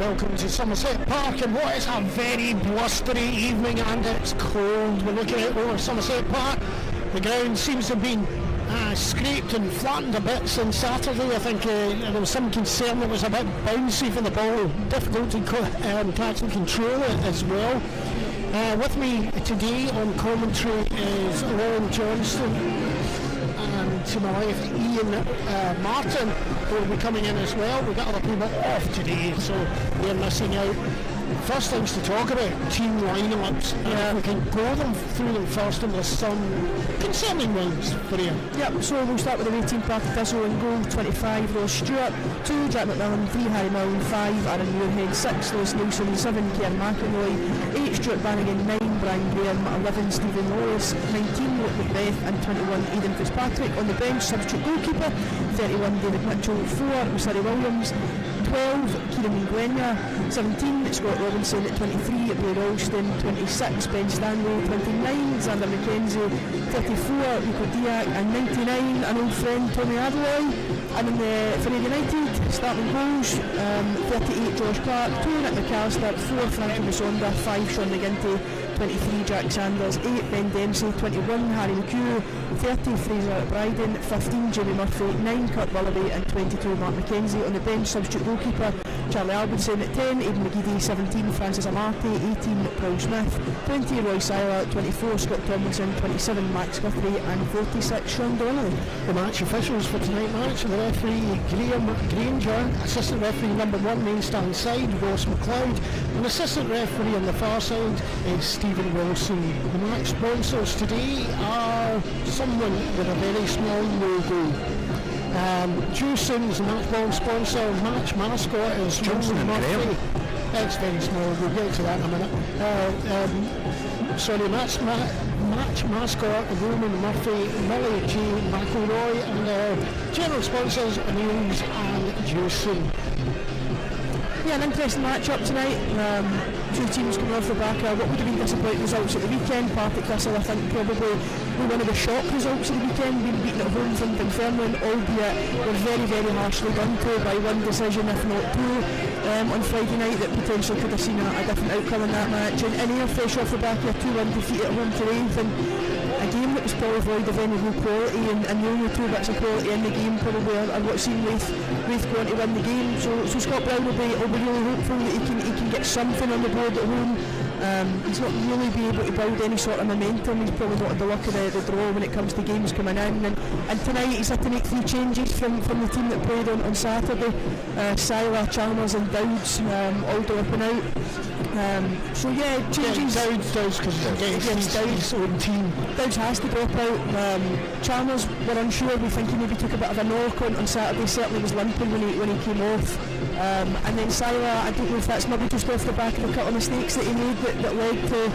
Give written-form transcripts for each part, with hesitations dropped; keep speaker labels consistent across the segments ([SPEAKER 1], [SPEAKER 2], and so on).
[SPEAKER 1] welcome to Somerset Park, and what is a very blustery evening, and it's cold. We're looking out over Somerset Park. The ground seems to have been scraped and flattened a bit since Saturday. I think there was some concern that it was a bit bouncy for the ball, difficult to catch and control it as well. With me today on commentary is Lauren Johnston, and to my left Ian Martin, who will be coming in as well. We've got other people off today, so we're missing out. First things to talk about, team lineups. We can go through them first, and there's some concerning ones for you.
[SPEAKER 2] Yep, so we'll start with the away team. Partick Thistle in goal, 25 Ross Stewart, 2 Jack McMillan, 3 Harry Milne, 5 Aaron Muirhead, 6 Lewis Nielsen, 7 Kieran McIlroy, 8 Stuart Bannigan, 9 Brian Graham, 11 Stephen Lewis, 19 Luke Macbeth, and 21 Aidan Fitzpatrick. On the bench, substitute goalkeeper, 31 David Mitchell, 4 Sari Williams, 12 Kieran Gwenya, 17 Scott Robinson, 23 Blair Ralston, 26 Ben Stanley, 29 Xander McKenzie, 34 Rico Diak, and 99 an old friend Tommy Adloy. And in the for United, starting goals, 38 Josh Clark, 2 Nick McAllister, 4 Frankie Musonda, 5 Sean McGinty, 23 Jack Sanders, 8 Ben Dempsey, 21 Harry McHugh, 30 Fraser Bryden, 15 Jamie Murphy, 9 Kurt Willoughby, and 22 Mark McKenzie. On the bench, substitute goalkeeper Charlie Albertson, 10 Aidan McGeady, 17 Francis Amarte, 18 Paul Smith, 20 Roy Seiler, 24 Scott Tomlinson, 27 Max Guthrie, and 46 Sean Donnelly.
[SPEAKER 1] The match officials for tonight's match: the referee Graham Granger, assistant referee number 1 main stand side Ross McLeod, and assistant referee on the far side is Stephen Wilson. The match sponsors today are someone with a very small logo. Juicing is the match ball sponsor. Match mascot is Johnson and Murphy. It's very small, we'll get to that in a minute. Match mascot Roman Murphy, Millie G. McElroy, and general sponsors Niels and Juicing.
[SPEAKER 2] Yeah, an interesting match-up tonight. Two teams coming off the back of what would have been disappointing results at the weekend. Partick Thistle, I think, probably one of the shock results of the weekend, being beaten at home from Dunfermline, albeit were very, very harshly done to by one decision, if not two, on Friday night, that potentially could have seen a different outcome in that match. And here, fresh off the back of a 2-1 defeat at home to Raith, and a game that was probably void of any real quality, and the only 2 bits of quality in the game probably are what's seen Raith go on to win the game. So Scott Brown will be really hopeful that he can get something on the board at home. He's not really be able to build any sort of momentum. He's probably not had the luck of the draw when it comes to games coming in, and tonight he's had to make 3 changes from the team that played on Saturday. Seiler, Chalmers and Dowds all dropping out. So yeah, changes.
[SPEAKER 1] Dowds because he's against Dowds' own team. Dowds
[SPEAKER 2] has to drop out. Chalmers, we're unsure. We think he maybe took a bit of a knock on Saturday. Certainly was limping when he came off. And then Seiler, I don't know if that's maybe just off the back of a couple of mistakes that he made that led to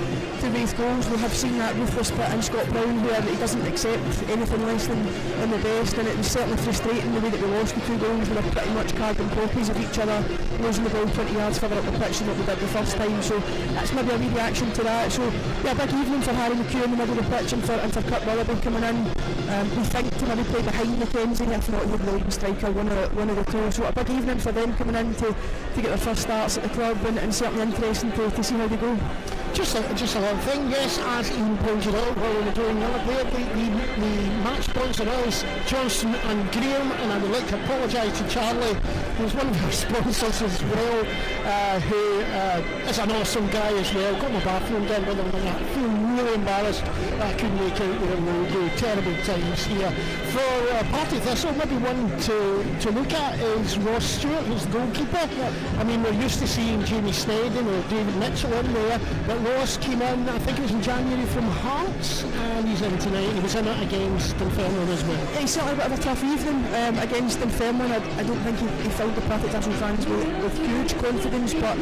[SPEAKER 2] Raith goals. We have seen that ruthless bit in Scott Brown, where he doesn't accept anything less than the best, and it was certainly frustrating the way that we lost the 2 goals. We were pretty much carbon copies of each other, losing the ball 20 yards further up the pitch than what we did the first time. So that's maybe a wee reaction to that. So yeah, big evening for Harry McHugh in the middle of the pitch, and for Kurt Willoughby coming in. We think to maybe play behind McKenzie, if not with the leading striker, one of the 2. So a big evening for them coming in to get their first starts at the club, and certainly interesting to see how they go.
[SPEAKER 1] Just a little thing, yes, as Ian pointed out while we were doing that, the match sponsor is Johnson and Graham, and I would like to apologise to Charlie, who's one of our sponsors as well, who is an awesome guy as well. Got my bathroom done with him, and I feel really embarrassed I couldn't make out with him. Terrible times here. For Partick Thistle, maybe one to look at is Ross Stewart, who's the goalkeeper. I mean, we're used to seeing Jamie Sneddon or David Mitchell in there, but Ross came in, I think it was in January, from Hearts, and he's in tonight. He was in it against Dunfermline as well.
[SPEAKER 2] Yeah, he's certainly a bit of a tough evening against Dunfermline. I don't think he filled the Partick Thistle fans with huge confidence, but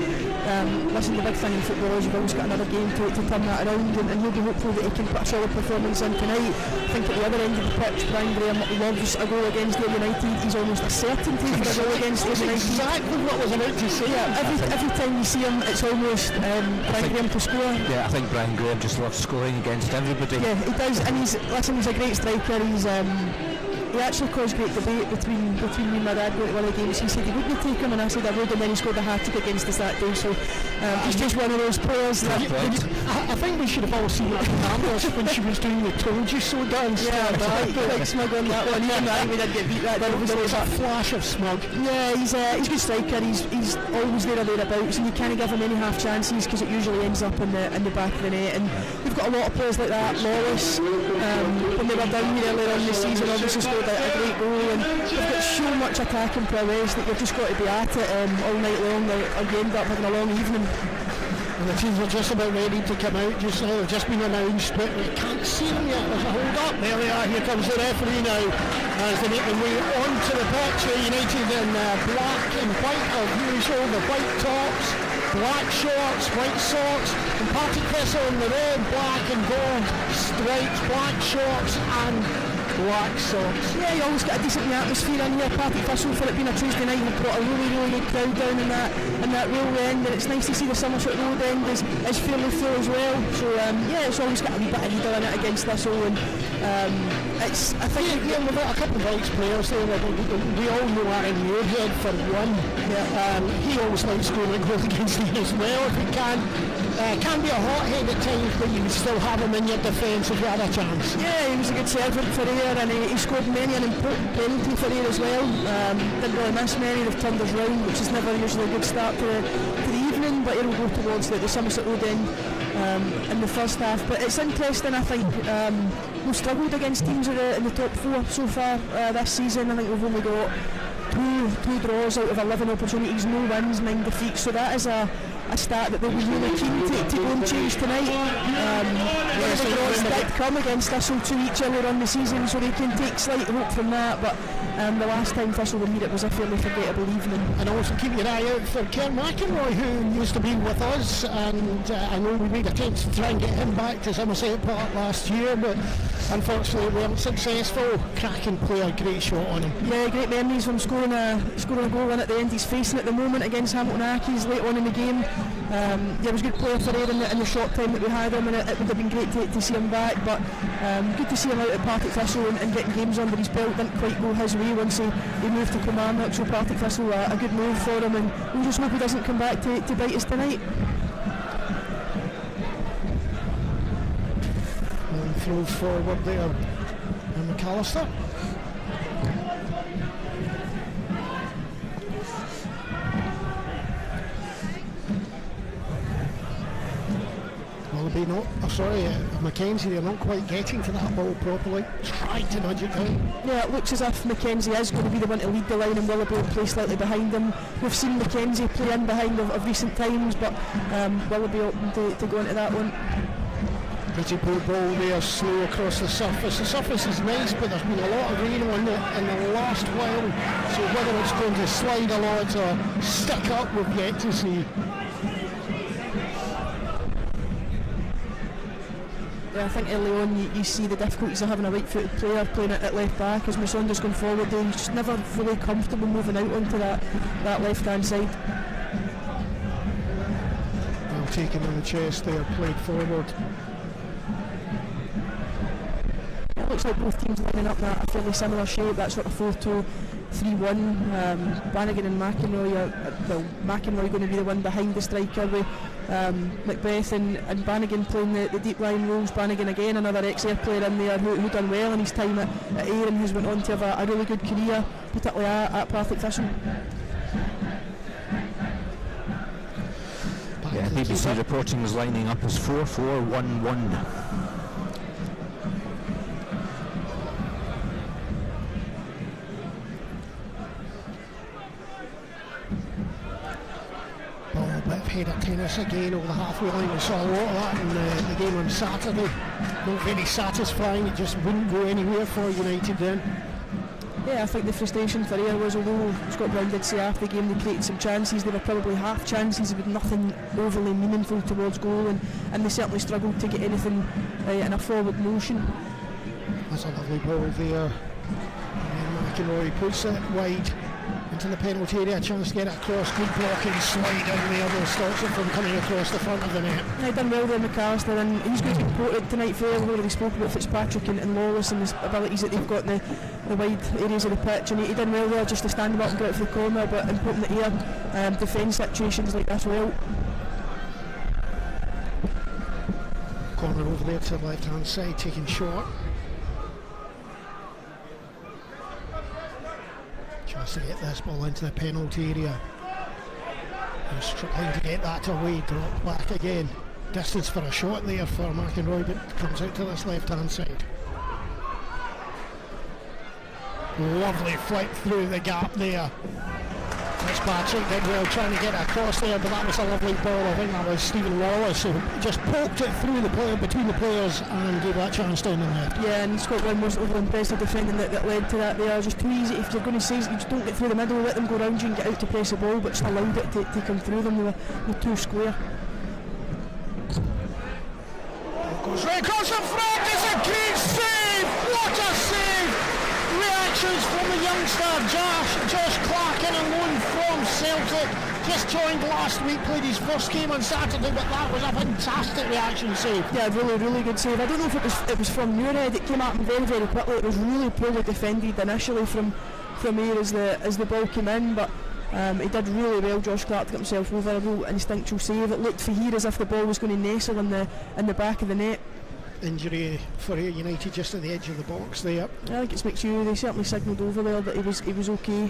[SPEAKER 2] listen, the big thing in football is you've always got another game to turn that around, and he'll be hopeful that he can put a solid performance in tonight. I think at the other end of the pitch, Brian Graham loves a goal against the United. He's almost a certainty for a goal against the United.
[SPEAKER 1] Exactly what I was about to say.
[SPEAKER 2] Yeah, every time you see him, it's almost Brian Graham to score.
[SPEAKER 3] Yeah, I think Brian Graham just loves scoring against everybody.
[SPEAKER 2] Yeah, he does, and he's a great striker. he actually caused great debate between me and my dad going to one of the games. He said he wouldn't take him, and I said I would, and then he scored a hat-trick against us that day. So he's just one of those players that...
[SPEAKER 1] I think we should have all seen that cameras when she was doing the "Told You So" dance.
[SPEAKER 2] Yeah, quite smug on that one. Even though we did get beat that day.
[SPEAKER 1] There was a flash of smug.
[SPEAKER 2] Yeah, he's a good striker. He's always there or thereabouts, and you can't give him any half chances because it usually ends up in the back of the net. And we've got a lot of players like that. Lawless, when they were down here earlier on this season, obviously scored a great goal, and they've got so much attacking prowess that you've just got to be at it all night long, or you end up having a long evening.
[SPEAKER 1] And the teams are just about ready to come out just now. They've just been announced, but we can't see them yet. There's a hold up. There they are. Here comes the referee now as they make their way onto the pitch. United in black and white as usual, the white tops, black shorts, white socks, and Partick Thistle in the red, black and gold stripes, black shorts and black socks.
[SPEAKER 2] Yeah, you always get a decent atmosphere in here. Partick Thistle, for it being a Tuesday night, have brought a really good crowd down in that railway end, and it's nice to see the Somerset Road end is fairly full as well. So yeah, it's always got a wee bit of leader in it against Thistle, and it's, I think,
[SPEAKER 1] we've got a couple of Vikes players there. We all know Aaron Muirhead for one. Yeah, he always likes scoring a goal against Leeds as well if he can. Can be a hothead at times, but you would still have him in your defence if you had a chance.
[SPEAKER 2] Yeah, he was a good servant for Ayr, and he scored many an important penalty for Ayr as well. Didn't really miss many. They've turned us round, which is never usually a good start to the evening, but Ayr will go towards the Somerset Road end in the first half. But it's interesting, I think. We've struggled against teams in the top four so far this season. I think we've only got two draws out of 11 opportunities, no wins, 9 defeats, so that is a stat that they'll be really keen to go and change tonight. The draws did come against Thistle 2 each earlier on the season, so they can take slight hope from that, but the last time Thistle were here it was a fairly forgettable evening.
[SPEAKER 1] And also keep your eye out for Ken McEnroy, who used to be with us, and I know we made attempts to try and get him back to Somerset Park last year, but unfortunately we weren't successful. Cracking player, great shot on him.
[SPEAKER 2] Yeah, great memories from scoring a goal in at the end. He's facing at the moment against Hamilton Accies late on in the game. He was a good player for Ayr in the short time that we had him, and it would have been great to see him back, but good to see him out at Partick Thistle and getting games under his belt. Didn't quite go his way once he moved to Kilmarnock, so Partick Thistle a good move for him, and we'll just hope he doesn't come back to bite us tonight.
[SPEAKER 1] And throws forward there, and McAllister. Mackenzie, they're not quite getting to that ball properly, trying to nudge it down.
[SPEAKER 2] Yeah, it looks as if Mackenzie is going to be the one to lead the line, and Willoughby will play slightly behind him. We've seen Mackenzie play in behind of recent times, but Willoughby open to go into that one.
[SPEAKER 1] Pretty poor ball there, slow across the surface. The surface is nice, but there's been a lot of rain on it in the last while, so whether it's going to slide a lot or stick up, we've yet to see.
[SPEAKER 2] Yeah, I think early on you see the difficulties of having a right-footed player playing it at left back. As Musonda's gone forward, he's just never fully comfortable moving out onto that left-hand side.
[SPEAKER 1] Well taken on the chest there, played forward.
[SPEAKER 2] It looks like both teams lining up in a fairly similar shape, that sort of 4-2-3-1. Bannigan and McEnroy McEnroy going to be the one behind the striker with Macbeth and Bannigan playing the deep line roles. Bannigan again, another ex-Ayr player in there who done well in his time at Ayr and who's went on to have a really good career, particularly at Partick Thistle.
[SPEAKER 3] Yeah, BBC reporting is lining up as 4-4-1-1.
[SPEAKER 1] Header tennis again over the halfway line. We saw a lot of that in the game on Saturday. Not very satisfying, it just wouldn't go anywhere for United then.
[SPEAKER 2] Yeah, I think the frustration for Ayr was, although Scott Brown did say after the game they created some chances, they were probably half chances with nothing overly meaningful towards goal, and they certainly struggled to get anything in a forward motion.
[SPEAKER 1] That's a lovely ball there. And McEnroy puts it wide. into the penalty area, a chance to get it across, good blocking, slide in there, though stops it from coming across the front of the net.
[SPEAKER 2] Yeah, he done well there, McAllister, and he's going to be ported tonight for we already spoke about Fitzpatrick and Lawless and the abilities that they've got in the wide areas of the pitch, and he done well there just to stand him up and get out for the corner, but important here, defence situations like this well.
[SPEAKER 1] Corner over there to the left hand side, taking short. Chance to get this ball into the penalty area. They're struggling to get that away, drop back again. Distance for a shot there for McEnroy, but comes out to this left hand side. Lovely flick through the gap there. Fitzpatrick did well trying to get it across there, but that was a lovely ball. I think that was Stephen Wallace who just poked it through the player, between the players, and gave that chance down the net.
[SPEAKER 2] Yeah, and Scotland was over impressive defending that led to that there. Just too easy. If you're going to say you just don't get through the middle, let them go round you and get out to press the ball, but just allowed it to come through them. They were too square.
[SPEAKER 1] Goes right across the front. It's a great save. What a save! Reactions from the youngster Josh Clark, in a loan from Celtic. Just joined last week, played his first game on Saturday, but that was a fantastic reaction save.
[SPEAKER 2] Yeah, really good save. I don't know if it was from Muirhead. It came at him very quickly. It was really poorly defended initially from here as the ball came in, but he did really well, Josh Clark, to get himself over. A real instinctual save. It looked for here as if the ball was going to nestle in the back of the net.
[SPEAKER 1] Injury for United just at the edge of the box there.
[SPEAKER 2] I think it's McHugh. They certainly signalled over there that he was okay.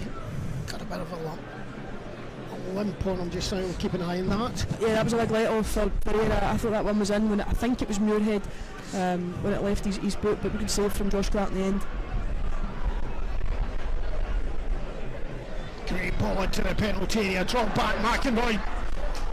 [SPEAKER 1] Got a bit of a limp on him just now. We'll keep an eye on that.
[SPEAKER 2] Yeah, that was a leg let off for Pereira. I thought that one was in when I think it was Muirhead when it left his boot, but we could save from Josh Clark in the end.
[SPEAKER 1] Great ball into the penalty area. Drop back, McEnroy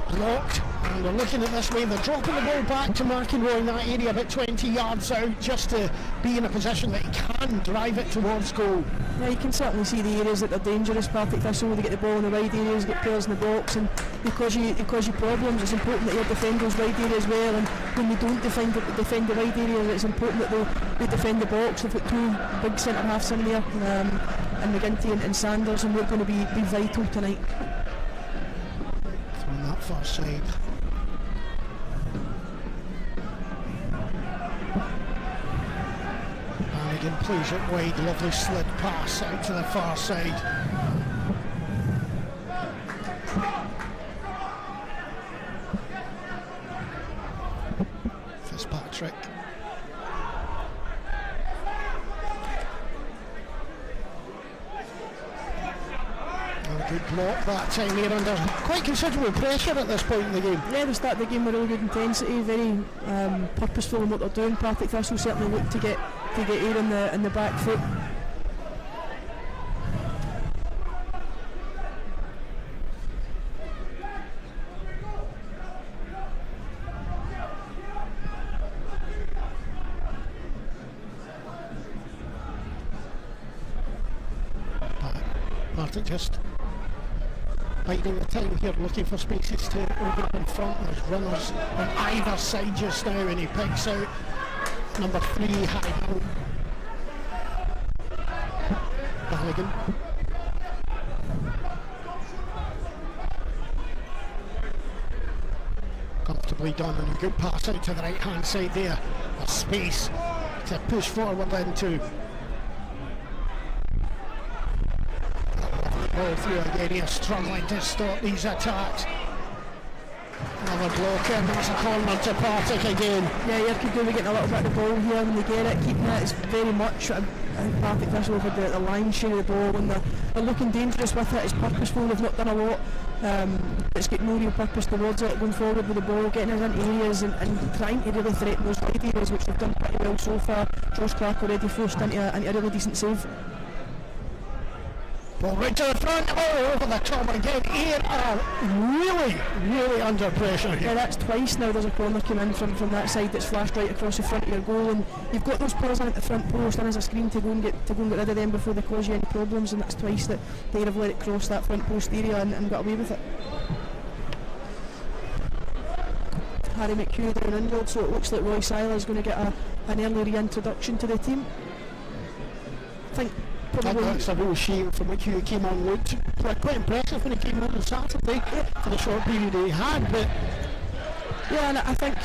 [SPEAKER 1] blocked, and they're looking at this way. They're dropping the ball back to McEnroy in that area about 20 yards out, just to be in a position that he can drive it towards goal.
[SPEAKER 2] Yeah, you can certainly see the areas that are dangerous. Partick Thistle, they get the ball in the wide areas, get players in the box, and they cause you problems. It's important that you defend those wide areas well, and when you don't defend the wide areas, it's important that they defend the box. They've got two big centre halves in there, and McGinty and Sanders, and we're going to be vital tonight.
[SPEAKER 1] From that far side. Again, plays it wide, lovely slid pass out to the far side. Fitzpatrick. A good block that time here under quite considerable pressure at this point in the game.
[SPEAKER 2] Yeah, they start the game with really good intensity, very purposeful in what they're doing. Partick Thistle certainly look to get air in the back foot.
[SPEAKER 1] Partick just biding the time here, looking for spaces to open up in front. There's runners on either side just now, and he picks out number 3, Harry Hill. Bannigan. Comfortably done, and a good pass out to the right hand side there. A space to push forward into. Ball through again here, struggling to stop these attacks. Another block in, that's a corner to Partick again.
[SPEAKER 2] Yeah, you could do getting a little bit of the ball here when they get it, keeping it. It's very much, I think Partick Thistle over the lion's share of the ball, and they're looking dangerous with it. It's purposeful, they've not done a lot. It's got no real purpose towards it, going forward with the ball, getting us into areas and trying to really threaten those wide areas, which they've done pretty well so far. Josh Clark already forced into a really decent save.
[SPEAKER 1] Ball right to the front, over the top again. Here are really under pressure here.
[SPEAKER 2] Yeah, that's twice now there's a corner come in from that side that's flashed right across the front of your goal, and you've got those players in at the front post and as a screen to go and get rid of them before they cause you any problems, and that's twice that they have let it cross that front post area and got away with it. Harry McHugh down injured, so it looks like Roy Seiler is going to get an early reintroduction to the team. I think
[SPEAKER 1] That's a real shame for McHugh. Came on, looked quite impressive when he came on Saturday for the short period he had, but
[SPEAKER 2] yeah, and I think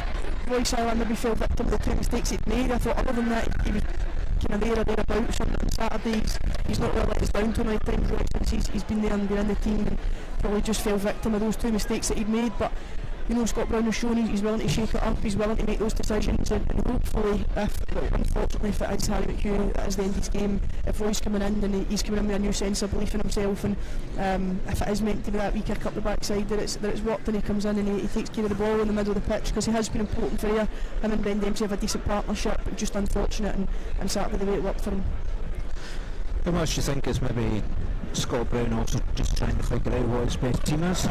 [SPEAKER 2] Royce Island maybe fell victim to the 2 mistakes he'd made. I thought other than that he was kind of there or thereabouts on Saturday. He's not really let us down too many times, Roy, since he's been there and been in the team, and probably just fell victim of those 2 mistakes that he'd made. But you know, Scott Brown has shown he's willing to shake it up, he's willing to make those decisions, and hopefully, unfortunately if it is Harry McHugh, that is the end of his game, if Roy's coming in and he's coming in with a new sense of belief in himself, and if it is meant to be that wee kick up the backside, that it's worked, and he comes in and he takes care of the ball in the middle of the pitch, because he has been important for you. Him and Ben Dempsey have a decent partnership, but just unfortunate and Saturday the way it worked for him.
[SPEAKER 3] How much do you think it's maybe Scott Brown also just trying to figure out what his best team is?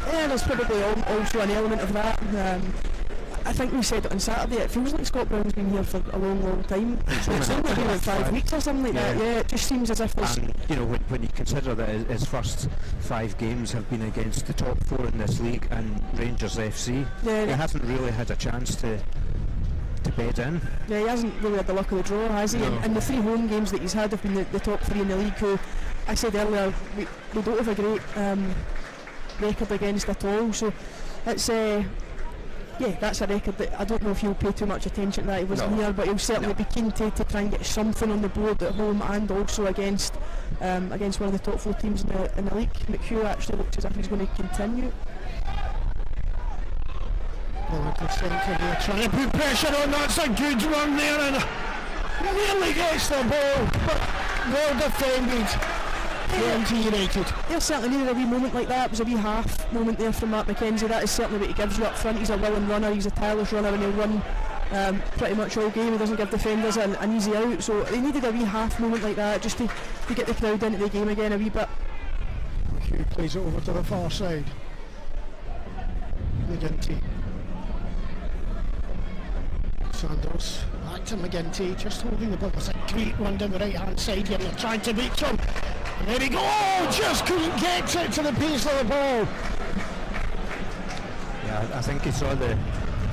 [SPEAKER 2] Yeah, there's probably also an element of that. I think we said it on Saturday, it feels like Scott Brown's been here for a long time. It's only been like 5 weeks or something like that. Yeah, it just seems as if there's...
[SPEAKER 3] And, you know, when you consider that his first 5 games have been against the top 4 in this league and Rangers FC, he hasn't really had a chance to bed in. Yeah,
[SPEAKER 2] he hasn't really had the luck of the draw, has he? No. And the 3 home games that he's had have been the top 3 in the league, who I said earlier, we don't have a great record against at all, so it's that's a record that I don't know if he'll pay too much attention to that. He wasn't here, but he'll certainly be keen to try and get something on the board at home, and also against one of the top 4 teams in the league. McHugh actually looks as if he's going to continue.
[SPEAKER 1] Well, they're trying to put pressure on. That's a good run there, and nearly gets the ball, but well defended. United.
[SPEAKER 2] Yeah, certainly needed a wee moment like that. It was a wee half moment there from Mark McKenzie. That is certainly what he gives you up front. He's a willing runner, he's a tireless runner, and he'll run pretty much all game. He doesn't give defenders an easy out, so they needed a wee half moment like that just to get the crowd into the game again a wee bit.
[SPEAKER 1] Hugh plays it over to the far side. McGinty. Sanders back to McGinty, just holding the ball. It's a great run down the right hand side here. They're trying to beat him. And there he goes. Oh, just couldn't get it to the pace of the ball.
[SPEAKER 3] Yeah, I think he saw the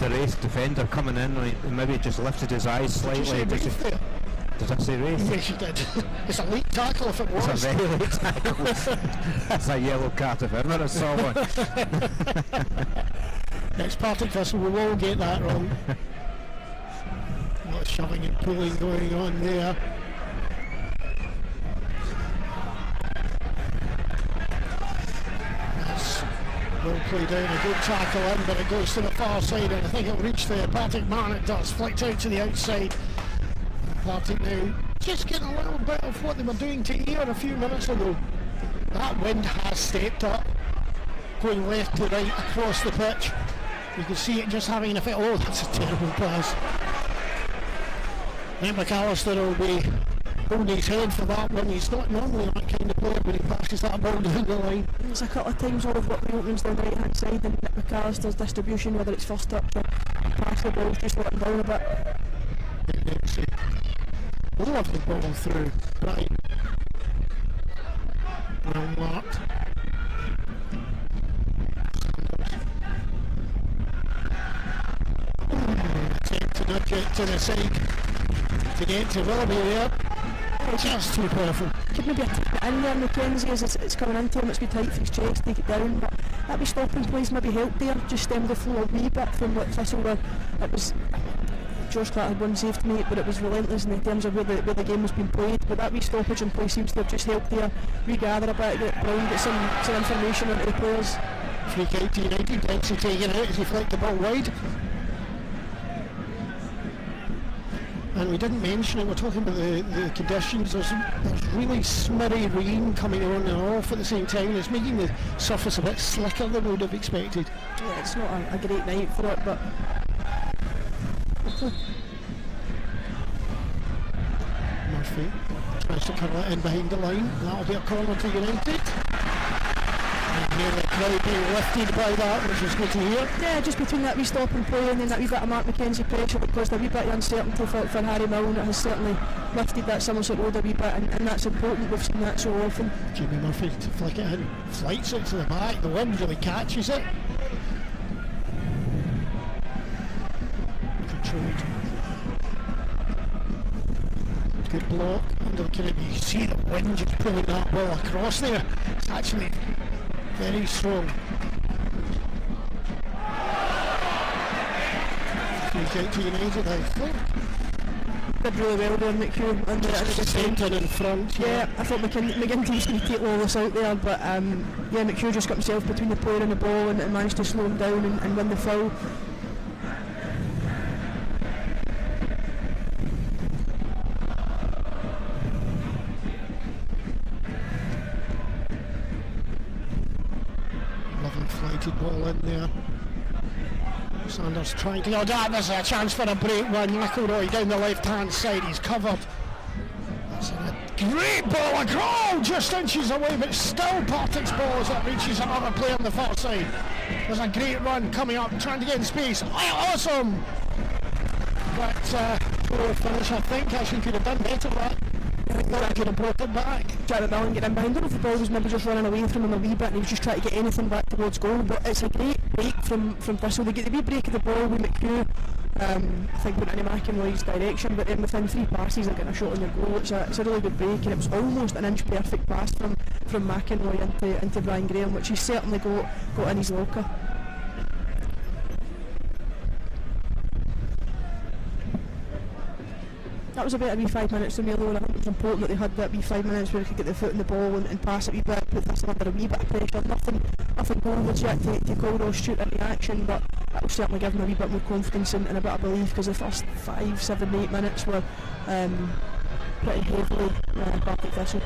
[SPEAKER 3] Wraith defender coming in, and he maybe just lifted his eyes slightly. Did I say Wraith?
[SPEAKER 1] Yes, you did. It's a late tackle if it was.
[SPEAKER 3] It's a very late tackle. That's a yellow card if ever I saw one.
[SPEAKER 1] Next Partick Thistle, we will get that wrong. A lot of shoving and pulling going on there. That's well played out, a good tackle in, but it goes to the far side, and I think it'll reach there. Partick Martin, it does, flicked out to the outside. Partick now just getting a little bit of what they were doing to Ayr a few minutes ago. That wind has stepped up, going left to right across the pitch. You can see it just having an effect. Oh, that's a terrible pass. Nick McAllister will be holding his head for that one. He's not normally that kind of player when he passes that ball down the line.
[SPEAKER 2] There's a couple of times all of what the openings down the right hand side, and Nick McAllister's distribution, whether it's first touch or pass the ball, just let him down a bit.
[SPEAKER 1] Lovely ball through. Right. Well marked. Attempt to nudge it to the side to get to Willoughby there. Just too powerful.
[SPEAKER 2] Could maybe have taken it in there, McKenzie, as it's coming into him. It's been tight for his chest, take it down, but that wee stopping plays maybe helped there, just stemmed the flow a wee bit from what Thistle were. It was George Clark had one save to make, but it was relentless in terms of where the game was being played. But that wee stoppage in play seems to have just helped there regather a bit, get Brown, get some information into the players.
[SPEAKER 1] Free kick to United, Dempsey taking it as he flicked the ball wide. And we didn't mention it, we're talking about the conditions. There's really smirry rain coming on and off at the same time. It's making the surface a bit slicker than we would have expected.
[SPEAKER 2] Yeah, it's not a great night for it, but
[SPEAKER 1] Murphy tries to curl it in behind the line. That'll be a corner to United. And here the crowd being lifted by that, which is good to hear.
[SPEAKER 2] Yeah, just between that wee stop and play and then that wee bit of Mark McKenzie pressure that caused a wee bit of uncertainty for Harry Milne, it has certainly lifted that Somerset Road a wee bit, and that's important. We've seen that so often.
[SPEAKER 1] Jamie Murphy to flick it in, flights it to the back, the wind really catches it. Controlled. Good block under the Caribbean. You see the wind just pulling that ball across there. It's actually very strong. Free kick to United, I think.
[SPEAKER 2] Did really well there, McHugh, and the
[SPEAKER 1] centre in front.
[SPEAKER 2] Yeah, I thought McGinty's going to take Lawless out there, but yeah, McHugh just got himself between the player and the ball and managed to slow him down and win the foul.
[SPEAKER 1] Lovely flighted ball in there. Sanders trying to go down. There's a chance for a break one. McElroy down the left hand side, he's covered. That's a great ball across, just inches away, but still Partick's ball as it reaches another player on the far side. There's a great run coming up, trying to get in space. Awesome! But poor finish, I think. Actually could have done better that. I think that could have brought it back.
[SPEAKER 2] Jarrett Millen getting in behind. I don't know if the ball was maybe just running away from him a wee bit and he was just trying to get anything back towards goal, but it's a great break from Thistle. They get the wee break of the ball with McHugh, I think went into McEnroy's direction, but then within 3 passes they're getting a shot on their goal. It's a really good break, and it was almost an inch perfect pass from McEnroy into Brian Graham, which he's certainly got in his locker. That was about a wee 5 minutes for me, though, and I think it was important that they had that wee 5 minutes where they could get the foot in the ball and pass it a wee bit, put Thistle under a wee bit of pressure. Nothing goalwards yet to call Ross Stewart into action, but that will certainly give them a wee bit more confidence and a bit of belief, because the first 5, 7, 8 minutes were pretty heavily Partick Thistle.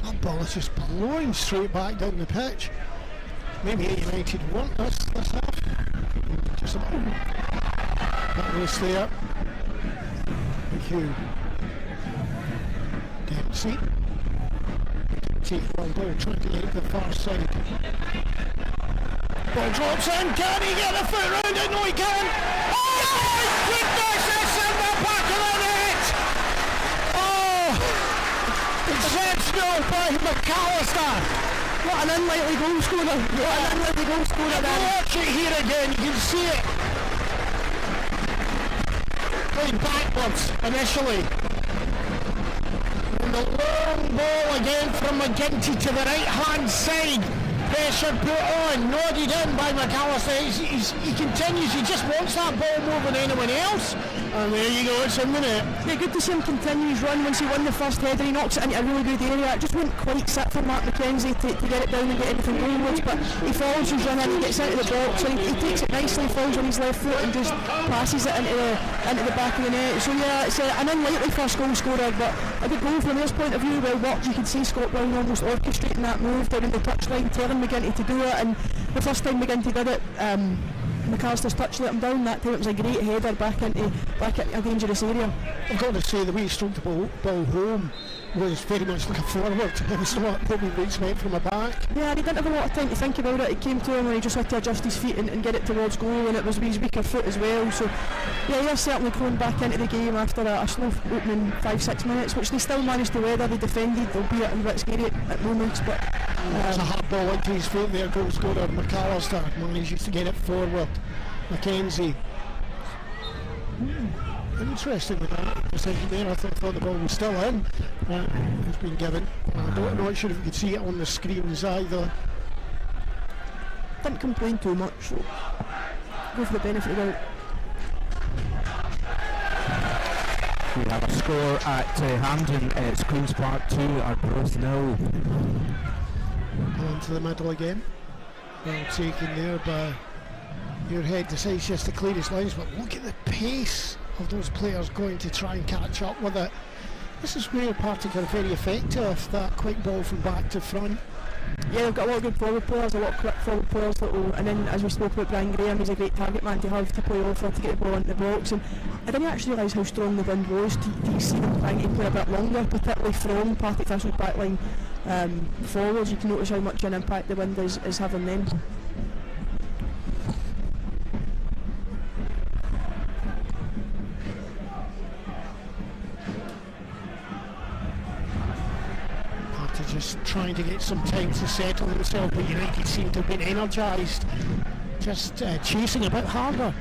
[SPEAKER 1] That ball is just blowing straight back down the pitch. Maybe United want this half. Just about that race there. McHugh. Dempsey. Take one ball, trying to get the far side. Ball drops in. Can he get the foot round it? No, he can. Oh my goodness! It's in the back of the net. Oh, exceptional by McAllister.
[SPEAKER 2] What an unlikely goal scorer!
[SPEAKER 1] Watch it here again, you can see it. Going backwards initially. And the long ball again from McGinty to the right hand side. Pressure put on, nodded in by McAllister. He continues, he just wants that ball more than anyone else. And there you go, it's in the net.
[SPEAKER 2] Yeah, good to see him continue his run. Once he won the first header, he knocks it into a really good area. It just wouldn't quite sit for Mark McKenzie to get it down and get anything goalwards, but he follows his run in, he gets into the box, and he takes it nicely, falls on his left foot and just passes it into the back of the net. So yeah, it's an unlikely first goal scorer, but a good goal from his point of view. Well worked. You can see Scott Brown almost orchestrating that move down in the touchline, telling McGinty to do it, and the first time McGinty did it, McAllister's touch let him down. That time it was a great header back at a dangerous area.
[SPEAKER 1] I've got to say, the way he stroked the ball home was very much like a forward. It was not what we expect from a back.
[SPEAKER 2] Yeah, he didn't have a lot of time to think about it. It came to him and he just had to adjust his feet and get it towards goal, and it was with his weaker foot as well. So yeah, he is certainly going back into the game after a slow opening 5-6 minutes, which they still managed to weather. They defended, albeit a bit scary at moments, but
[SPEAKER 1] it's a hard ball into his foot there. Goal scorer McAllister manages to get it forward. McKenzie. Interesting with that decision there. I thought the ball was still in. It's been given. I'm not sure if you could see it on the screens either.
[SPEAKER 2] Didn't complain too much, so go for the benefit of the doubt.
[SPEAKER 3] We have a score at Hampden. It's Queen's Park 2, Arbroath 0.
[SPEAKER 1] On to the middle again. Well taken there by your head. Decides just to clear his lines, but look at the pace of those players going to try and catch up with it. This is where Partick are very effective, that quick ball from back to front.
[SPEAKER 2] Yeah, they've got a lot of good forward players, a lot of quick forward players that will, and then as we spoke about Brian Graham, he's a great target man to have to play off to get the ball into the box. And I didn't actually realise how strong the wind was. Do you see them trying to play a bit longer, particularly from Partick Thistle's backline forwards? You can notice how much an impact the wind is having then.
[SPEAKER 1] Just trying to get some time to settle himself, but United seem to have been energised, just chasing a bit harder.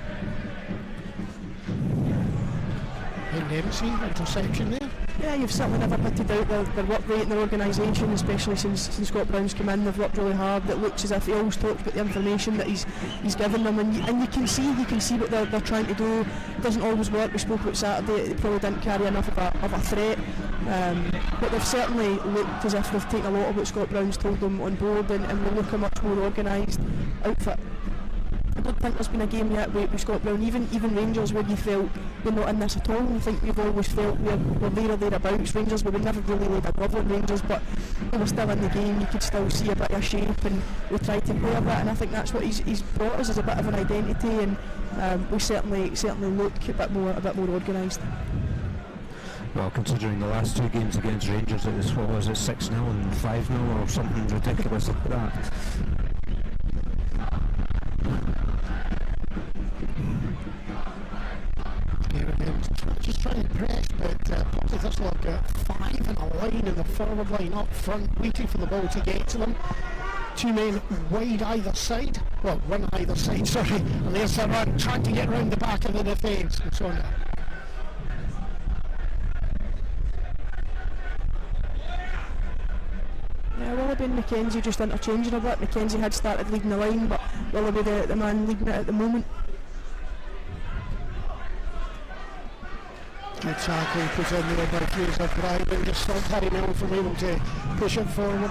[SPEAKER 1] Ben Dempsey, interception there.
[SPEAKER 2] Yeah, you've certainly never had to doubt their work rate and their organisation, especially since Scott Brown's come in. They've worked really hard. It looks as if he always talks about the information that he's given them, and you can see what they're trying to do. It doesn't always work. We spoke about Saturday, they probably didn't carry enough of a threat, but they've certainly looked as if they've taken a lot of what Scott Brown's told them on board, and we look a much more organised outfit. I don't think there's been a game yet with Scott Brown, even Rangers, where you felt we're not in this at all. I think we've always felt we're there or thereabouts. Rangers, we never really laid a glove on Rangers, but we were still in the game. You could still see a bit of shape, and we tried to play a bit, and I think that's what he's brought us, as a bit of an identity, and we certainly look a bit more organised.
[SPEAKER 3] Well, considering the last two games against Rangers, it was, what was it, 6-0 and 5-0 or something ridiculous like that.
[SPEAKER 1] Just trying to press, but Partick Thistle have got 5 in a line in the forward line up front, waiting for the ball to get to them. 2 men wide either side, well, one either side, sorry, and there's the run, trying to get round the back of the defence. And so on.
[SPEAKER 2] Yeah, Willoughby and McKenzie just interchanging a bit. McKenzie had started leading the line, but Willoughby the man leading it at the moment.
[SPEAKER 1] Good tackle put in there by Fraser Pride, and just stopped Harry Milne from able to push it forward.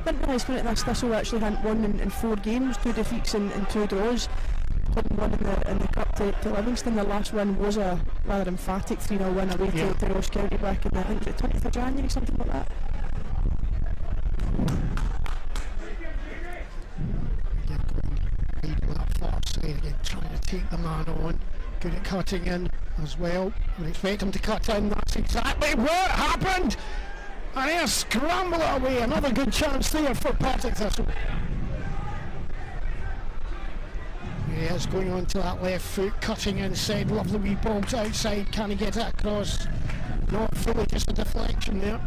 [SPEAKER 2] Didn't realise when this Thistle actually hadn't won in 4 games, 2 defeats and 2 draws. Hadn't won in the cup to Livingston. Their last win was a rather emphatic 3-0 win away to Ross County back in, I think, the 20th of January, something like that.
[SPEAKER 1] That far side again, trying to take the man on. Good at cutting in as well. Would expect him to cut in. That's exactly what happened. And he'll scramble it away. Another good chance there for Partick Thistle. He is going on to that left foot, cutting inside. Lovely wee ball to outside. Can he get it across? Not fully, just a deflection there.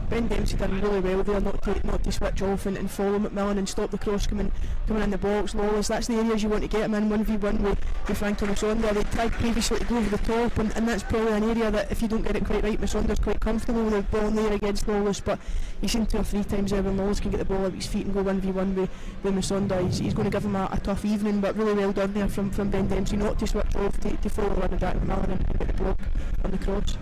[SPEAKER 2] Ben Dempsey done really well there, not to switch off and follow McMillan and stop the cross coming in the box. Lawless, that's the areas you want to get him in 1v1 with Frankie Musonda. They tried previously to go over the top, and that's probably an area that if you don't get it quite right, Musonda's quite comfortable with the ball in there against Lawless, but he's seen 2 or 3 times there when Lawless can get the ball at his feet and go 1v1 with Musonda. He's going to give him a tough evening, but really well done there from Ben Dempsey, not to switch off, to follow the run of Jack McMillan and get the block on the cross.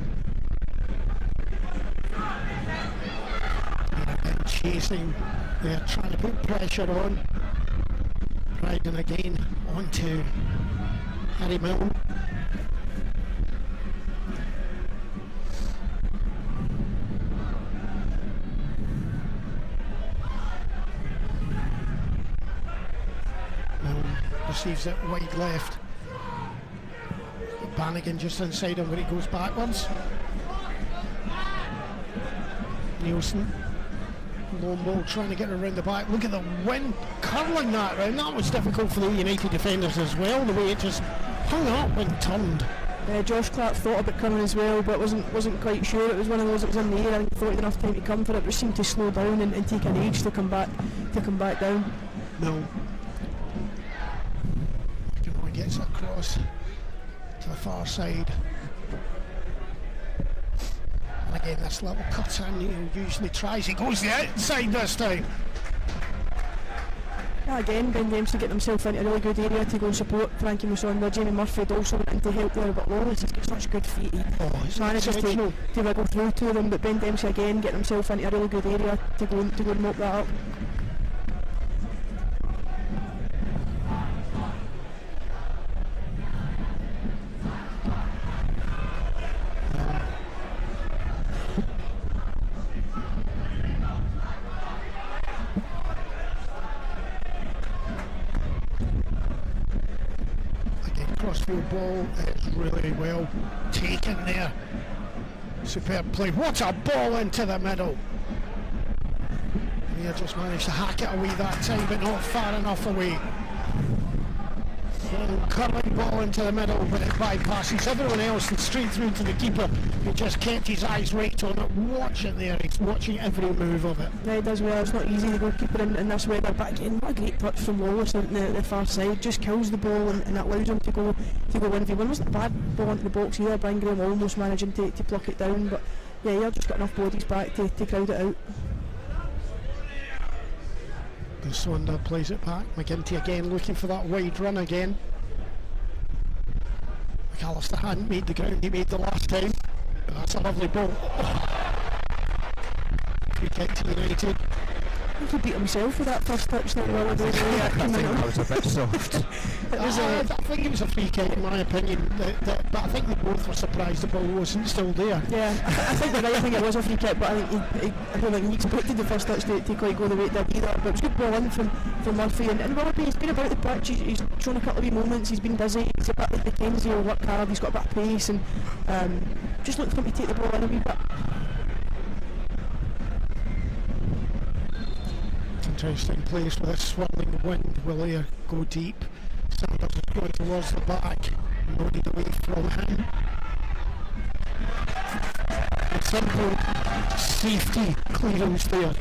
[SPEAKER 1] Chasing, they're trying to put pressure on. Riding again onto Harry Milne. Milne receives it wide left. Bannigan just inside him when he goes backwards. Nielsen. Long ball trying to get around the back. Look at the wind curling that round. That was difficult for the United defenders as well, the way it just hung up and turned.
[SPEAKER 2] Josh Clark thought about coming as well, but wasn't quite sure. It was one of those that was in the air. I think he thought he had enough time to come for it, but seemed to slow down and take an age to come back down.
[SPEAKER 1] No. He gets it across to the far side. And again, this little cut in he usually tries. He goes the outside this time.
[SPEAKER 2] Yeah, again, Ben Dempsey getting himself into a really good area to go and support Frankie Musonda. Jamie Murphy had also went in to help there, but Lawless has got such good feet. He manages to wiggle through to them, but Ben Dempsey again getting himself into a really good area to go and mop that up.
[SPEAKER 1] Crossfield ball is really well taken there. Superb play. What a ball into the middle. He just managed to hack it away that time, but not far enough away. Curling ball into the middle, but it bypasses everyone else and straight through to the keeper, who just kept his eyes right on it. Watch it there, he's watching every move of it.
[SPEAKER 2] Yeah, he does well. It's not easy to go keeper in this weather, but again, what a great touch from Wallace on the far side. Just kills the ball and that allows him to go 1v1. Wasn't a bad ball into the box either. Brian Graham almost managing to pluck it down, but yeah, Ayr just got enough bodies back to crowd it out.
[SPEAKER 1] Swander plays it back. McGinty again looking for that wide run again. McAllister hadn't made the ground he made the last time. But that's a lovely ball. Free kick to United.
[SPEAKER 2] I think he beat himself with that first touch there.
[SPEAKER 3] I think that was a bit soft.
[SPEAKER 1] I think it was a free kick in my opinion, but I think they both were surprised the ball wasn't still there.
[SPEAKER 2] Yeah, I think you're right. I think it was a free kick, but I don't think he expected the first touch to quite go the way it did either. But it was a good ball in from Murphy, and Willoughby, he's been about the pitch, he's shown a couple of wee moments, he's been busy, he's a bit like Mackenzie, he'll work hard, he's got a bit of pace, and just look for him to take the ball in a wee bit.
[SPEAKER 1] Interesting place with a swirling wind. Will Ayr go deep? Sanders is going towards the back, loaded away from him. A simple safety clearance there.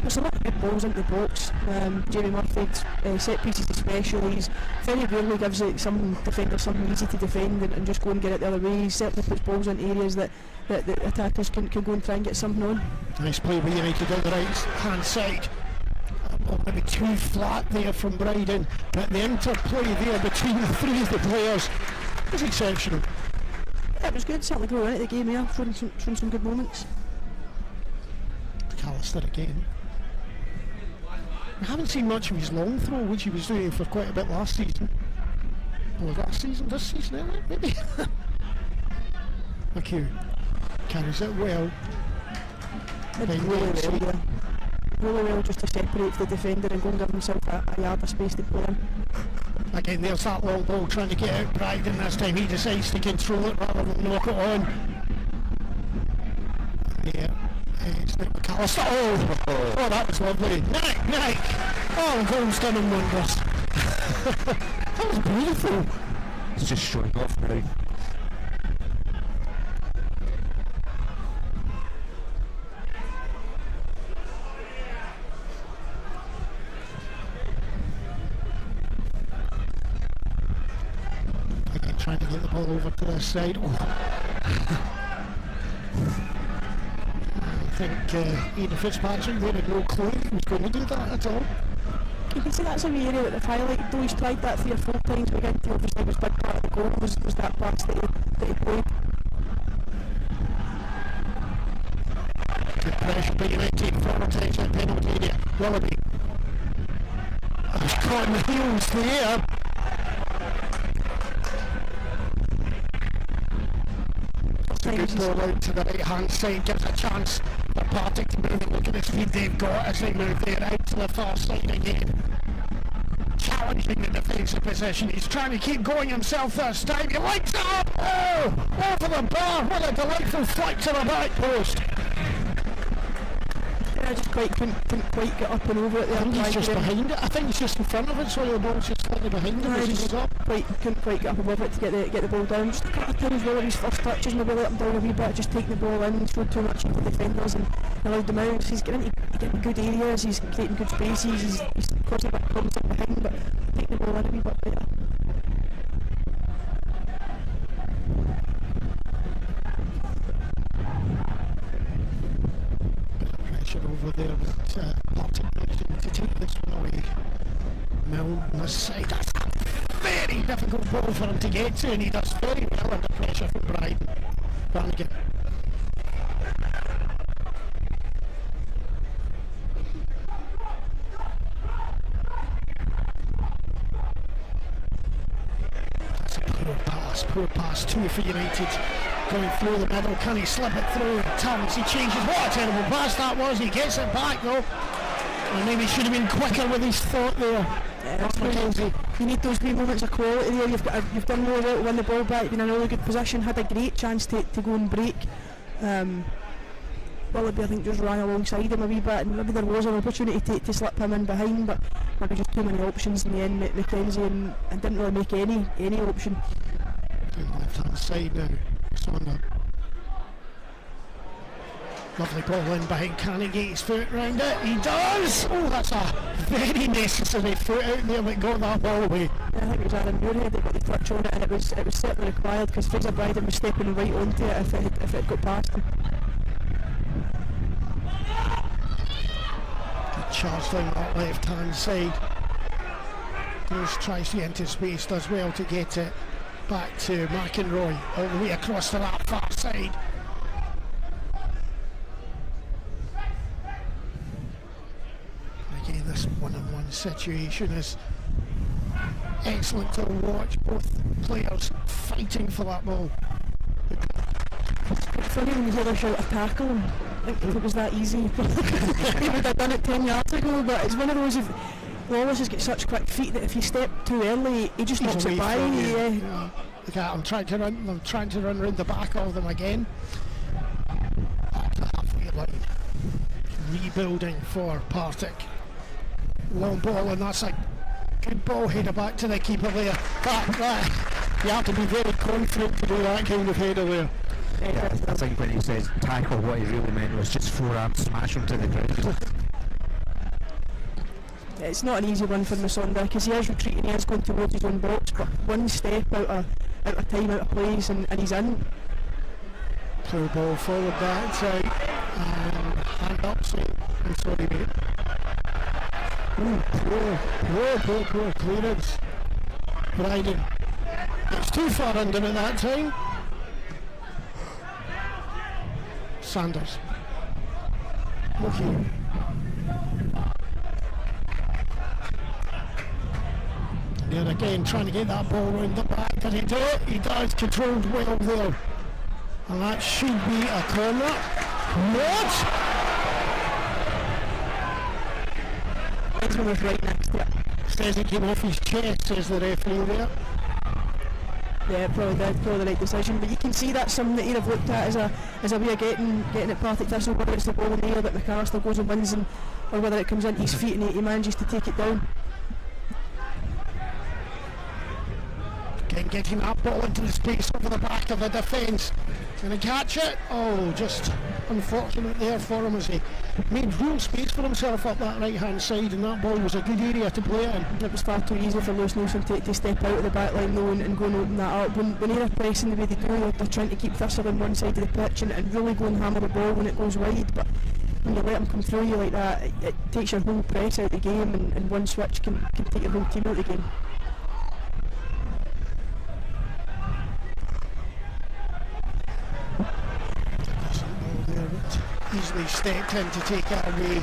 [SPEAKER 2] There's a lot of good balls into the box. Jamie Murphy's set pieces especially, he's very rarely gives it some defender something easy to defend and just go and get it the other way. He certainly puts balls into areas that attackers can go and try and get something on.
[SPEAKER 1] Nice play by United on the right hand side. Ball maybe too flat there from Bryden, but the interplay there between the three of the players was exceptional.
[SPEAKER 2] Yeah, it was good, certainly growing into the game here, showing some good moments.
[SPEAKER 1] McAllister again. I haven't seen much of his long throw, which he was doing for quite a bit last season. Well, last season, this season, isn't it? Maybe. McHugh carries it well.
[SPEAKER 2] Really well just to separate the defender and go and give himself a yard of space to play in.
[SPEAKER 1] Again, there's that long ball trying to get out Bryden. This time he decides to control it rather than knock it on. Yeah. It's Nick McAllister. Oh, that was lovely. Nick! Oh, goal's done him wonders. That was beautiful.
[SPEAKER 3] It's just showing off now.
[SPEAKER 1] Again, trying to get the ball over to this side. I think Ian Fitzpatrick, they had no clue he was going to do that at all.
[SPEAKER 2] You can see that's a wee area that they've highlighted, though he's tried that 3 or 4 times. McGinty obviously was a big part of the goal, was that pass that he played.
[SPEAKER 1] Good pressure by United, forward takes that penalty area. Willoughby. He's caught in the heels there. It's a good ball out to the right hand side, gives a chance for Partick to move and look at the speed they've got as they move there out to the far side again. Challenging the defensive position, he's trying to keep going himself this time, he lights it up! Oh! Over the bar, what a delightful flick to the back post!
[SPEAKER 2] I just couldn't quite get up and over it there.
[SPEAKER 1] I think he's just behind it. I think he's just in front of it, so the ball's just slightly behind him as he goes up.
[SPEAKER 2] Couldn't quite get up above it to get the ball down. Just a couple of times where his first touches maybe let him down a wee bit, just taking the ball in, showed too much into the defenders and allowed them out. He's getting good areas, he's creating good spaces, he's causing a bit of problems up behind, but taking the ball in a wee bit better.
[SPEAKER 1] Over there, but Partick managing to take this one away. Mill on this side, that's a very difficult ball for him to get to, and he does very well under pressure from Bryden. Brannigan. That's a poor pass, 2 for United. Going through the middle, can he slip it through? Turns, he changes. What a terrible pass that was. He gets it back though. And maybe he should have been quicker with his thought there.
[SPEAKER 2] Yeah, you need those wee moments of quality there. You've done really well to win the ball back, been in a really good position, had a great chance to go and break. Willoughby, I think, just ran alongside him a wee bit, and maybe there was an opportunity to slip him in behind, but maybe just too many options in the end. Mackenzie and didn't really make any option.
[SPEAKER 1] Left hand side now, Sander. Lovely ball in behind, can he get his foot round it? He does! Oh, that's a very necessary foot out there that got that ball away.
[SPEAKER 2] Yeah, I think it was Aaron Muirhead that got the touch on it, and it was certainly required, because Fraser Bryden was stepping right onto it if it had got past him.
[SPEAKER 1] He charged down that left hand side. Goes, tries to get into space, does well to get it back to McInroy, all the way across to that far side. Again, this one-on-one situation is excellent to watch, both players fighting for that ball.
[SPEAKER 2] It's funny when you hear a shout a tackle, and I think if it was that easy, he would have done it 10 yards ago, but it's one of those, Wallace has got such quick feet that if you step too early, he just knocks it by.
[SPEAKER 1] Yeah. Look at, I'm trying to run around the back of them again. Back to the halfway line. Rebuilding for Partick. Long ball, and that's a good ball header back to the keeper there. You have to be very confident to do that kind of header there.
[SPEAKER 3] Yeah, I think when he says tackle, what he really meant was just forearm smash him to the ground.
[SPEAKER 2] It's not an easy one for Masonda, because he is retreating, he is going towards his own box, but one step out of time, out of place, and he's in.
[SPEAKER 1] Throw ball forward that side, and hand up, so I'm sorry mate. Poor clearance. Bryden. It's too far under at that time. Sanders. Okay. And again, trying to get that ball round the back. Did he do it? He does. Controlled well there. And that should be a corner. What?
[SPEAKER 2] This one was right next to it.
[SPEAKER 1] Says it came off his chest, says the referee there.
[SPEAKER 2] Yeah, probably the right decision, but you can see that's something that he'd have looked at as a way of getting it Partick Thistle, whether it's the ball in the air that McAllister goes and wins, or whether it comes into his feet and he manages to take it down.
[SPEAKER 1] Again, getting that ball into the space over the back of the defence. Going to catch it? Oh, just unfortunate there for him as he made real space for himself up that right hand side, and that ball was a good area to play in.
[SPEAKER 2] It was far too easy for Lewis Nelson to step out of the back line though and go and open that up. When they're pressing the way they do, they're trying to keep Thistle on one side of the pitch and really go and hammer the ball when it goes wide, but when you let them come through you like that, it takes your whole press out of the game, and one switch can take your whole team out of the game.
[SPEAKER 1] Easily stepped in to take it away.
[SPEAKER 2] You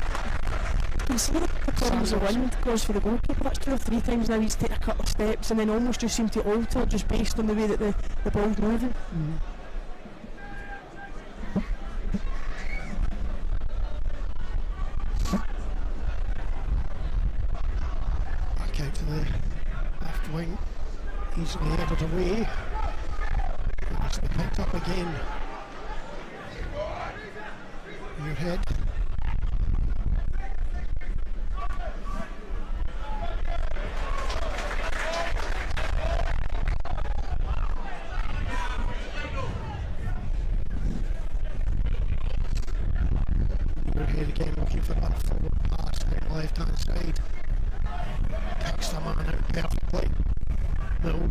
[SPEAKER 2] can see the problems the wind goes for the goalkeeper. That's 2 or 3 times now he's taken a couple of steps and then almost just seemed to alter just based on the way that the ball's moving.
[SPEAKER 1] Back out to the left wing, easily headed away. Nicely picked up again. Your head. Your head again, looking for that forward pass on the left hand side. Picks the man out perfectly. No.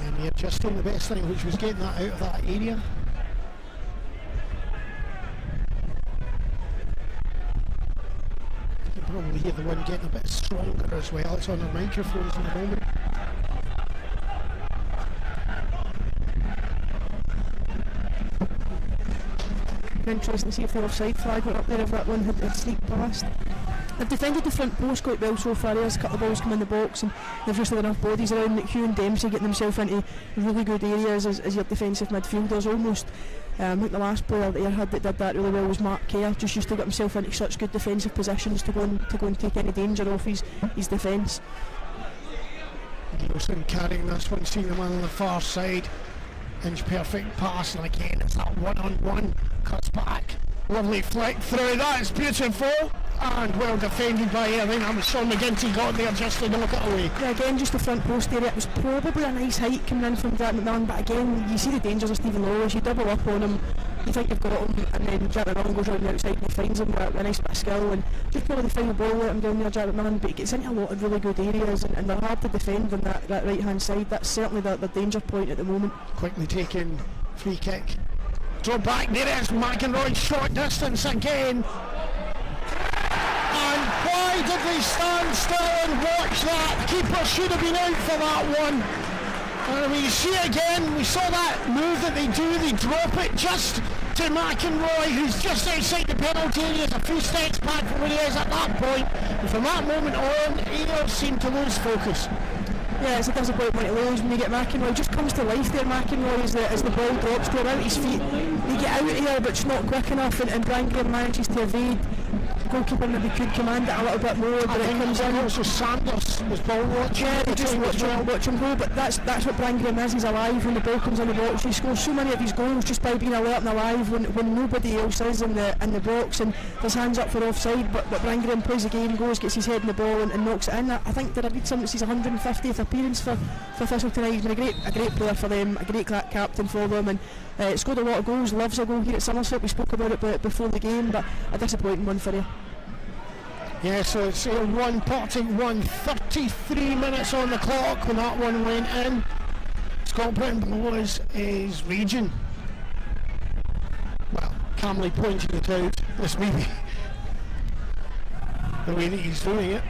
[SPEAKER 1] And you're just doing the best thing, which was getting that out of that area. You can probably hear the wind getting a bit stronger as well. It's on our microphones in the moment.
[SPEAKER 2] Interesting to see if the offside flag went up there, if that one had sneaked past. They've defended the front post quite well so far. There's a couple of balls come in the box and they've just had enough bodies around it. Hugh and Dempsey getting themselves into really good areas as your defensive midfielders almost. I think the last player that you had that did that really well was Mark Kerr. Just used to get himself into such good defensive positions to go and take any danger off his defence.
[SPEAKER 1] Nielsen carrying this one, seeing the man on the far side. inch perfect pass, and again it's that one-on-one, cuts back, lovely flick through, that's beautiful, and well defended by, I think that was Sean McGinty got there just to knock it away.
[SPEAKER 2] Yeah, again just the front post area, it was probably a nice height coming in from Jack McMillan, but again you see the dangers of Stephen Lawless, you double up on him, you think you've got him, and then Jack McMillan goes around the outside and he finds him with a nice bit of skill, and just probably the final ball let him down there, Jack McMillan, but he gets into a lot of really good areas, and they're hard to defend on that right hand side. That's certainly the danger point at the moment.
[SPEAKER 1] Quickly taken, free kick, draw back, there it is, McEnroy, short distance again, and why did they stand still and watch that? Keeper should have been out for that one. And we see it again, we saw that move that they do, they drop it just to McEnroy, who's just outside the penalty area, a few steps back from where he is at that point, and from that moment on, he seemed to lose focus.
[SPEAKER 2] Yeah, it's a disappointment to lose when you get McEnroy. Just comes to life there, McEnroy, as the ball drops to around his feet. They get out of here, but it's not quick enough, and Brian Graham manages to evade. Goalkeeper maybe could command it a little bit more, but it comes in.
[SPEAKER 1] Also Sanders was ball watching.
[SPEAKER 2] Yeah, they just watch him go, but that's what Brian Graham is. He's alive when the ball comes in the box. He scores so many of his goals just by being alert and alive when nobody else is in the box, and there's hands up for offside, but Brian Graham plays the game, goes, gets his head in the ball and knocks it in. I think did I read something, it's his 150th appearance for Thistle tonight. He's been a great player for them, a great captain for them, and scored a lot of goals, loves a goal here at Somerset. We spoke about it before the game, but a disappointing one for you.
[SPEAKER 1] Yeah, so it's 1 Partick 1, 33 minutes on the clock when that one went in. Scott Britton below is raging. Well, Camley pointed it out. This may be the way that he's doing it.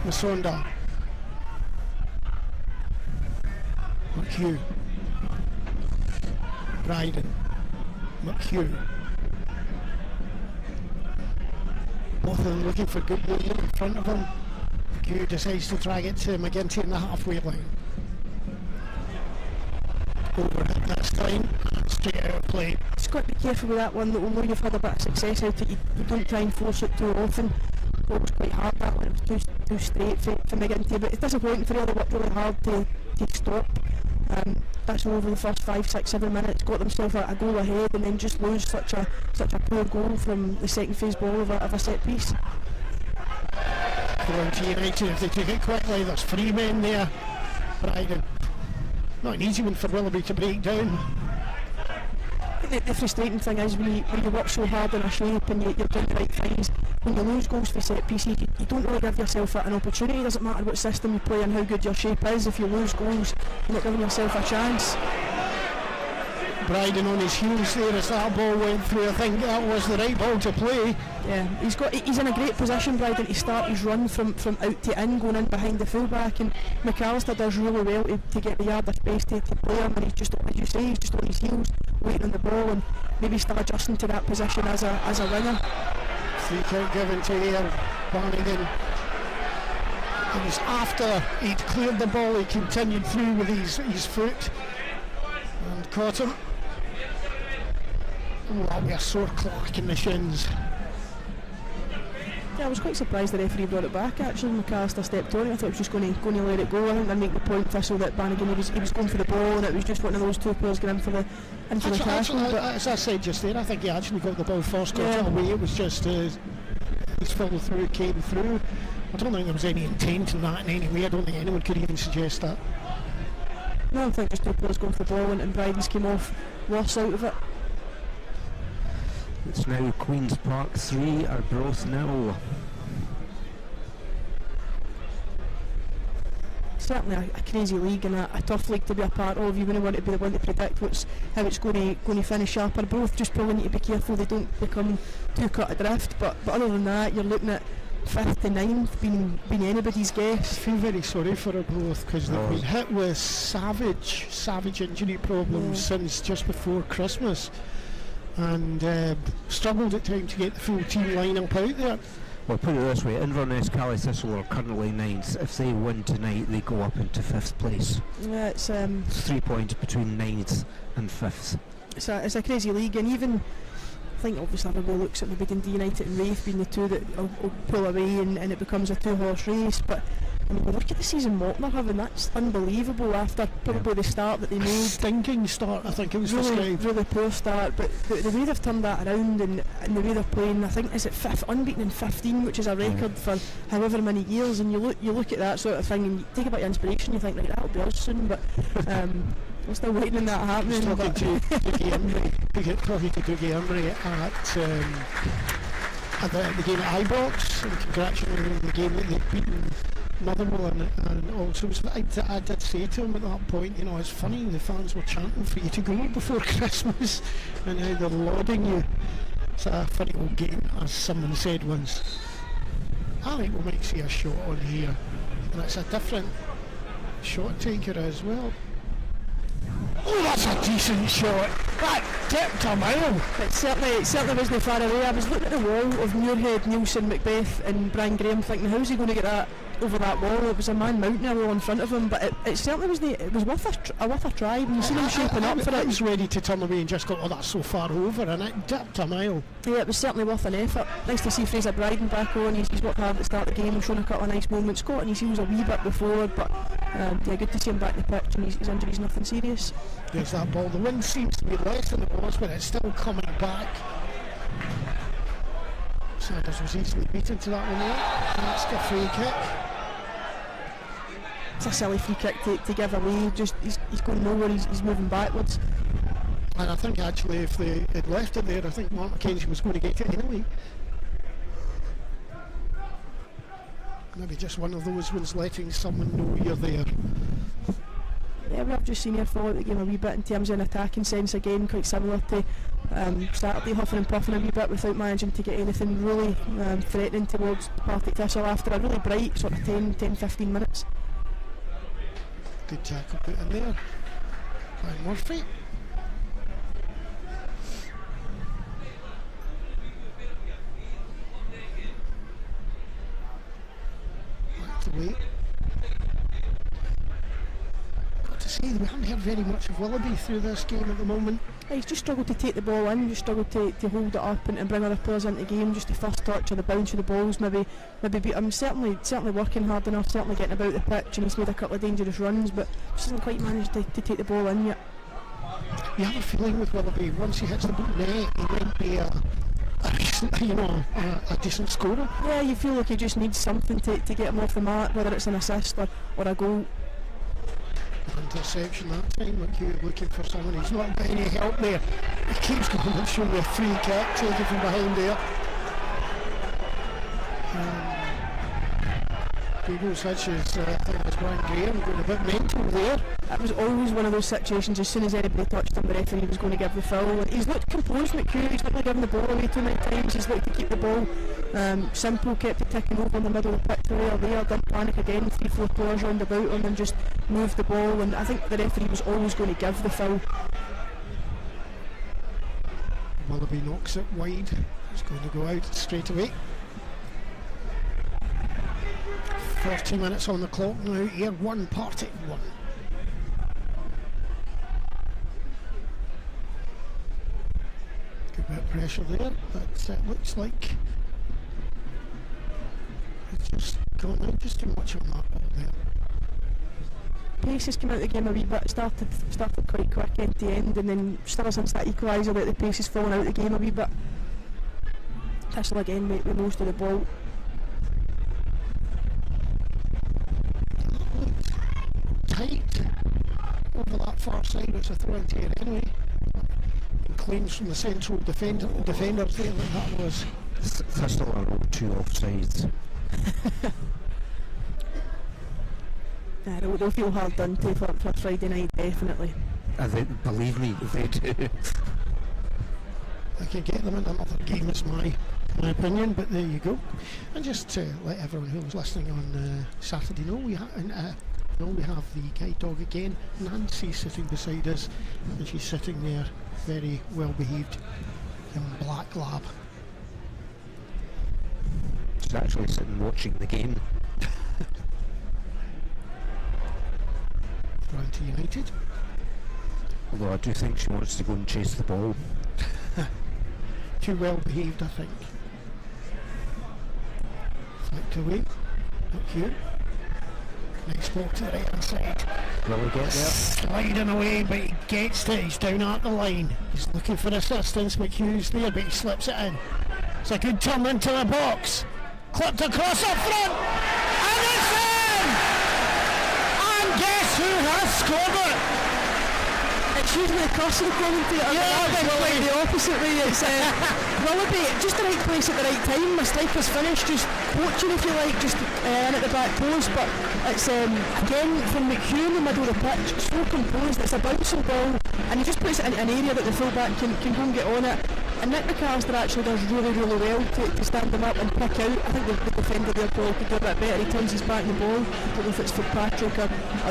[SPEAKER 1] Masonda. McHugh. Bryden. McHugh. Both of them looking for good movement in front of him. McHugh decides to drag it to McGinty in the halfway line. Overhit this time, straight out of play.
[SPEAKER 2] Just got to be careful with that one, that although you've had a bit of success out of it, you don't try and force it too often. It was quite hard that one, it was too straight for McGinty, but it's disappointing for the other, worked really hard to stop. That's over the first 5, 6, 7 minutes, got themselves a goal ahead and then just lose such a poor goal from the second phase ball of a set piece.
[SPEAKER 1] Going to United if they take it quickly, there's 3 men there. Bryden. Not an easy one for Willoughby to break down.
[SPEAKER 2] The frustrating thing is when you work so hard on a shape and you're doing the right things, when you lose goals for set pieces, you don't really give yourself an opportunity. It doesn't matter what system you play and how good your shape is. If you lose goals, you're not giving yourself a chance.
[SPEAKER 1] Bryden on his heels there as that ball went through. I think that was the right ball to play.
[SPEAKER 2] Yeah, he's in a great position, Bryden, to start his run from out to in, going in behind the fullback, and McAllister does really well to get the yard of space to play him, and he's just, as you say, he's just on his heels, waiting on the ball, and maybe start adjusting to that position as a winger.
[SPEAKER 1] Free kick given to Barnigan. It was after he'd cleared the ball, he continued through with his foot and caught him. Oh, that'll be a sore clock in the shins.
[SPEAKER 2] Yeah, I was quite surprised the referee brought it back. Actually, McAllister stepped on it. I thought he was just going to let it go. I think they'd make the point, Thistle, that Bannigan he was going for the ball, and it was just one of those two players going in for the tackle.
[SPEAKER 1] As I said just there, I think he actually got the ball first, got it away. It was just his follow through came through. I don't think there was any intent in that in any way. I don't think anyone could even suggest that.
[SPEAKER 2] No, I think just two players going for the ball, and Bryden's came off worse out of it.
[SPEAKER 3] It's now Queen's Park 3, Arbroath 0.
[SPEAKER 2] Certainly a crazy league and a tough league to be a part of. You wouldn't want to be the one to predict how it's going to finish up. Arbroath just probably need to be careful they don't become too cut adrift. But other than that, you're looking at 5th to 9th being anybody's guess.
[SPEAKER 1] I feel very sorry for Arbroath because they've been hit with savage injury problems since just before Christmas, and struggled at times to get the full team lineup out there.
[SPEAKER 3] Well, put it this way, Inverness, Cally Thistle are currently 9th. If they win tonight, they go up into 5th place.
[SPEAKER 2] Yeah, it's
[SPEAKER 3] 3 points between 9th and 5th.
[SPEAKER 2] It's a crazy league, and even I think obviously everybody looks at maybe Dundee United and Raith being the two that will pull away, and it becomes a 2-horse race. But I mean, look at the season what they're having. That's unbelievable after probably the start that they made.
[SPEAKER 1] Stinking start, I think it was described.
[SPEAKER 2] Really poor start, but the way they've turned that around and the way they're playing, I think, is it unbeaten in 15, which is a record for however many years, and you look at that sort of thing and you take a bit of inspiration, you think, right, that'll be us soon, but we're still waiting on that happening.
[SPEAKER 1] Talking to Dougie Embry at the game at Ibrox, and congratulating him on the game that they'd beaten Motherwell, and also I did say to him at that point, you know, it's funny the fans were chanting for you to go before Christmas and now they're lauding you. It's a funny old game, as someone said once. I think we might see a shot on here, and it's a different shot taker as well. Oh, that's a decent shot. That dipped a mile.
[SPEAKER 2] It certainly wasn't far away. I was looking at the wall of Muirhead, Nielsen, Macbeth and Brian Graham thinking, how's he going to get that over that wall? It was a man mounting a wall in front of him, but it certainly was worth a try. When you see him shaping up for it.
[SPEAKER 1] I was ready to turn away and just go, oh, that's so far over, and it dipped a mile.
[SPEAKER 2] Yeah, it was certainly worth an effort. Nice to see Fraser Bryden back on. He's worked hard at the start of the game, shown a couple of nice moments, caught on his heels a wee bit before, but yeah, good to see him back in the pitch, and his injury's nothing serious.
[SPEAKER 1] There's that ball. The wind seems to be less than it was, but it's still coming back. Sanders was easily beaten to that one there. That's a free kick.
[SPEAKER 2] It's a silly free kick to give away. Just he's going nowhere. He's moving backwards.
[SPEAKER 1] And I think actually if they had left it there, I think Mark McKenzie was going to get it anyway. Maybe just one of those ones letting someone know you're there.
[SPEAKER 2] Yeah, we have just seen her follow the game a wee bit in terms of an attacking sense again, quite similar to Saturday, huffing and puffing a wee bit without managing to get anything really threatening towards Partick Thistle after a really bright sort of 10-15 minutes.
[SPEAKER 1] Good tackle put in there by Murphy. Back to wait. We haven't heard very much of Willoughby through this game at the moment.
[SPEAKER 2] He's just struggled to take the ball in, just struggled to hold it up and bring other players into the game. Just the first touch or the bounce of the balls maybe beat him. Certainly working hard enough, certainly getting about the pitch, and he's made a couple of dangerous runs, but just hasn't quite managed to take the ball in yet.
[SPEAKER 1] You have a feeling with Willoughby, once he hits the net, he might be a decent scorer.
[SPEAKER 2] Yeah, you feel like he just needs something to get him off the mark, whether it's an assist or a goal.
[SPEAKER 1] Interception that time, like you're looking for someone. He's not got any help there. He keeps going and showing me a free kick taken from behind there. People's hitches, I think it was Brian Graham going a bit mental there.
[SPEAKER 2] That was always one of those situations, as soon as anybody touched him, the referee was going to give the foul. And he's looked composed, McHugh, he's not giving the ball away too many times, he's looked to keep the ball simple, kept it ticking over in the middle of the pitch there, didn't panic again, 3-4 players round about him and just moved the ball, and I think the referee was always going to give the foul.
[SPEAKER 1] Willoughby knocks it wide, he's going to go out straight away. 40 minutes on the clock now, here 1, Partick 1. Good bit of pressure there, but it looks like it's just gone out just too much on that ball there.
[SPEAKER 2] Pace has come out of the game a wee bit, started quite quick end to end, and then still since that equaliser that the pace has fallen out of the game a wee bit. Thistle again with most of the ball.
[SPEAKER 1] Tight over that far side, it's a throw into here anyway. And claims from the central defenders there that was.
[SPEAKER 3] Thistle are all 2 offsides.
[SPEAKER 2] Yeah, they'll feel hard done to for Friday night, definitely.
[SPEAKER 3] Believe me, they do.
[SPEAKER 1] I could get them in another game, is my opinion, but there you go. And just to let everyone who was listening on Saturday know, we have the guide dog again, Nancy, sitting beside us, and she's sitting there, very well behaved, young black lab.
[SPEAKER 3] She's actually sitting watching the game.
[SPEAKER 1] Granty United.
[SPEAKER 3] Although I do think she wants to go and chase the ball.
[SPEAKER 1] Too well behaved, I think. Flicked away. Not here. Nice ball to the right hand side.
[SPEAKER 3] Will he get there?
[SPEAKER 1] Sliding away, but he gets it. He's down at the line. He's looking for assistance. McHugh's there, but he slips it in. It's a good turn into the box. Clipped across up front. And it's in! And guess who has scored it?
[SPEAKER 2] It's usually the curse of the commentator. Quite the opposite way. It's Willoughby, just the right place at the right time. My striker's finished, just coaching if you like, just in at the back post. But it's again from McHugh in the middle of the pitch, so composed. It's a bouncing ball, and he just puts it in an area that the fullback can go and get on it. And Nick McAllister actually does really well to stand him up and pick out. I think the defender there probably could do a bit better. He turns his back on the ball. I don't know if it's for Patrick or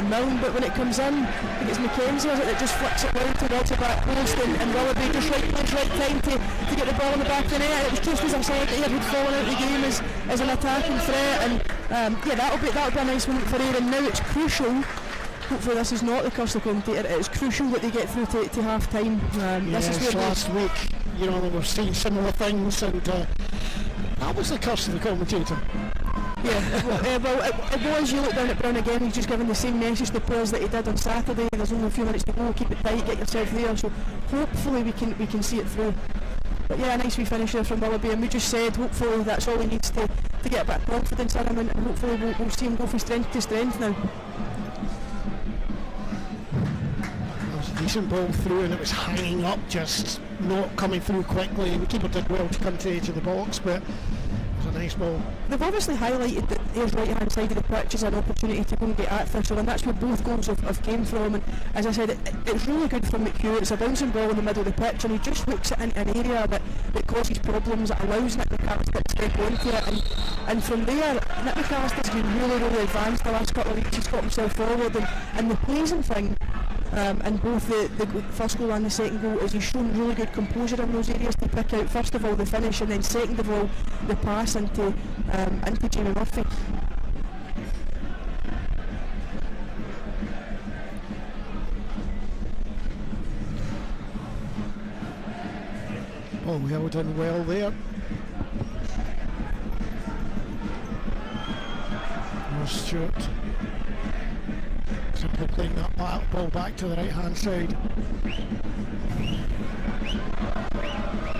[SPEAKER 2] Milne, but when it comes in, I think it's Mackenzie that just flicks it round towards the back post, and Willoughby just right place, right time to get the ball in the back of the net. It was just as I said, he had fallen out of the game as an attacking threat, and that'll be a nice moment for Aaron. Now it's crucial. Hopefully this is not the curse of the commentator. It's crucial that they get through to half time. This is where
[SPEAKER 1] last week, they were seeing similar things, and that was the curse of the commentator.
[SPEAKER 2] Yeah, it was. You look down at Brown again, he's just given the same message to players that he did on Saturday. There's only a few minutes to go, keep it tight, get yourself there, so hopefully we can see it through. But yeah, a nice wee finish there from Willoughby, and we just said hopefully that's all he needs to get a bit of confidence in him, and hopefully we'll see him go from strength to strength now.
[SPEAKER 1] Decent ball through, and it was hanging up, just not coming through quickly. The keeper did well to come to the edge of the box, but it was a nice ball. They've
[SPEAKER 2] obviously highlighted that Ayr's right hand side of the pitch is an opportunity to go and get at Thistle, and that's where both goals have came from. And as I said, it's really good from McHugh. It's a bouncing ball in the middle of the pitch, and he just hooks it into an area that causes problems, that allows Nick McAllister to step onto it, and from there Nick McAllister's been really advanced the last couple of weeks. He's got himself forward, and the pleasing thing and both the first goal and the second goal is he's shown really good composure in those areas to pick out, first of all the finish, and then second of all the pass into Jamie Murphy.
[SPEAKER 1] Oh, well done, well there. Stewart simply playing that ball back to the right hand side.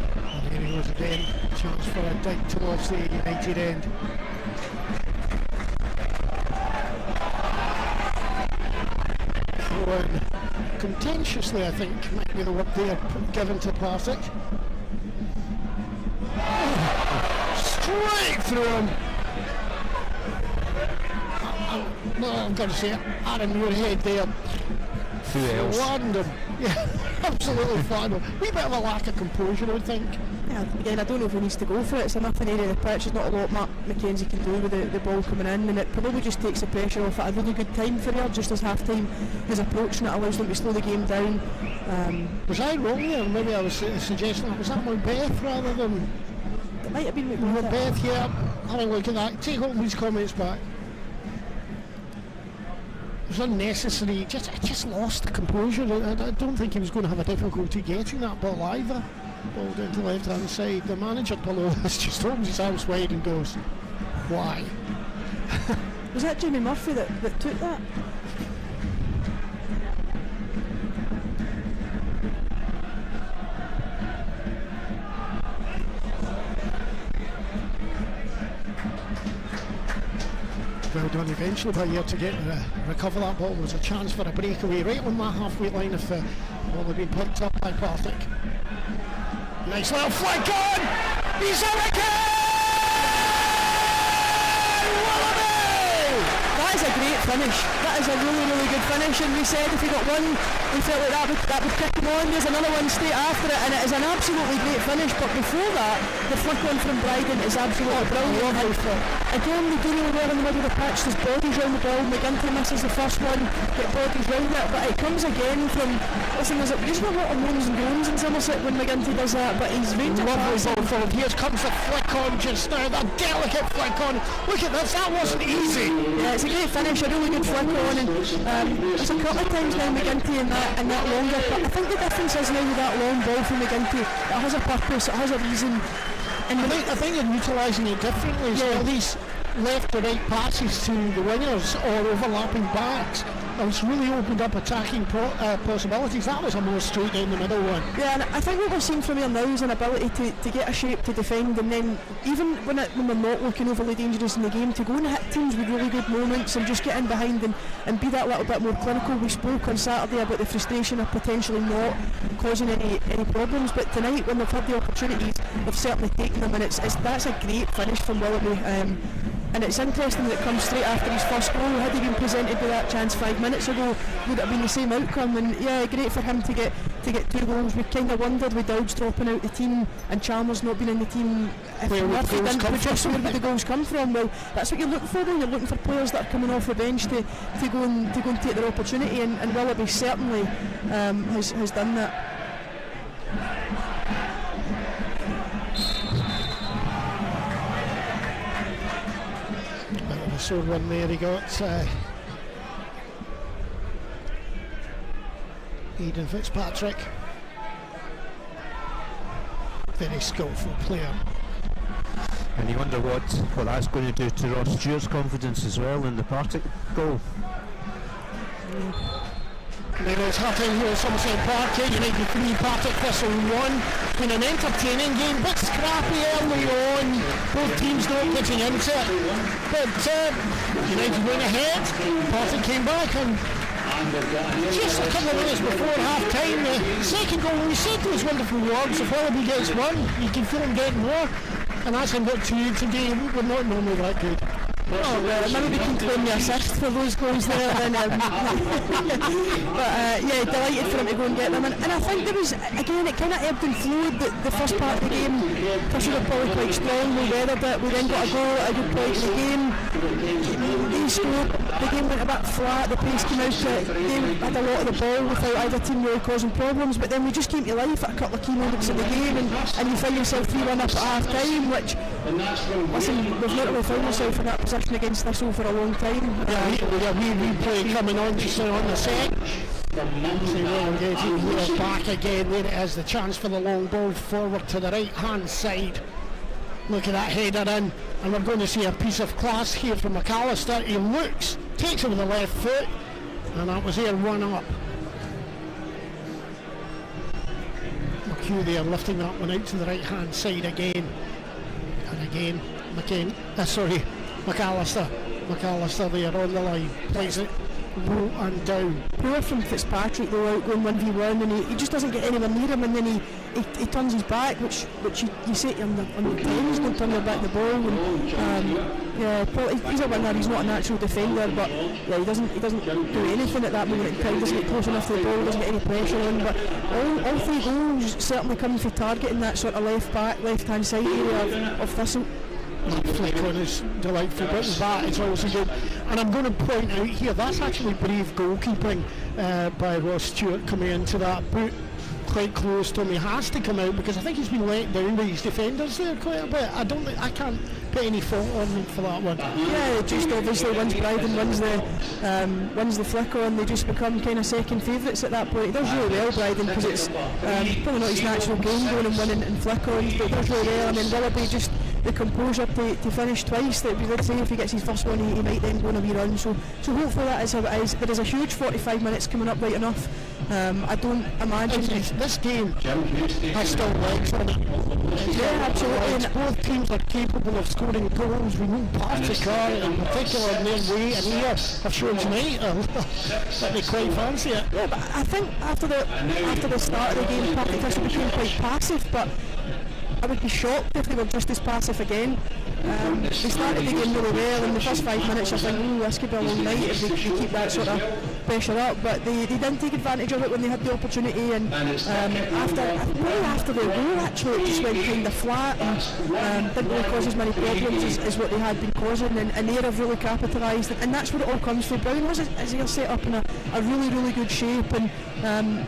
[SPEAKER 1] And here he goes again, chance for a dig towards the United end. Throw in contentiously, I think, might be the word there, given to Partick. Straight through him. I'm going to say Aaron Muirhead there.
[SPEAKER 3] Who else?
[SPEAKER 1] Flattened him. Yeah, absolutely flattened him. Wee bit of a lack of composure, I would think.
[SPEAKER 2] Yeah, again, I don't know if he needs to go for it. It's enough an area of the pitch. There's not a lot Mark Mackenzie can do with the ball coming in, and it probably just takes the pressure off at a really good time for her, just as half time is approaching. It allows them to slow the game down.
[SPEAKER 1] Was I wrong there? Maybe I was suggesting, was that Macbeth rather than...
[SPEAKER 2] It might have been
[SPEAKER 1] Macbeth, yeah. Having a look at that. Take all these comments back. It was unnecessary. Just lost the composure. I don't think he was going to have a difficulty getting that ball either. Ball down to the left hand side. The manager below us just opens his arms wide and goes, why?
[SPEAKER 2] Was that Jamie Murphy that took that?
[SPEAKER 1] Well done eventually by Ayr to get recover that ball. There was a chance for a breakaway right on that halfway line if the ball had been picked up by Partick. Nice little flick on! He's in again! Willoughby!
[SPEAKER 2] That is a great finish. That is a really good finish, and we said if he got one, we felt like that would kick him on. There's another one straight after it, and it is an absolutely great finish, but before that, the flick on from Bryden is absolutely brilliant. Again, they do really well in the middle of the pitch. There's bodies round the ball. McGinty misses the first one, get bodies round it, but it comes again from, listen, there's usually a lot of moans and groans in Somerset when McGinty does that, but he's range of passing.
[SPEAKER 1] Ball forward. Here comes the flick on just now, that delicate flick on. Look at this, that wasn't easy.
[SPEAKER 2] Yeah, it's a great finish, a really good flick on, and there's a couple of times now McGinty in that longer, but I think the difference is now with that long ball from McGinty, it has a purpose, it has a reason.
[SPEAKER 1] And I think they're utilising it differently.
[SPEAKER 2] Yeah.
[SPEAKER 1] So left to right passes to the wingers or overlapping backs. It's really opened up attacking possibilities. That was a more straight down the middle one.
[SPEAKER 2] Yeah, and I think what we're seeing from here now is an ability to get a shape to defend, and then even when we're not looking overly dangerous in the game, to go and hit teams with really good moments and just get in behind and be that little bit more clinical. We spoke on Saturday about the frustration of potentially not causing any problems, but tonight when they've had the opportunities, they've certainly taken them, and that's a great finish from Willoughby. And it's interesting that it comes straight after his first goal. Had he been presented with that chance 5 minutes ago, would it have been the same outcome? And yeah, great for him to get 2 goals. We kind of wondered with Dowds dropping out the team and Chalmers not being in the team, if he didn't produce, where would the goals come from? Well, that's what you're looking for then. You're looking for players that are coming off the bench to go and take their opportunity, and Willoughby certainly has done that.
[SPEAKER 1] So one there he got Eden Fitzpatrick, very skillful player,
[SPEAKER 3] and you wonder what that's going to do to Ross Stewart's confidence as well in the Partick goal.
[SPEAKER 1] Now it's happening here at Somerset Park, United 3, Partick Thistle 1. Been an entertaining game, bit scrappy early on, both teams not getting into it, but United went ahead. Partick came back, and just a couple of minutes before half time, the second goal, we said those wonderful words, if Willoughby gets one, you can feel him getting more, and that's him got 2 today. We're not normally that good.
[SPEAKER 2] Oh, well, maybe we can claim the assist for those goals there then. But yeah, delighted for him to go and get them. And I think there was, again, it kind of ebbed and flowed. The first part of the game, Thistle were probably quite strong. We weathered it. We then got a goal at a good point in the game. They scored. The game went a bit flat. The pace came out. They had a lot of the ball without either team really causing problems. But then we just came to life at a couple of key moments in the game, and you find yourself 3-1 up at half time, which, listen, we've not really found ourselves in that position against Thistle for a long time.
[SPEAKER 1] We play coming on just on the set. So we'll get here back again. There it is, the chance for the long ball forward to the right hand side. Look at that header in, and we're going to see a piece of class here from McAllister. He looks, takes it with the left foot, and that was there, 1 up. McHugh there lifting that one out to the right hand side again. And again, McAllister there on the line, plays it low and down.
[SPEAKER 2] Poor from Fitzpatrick though, out going 1v1, and he just doesn't get anywhere near him, and then he turns his back, which you say on the 10, he's not turning back the ball, and yeah, he's a winner, he's not a natural defender, but yeah, he doesn't do anything at that moment in time, doesn't get close enough to the ball, doesn't get any pressure on, but all 3 goals certainly coming for targeting that sort of left hand side area of Thistle.
[SPEAKER 1] That flick on is delightful, but that is also good. And I'm going to point out here, that's actually brave goalkeeping by Ross Stewart coming into that boot quite close to him. He has to come out because I think he's been let down by his defenders there quite a bit. I can't put any fault on him for that one.
[SPEAKER 2] Yeah, just obviously once Bryden wins the flick on, they just become kind of second favourites at that point. He does really well, Bryden, because it's probably not his natural game going and winning in flick-ons, but he does really well. And then Willoughby just the composure to finish twice. That we did say if he gets his first one, he might then go on a wee run. So hopefully that is how it is. There is a huge 45 minutes coming up right enough. I don't imagine
[SPEAKER 1] this game has still legs on it.
[SPEAKER 2] Yeah, absolutely.
[SPEAKER 1] And both teams are capable of scoring goals. We know Partick are in particular in their way, and here have shown tonight that they quite fancy it.
[SPEAKER 2] Yeah, but I think after the start of the game, Partick Thistle became quite passive, but I would be shocked if they were just as passive again. They started the game really well. In the first 5 minutes I think, this could be a long night if they keep that sort of pressure up, but they didn't take advantage of it when they had the opportunity, and after the goal actually it just went kind of flat and didn't really cause as many problems as what they had been causing, and they have really capitalised, and that's where it all comes from. Brown was set up in a really, really good shape, and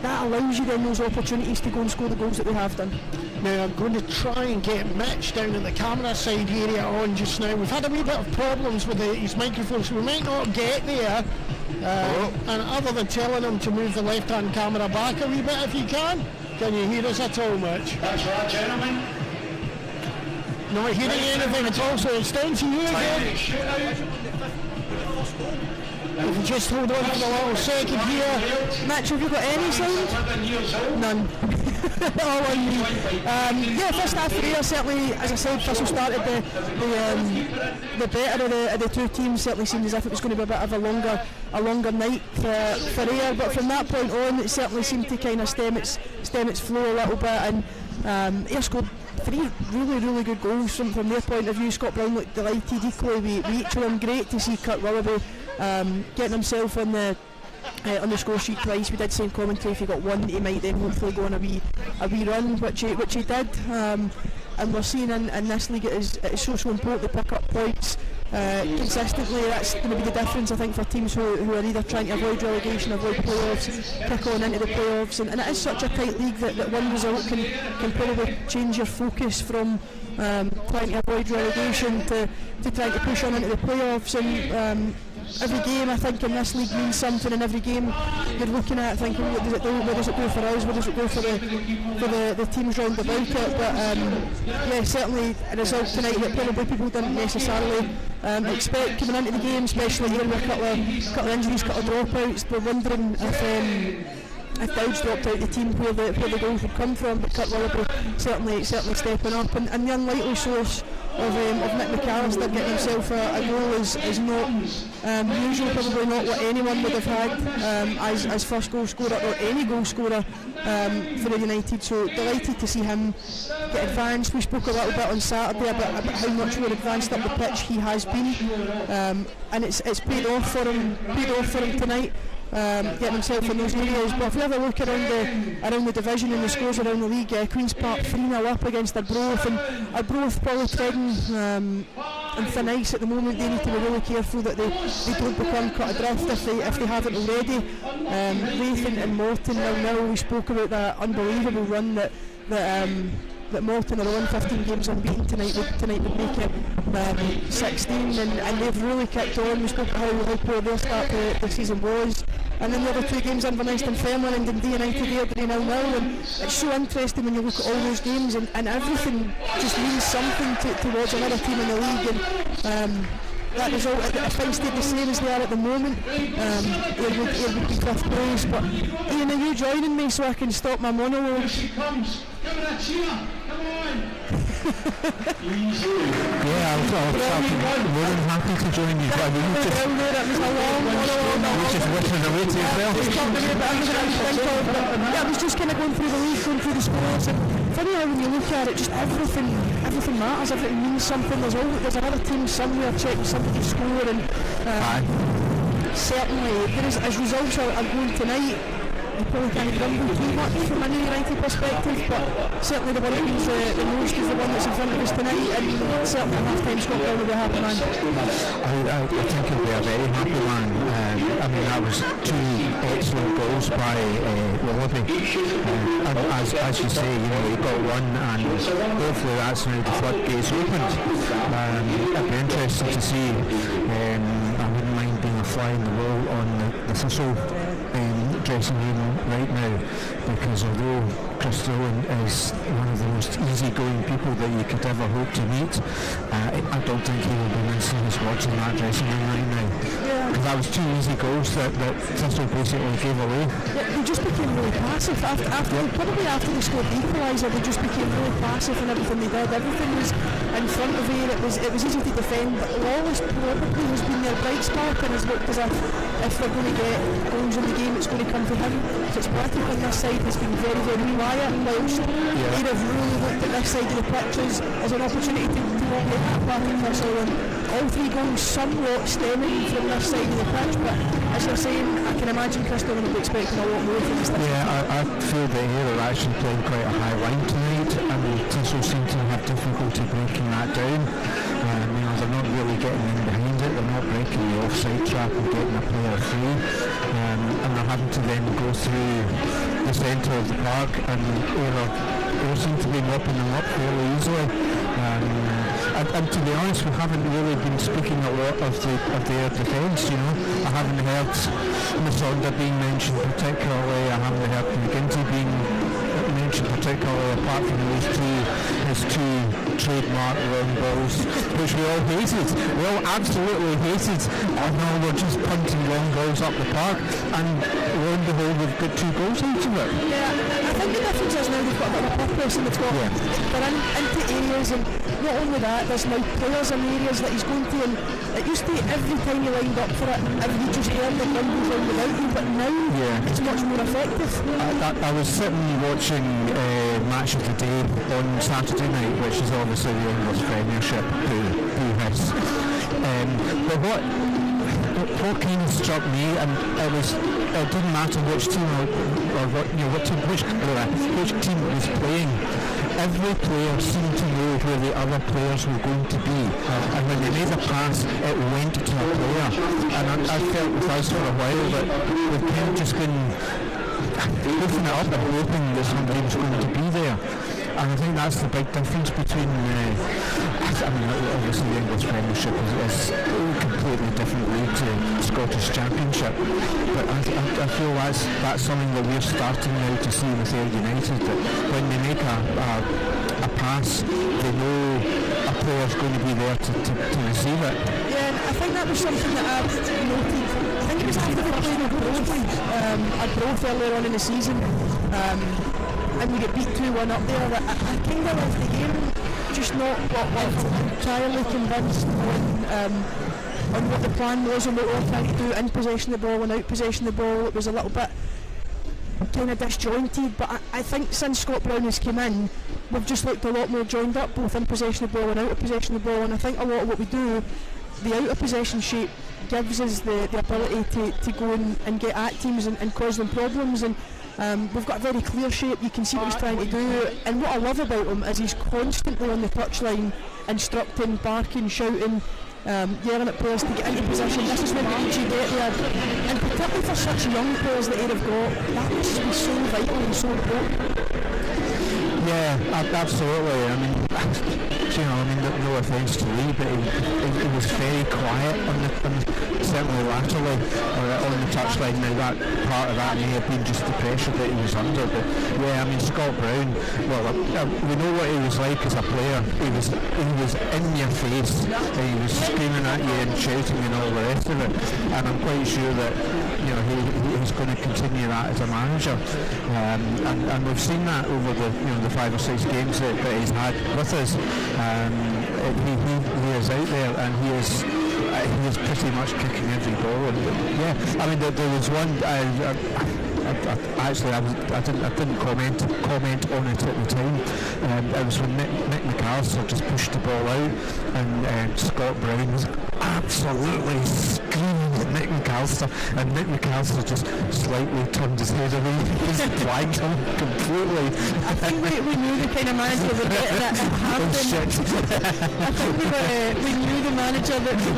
[SPEAKER 2] that allows you then those opportunities to go and score the goals that they have done.
[SPEAKER 1] Now I'm going to try and get Mitch down in the camera side area on just now. We've had a wee bit of problems with his microphone, so we might not get there. And other than telling him to move the left-hand camera back a wee bit if you can you hear us at all, Mitch?
[SPEAKER 4] That's right, gentlemen.
[SPEAKER 1] Not hearing anything at all, so it's down to you again. If you just hold on for a little second here.
[SPEAKER 2] Mitch, have you got any sound? None. All on me. First half for here, certainly, as I said, Thistle started the better of the two teams. Certainly seemed as if it was going to be a bit of a longer night for Ayr, but from that point on, it certainly seemed to kind of stem its flow a little bit, and Ayr scored 3 really good goals from their point of view. Scott Brown looked delighted equally with each of them. Great to see Kurt Willoughby getting himself on the score sheet twice. We did say in commentary if he got one he might then hopefully go on a wee run, which he did, and we're seeing in this league it is so important to pick up points consistently. That's going to be the difference, I think, for teams who are either trying to avoid relegation, avoid playoffs, kick on into the playoffs, and it is such a tight league that one result can probably change your focus from trying to avoid relegation to trying to push on into the playoffs. And every game, I think, in this league means something, and every game you're looking at thinking, what does it do for us, what does it do for the teams round about it. But certainly a result tonight that probably people didn't necessarily expect coming into the game, especially here with a couple of injuries, a couple of dropouts. We're wondering if Dowd's dropped out the team where the goals would come from, but Kurt Willoughby certainly stepping up, and the unlikely source of Nick McAllister getting himself a goal is not usually probably not what anyone would have had as first goal scorer or any goal scorer for the United. So delighted to see him get advanced. We spoke a little bit on Saturday about how much more advanced up the pitch he has been, and it's paid off for him tonight. Getting himself in those areas. But if we have a look around the division and the scores around the league, Queen's Park 3-0 up against Arbroath, and Arbroath probably treading on thin ice at the moment. They need to be really careful that they don't become cut adrift if they haven't already. Raith and Morton 0-0. We spoke about that unbelievable run that Morton are on 15 games unbeaten tonight would make it 16, and they've really kicked on. We spoke about how poor their start to the season was, and then the other 2 games, Inverness and Fairmont and Dundee United there 3-0, and it's so interesting when you look at all those games, and everything just means something towards another team in the league, and that result, if things stayed the same as they are at the moment, it would be tough place. But Ian, are you joining me so I can stop my monologue?
[SPEAKER 3] Yeah, I'll more than happy to join you, but I mean, just listening away to yourself.
[SPEAKER 2] I was just kind of going through the league, going through the scores, and funny how when you look at it, just everything matters, everything means something. There's another team somewhere checking somebody's score, and certainly as results are going tonight, you probably can't grumble too much from a United perspective, but certainly the one that means the most is the one that's in front of us tonight, and certainly at half-time Scott Brown will be a happy man.
[SPEAKER 3] I think he'll be a very happy man. I mean, that was 2 excellent goals by Willoughby, and as you say, he got one, and hopefully that's now the floodgates opened. It'd be interesting to see. I wouldn't mind being a fly in the wall on the Thistle dressing room right now, because although Chris Dillon is one of the most easygoing people that you could ever hope to meet, I don't think he will be mincing his words in that dressing room right now, because that was 2 easy goals that Thistle basically gave away.
[SPEAKER 2] They just became really passive after they scored the equaliser. They just became really passive in everything they did. Everything was in front of Ayr. It was easy to defend, but Lawless probably has been their bright spark and has looked as if they're going to get goals in the game, it's going to come from him. Fitzpatrick on this side has been very, very quiet, whilst Ayr have really looked at this side of the pitch as an opportunity to walk at Partick Thistle, and all 3 goals somewhat stemming from this side of the pitch. But as you're saying, I can imagine Chris Dillon will be expecting a lot more from this.
[SPEAKER 3] I feel that Ayr are actually playing quite a high line tonight, and Thistle seem to have difficulty breaking that down. They're not really getting in behind it, they're not breaking the offside trap and getting a player free, and they're having to then go through the centre of the park, and Ayr seem to be mopping them up fairly easily. And to be honest, we haven't really been speaking a lot of their defence. I haven't heard Masonda being mentioned particularly. I haven't heard McGinty being mentioned particularly, apart from his two trademark long balls, which we all hated. We all absolutely hated. Oh no, we're just punting long balls up the park, and lo and behold, we've got 2 goals out of it.
[SPEAKER 2] Yeah, I think the difference is now they've got a bit of purpose and they've got, they're into areas, and not only that, there's now players in areas that he's going to, and it used to be every time he lined up for it, you just heard the numbers round without you, but now it's much more effective.
[SPEAKER 3] I was sitting watching Match of the Day on Saturday night, which is obviously the English Premiership, who has. But what kind of struck me, and it didn't matter which team or which team was playing. Every player seemed to know where the other players were going to be, and when they made a pass, it went to a player. And I felt with us for a while that we've kind of just been looking it up and hoping that somebody was going to be there. And I think that's the big difference between, obviously the English Premiership is a completely different league to Scottish Championship, but I feel that's something that we're starting now to see with Ayr United, that when they make a pass, they know a player's going to be there to receive it.
[SPEAKER 2] Yeah, and I think that was something that I've noted. I think it was after they played at Broth earlier on in the season, and we get beat 2-1 up there. I kind of left the game just not entirely convinced on what the plan was and what we were trying to do in possession of the ball and out possession of the ball. It was a little bit kind of disjointed, but I think since Scott Brown has come in, we've just looked a lot more joined up, both in possession of the ball and out of possession of the ball, and I think a lot of what we do, the out of possession shape gives us the ability to go and get at teams and cause them problems, and we've got a very clear shape. You can see what he's trying to do, and what I love about him is he's constantly on the touchline instructing, barking, shouting, yelling at players to get into position. This is when we need you get there, and particularly for such young players that Ayr have got, that must be so vital and so important.
[SPEAKER 3] Yeah, absolutely. I mean, no offence to Lee, but he was very quiet certainly laterally on the touchline. Now that part of that may have been just the pressure that he was under, but yeah, I mean, Scott Brown, we know what he was like as a player. He was in your face, and he was screaming at you and shouting and all the rest of it, and I'm quite sure that he's going to continue that as a manager, and we've seen that over the 5 or 6 games that he's had with us. He is out there, and he is pretty much kicking every ball. And, yeah, I mean, there was one. I didn't comment on it at the time. It was when Nick McAllister just pushed the ball out, and Scott Brown was absolutely screaming at Nick McAllister, and Nick McAllister just slightly turned his head away. He just blanked him completely.
[SPEAKER 2] I think we knew the kind of manager that it happened. I think we knew the manager that they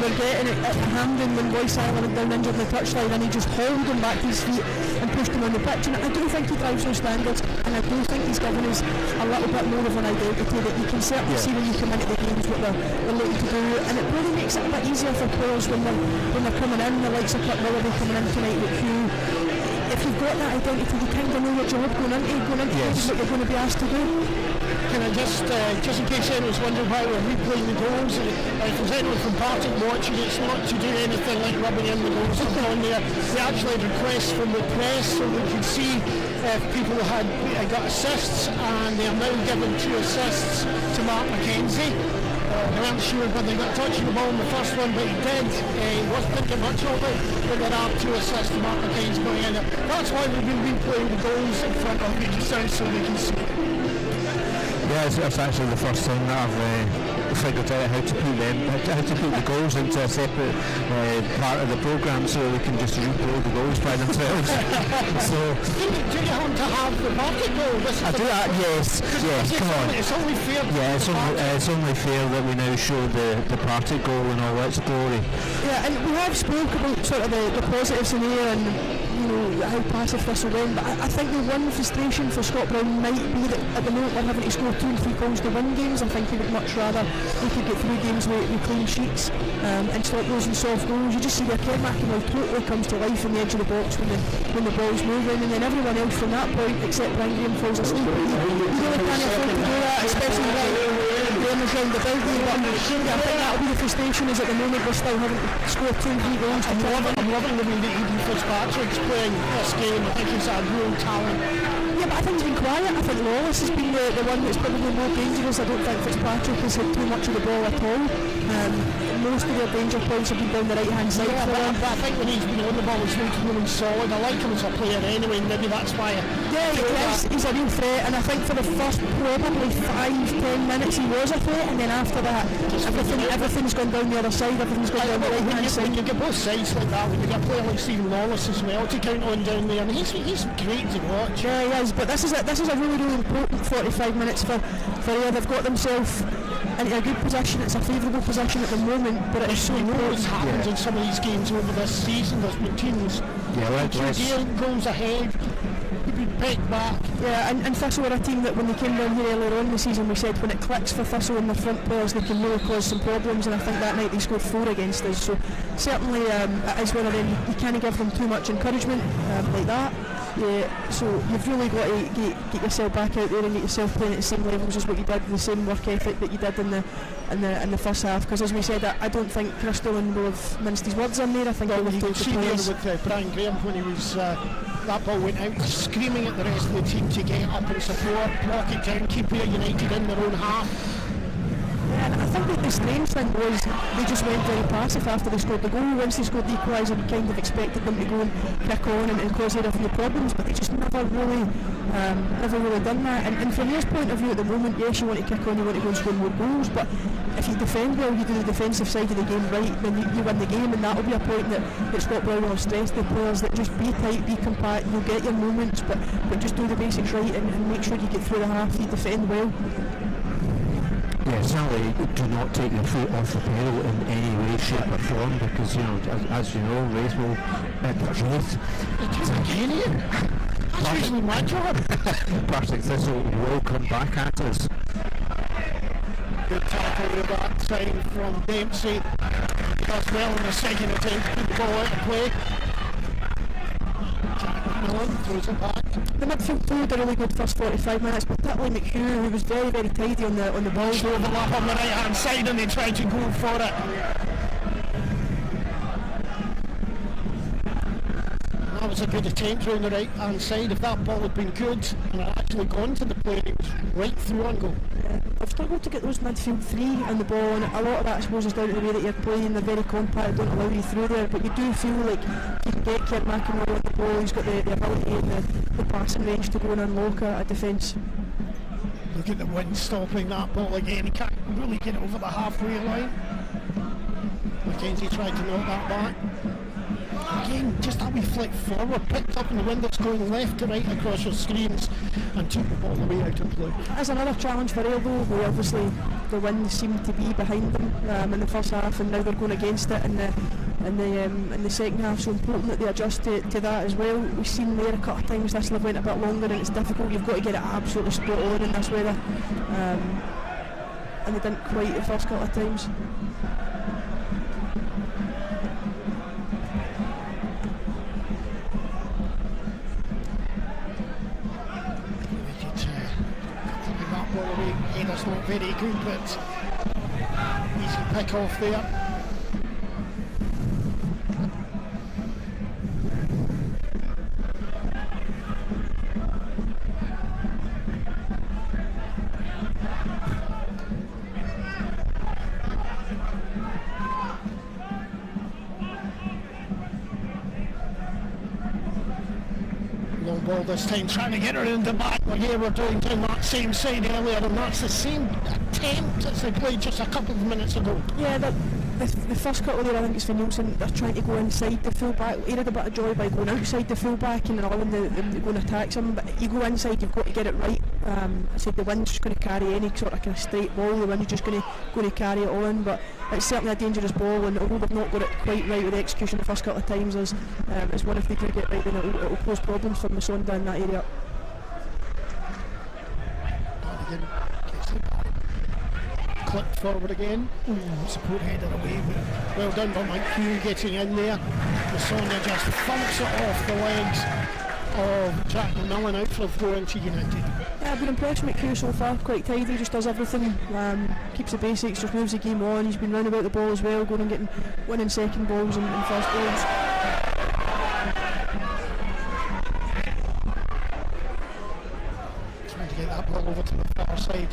[SPEAKER 2] were getting at Hampden when Roy Silent went down injured on the touchline, and he just hauled him back to his feet and pushed him on the pitch. And I do think he drives those standards, and I do think he's given us a little bit more of an identity that you can certainly see when you come into the games what they're looking to do, and it really makes it a bit easier for players when they're coming in, the likes of Kirk Willoughby coming in tonight with Hugh. If you've got that identity, you kind of know your job going into what you're going to be asked to do.
[SPEAKER 1] Can I just in case anyone was wondering why we're replaying the goals, if there's anyone from Partick watching, it's not to do anything like rubbing in the goals on there. We actually had requests from the press so we could see if people had got assists, and they are now given 2 assists to Mark Mackenzie. I weren't sure whether they got touching the ball in the first one, but he did. He wasn't thinking much of it, but there are 2 assists to Mark Mackenzie going in. That's why we've been replaying the goals in front of you just so we can see.
[SPEAKER 3] Yeah, it's actually the first time that I've figured out how to put the goals into a separate part of the programme so we can just replay the goals by themselves. So
[SPEAKER 1] do you want to have the Partick goal?
[SPEAKER 3] I do that, yes, come on.
[SPEAKER 1] It's only fair.
[SPEAKER 3] Yeah, it's only fair that we now show the Partick goal in all its glory.
[SPEAKER 2] Yeah, and we have spoke about sort of the positives in here and how Partick Thistle went, but I think the one frustration for Scott Brown might be that at the moment we're having to score 2 and 3 goals to win games. I think he would much rather we could get 3 games with clean sheets and stop losing soft goals. You just see their Ken McIntyre totally comes to life in the edge of the box when the ball's moving, and then everyone else from that point except Brian Graham falls asleep. You really can't afford to do that, especially goals round about me, but yeah, I think that'll be the frustration is at the moment we still haven't scored 2-3 goals.
[SPEAKER 1] I'm loving the way that Eden Fitzpatrick's playing this game. I think he's a real talent.
[SPEAKER 2] Yeah, but I think he's been quiet. I think Lawless has been the one that's probably more dangerous. I don't think Fitzpatrick has had too much of the ball at all. Most of their danger points have been down the right hand side for him.
[SPEAKER 1] But I think when he's been on the ball he's looking really solid. I like him as a player anyway, maybe that's why
[SPEAKER 2] he's a real threat, and I think for the first probably 5-10 minutes he was a threat, and then after that everything's gone down the other side, everything's gone down the right hand side.
[SPEAKER 1] When you get both sides like that, when you get a player like Stephen Lawless as well to count on down there, and he's great to watch.
[SPEAKER 2] Yeah, he is, but this is a really important 45 minutes for here. They've got themselves into a good position. It's a favourable position at the moment, but it's so important.
[SPEAKER 1] What's happened in some of these games over this season, there's been teams 2 goals ahead, you've been pegged back.
[SPEAKER 2] Yeah, and Thistle were a team that when they came down here earlier on in the season, we said when it clicks for Thistle and their front players they can really cause some problems, and I think that night they scored 4 against us, so certainly it is one of them, you can't give them too much encouragement like that. Yeah, so you've really got to get yourself back out there and get yourself playing at the same levels as what you did, the same work ethic that you did in the first half. Because as we said, I don't think Chris Dillon will have minced his words in there. I think
[SPEAKER 1] you
[SPEAKER 2] have
[SPEAKER 1] can see there with Brian Graham when he was that ball went out, screaming at the rest of the team to get up and support, block it down, keep Ayr United in their own half.
[SPEAKER 2] And I think that the strange thing was they just went very passive after they scored the goal. Once they scored the equaliser, we kind of expected them to go and kick on and cause Ayr a few problems, but they just never really done that. And from Ayer's point of view at the moment, yes, you want to kick on, you want to go and score more goals, but if you defend well, you do the defensive side of the game right, then you win the game, and that'll be a point that Scott Brown will stress the players, that just be tight, be compact, you'll get your moments, but just do the basics right and make sure you get through the half, you defend well.
[SPEAKER 3] Yeah, certainly do not take your foot off the pedal in any way, shape or form, because, you know, as you know, Race will
[SPEAKER 1] That's usually my job.
[SPEAKER 3] Partick Thistle will come back at us.
[SPEAKER 1] Good tackle with that side from Dempsey. Does well in the second attempt to put the ball out of play. Millen throws it back.
[SPEAKER 2] The midfield played a really good first 45 minutes, particularly McHugh, who was very, very tidy on the ball.
[SPEAKER 1] Overlap on the right hand side and they tried to go for it. That was a good attempt round the right hand side. If that ball had been good and had actually gone to the player, it was right through on goal.
[SPEAKER 2] They've struggled to get those midfield 3 on the ball, and a lot of that I suppose is down to the way that you're playing. They're very compact, don't allow you through there, but you do feel like you can get Kieran McInroy on the ball. He's got the ability and the passing range to go and unlock a defence.
[SPEAKER 1] Look at the wind stopping that ball again. He can't really get it over the halfway line. Mackenzie tried to knock that back. Again, just that wee flick forward, picked up in the wind that's going left to right across your screens and took the ball away out of play.
[SPEAKER 2] That's another challenge for Ayr though, where obviously the wind seemed to be behind them in the first half, and now they're going against it in the second half, so important that they adjust to that as well. We've seen there a couple of times this went a bit longer and it's difficult, you've got to get it absolutely spot on in this weather, and they didn't quite the first couple of times.
[SPEAKER 1] That's not very good, but easy pick off there. Long ball this time, trying to get her in the back. Well, yeah, we're doing down that same side earlier, and that's the same attempt as they played just a couple of minutes ago.
[SPEAKER 2] Yeah, the first couple there, I think it's for Nielsen, they're trying to go inside the full-back. He had a bit of joy by going outside the full-back and allowing them to go and attack him, but you go inside, you've got to get it right. I said the wind's just going to carry any sort of straight ball, the wind's just going to carry it all in, but it's certainly a dangerous ball, and although they've not got it quite right with the execution the first couple of times, as one if they do get right, then it'll pose problems for Masonda in that area.
[SPEAKER 1] Clipped forward again. Support header away. Well done by Mike Hugh getting in there. Masonda just funks it off the legs of Jack McMillan out for 4 into United.
[SPEAKER 2] I've been impressed with McHugh so far, quite tidy, just does everything, keeps the basics, just moves the game on. He's been round about the ball as well, going and winning second balls and first balls.
[SPEAKER 1] Trying to get that ball over to the far side.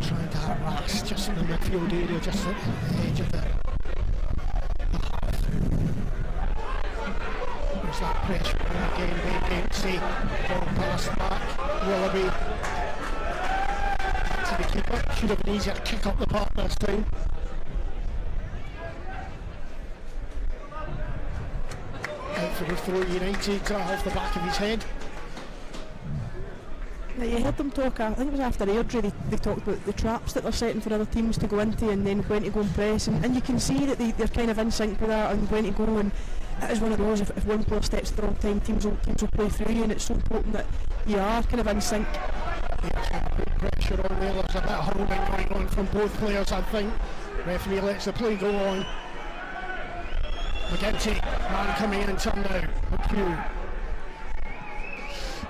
[SPEAKER 1] Trying to harass just in the midfield area, just at the edge of the half. There's that pressure again, Ben Dempsey, ball pass back, Willoughby to the keeper. Should have been easier to kick up the park this time. Out for the throw, United off the back of his head.
[SPEAKER 2] Now, you heard them talk, I think it was after Airdrie, they talked about the traps that they're setting for other teams to go into and then when to go and press, and you can see that they're kind of in sync with that and when to go, and it is one of those, if one player steps at the wrong time, teams will play through you, and it's so important that you are kind of in sync.
[SPEAKER 1] Pressure on there, there's a bit of holding going on from both players, I think. Referee lets the play go on. McGinty, man coming in turn now, McHugh.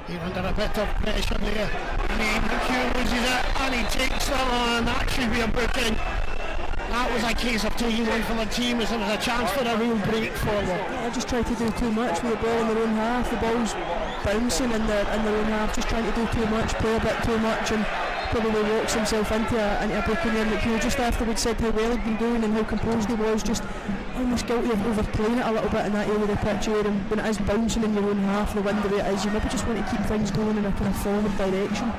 [SPEAKER 1] He's under a bit of pressure there, and McHugh loses it, and he takes them on. That should be a booking. That was a case of taking one for the team, as there was a chance for a real break forward.
[SPEAKER 2] They just try to do too much with the ball in their own half. The ball's bouncing in their own half, just trying to do too much, play a bit too much, and probably walks himself into a booking there. McHugh just afterwards said how well he'd been doing and how composed he was, just almost guilty of overplaying it a little bit in that area of the pitch here, and when it is bouncing in your own half, the wind the way it is, you maybe just want to keep things going in a kind of forward direction.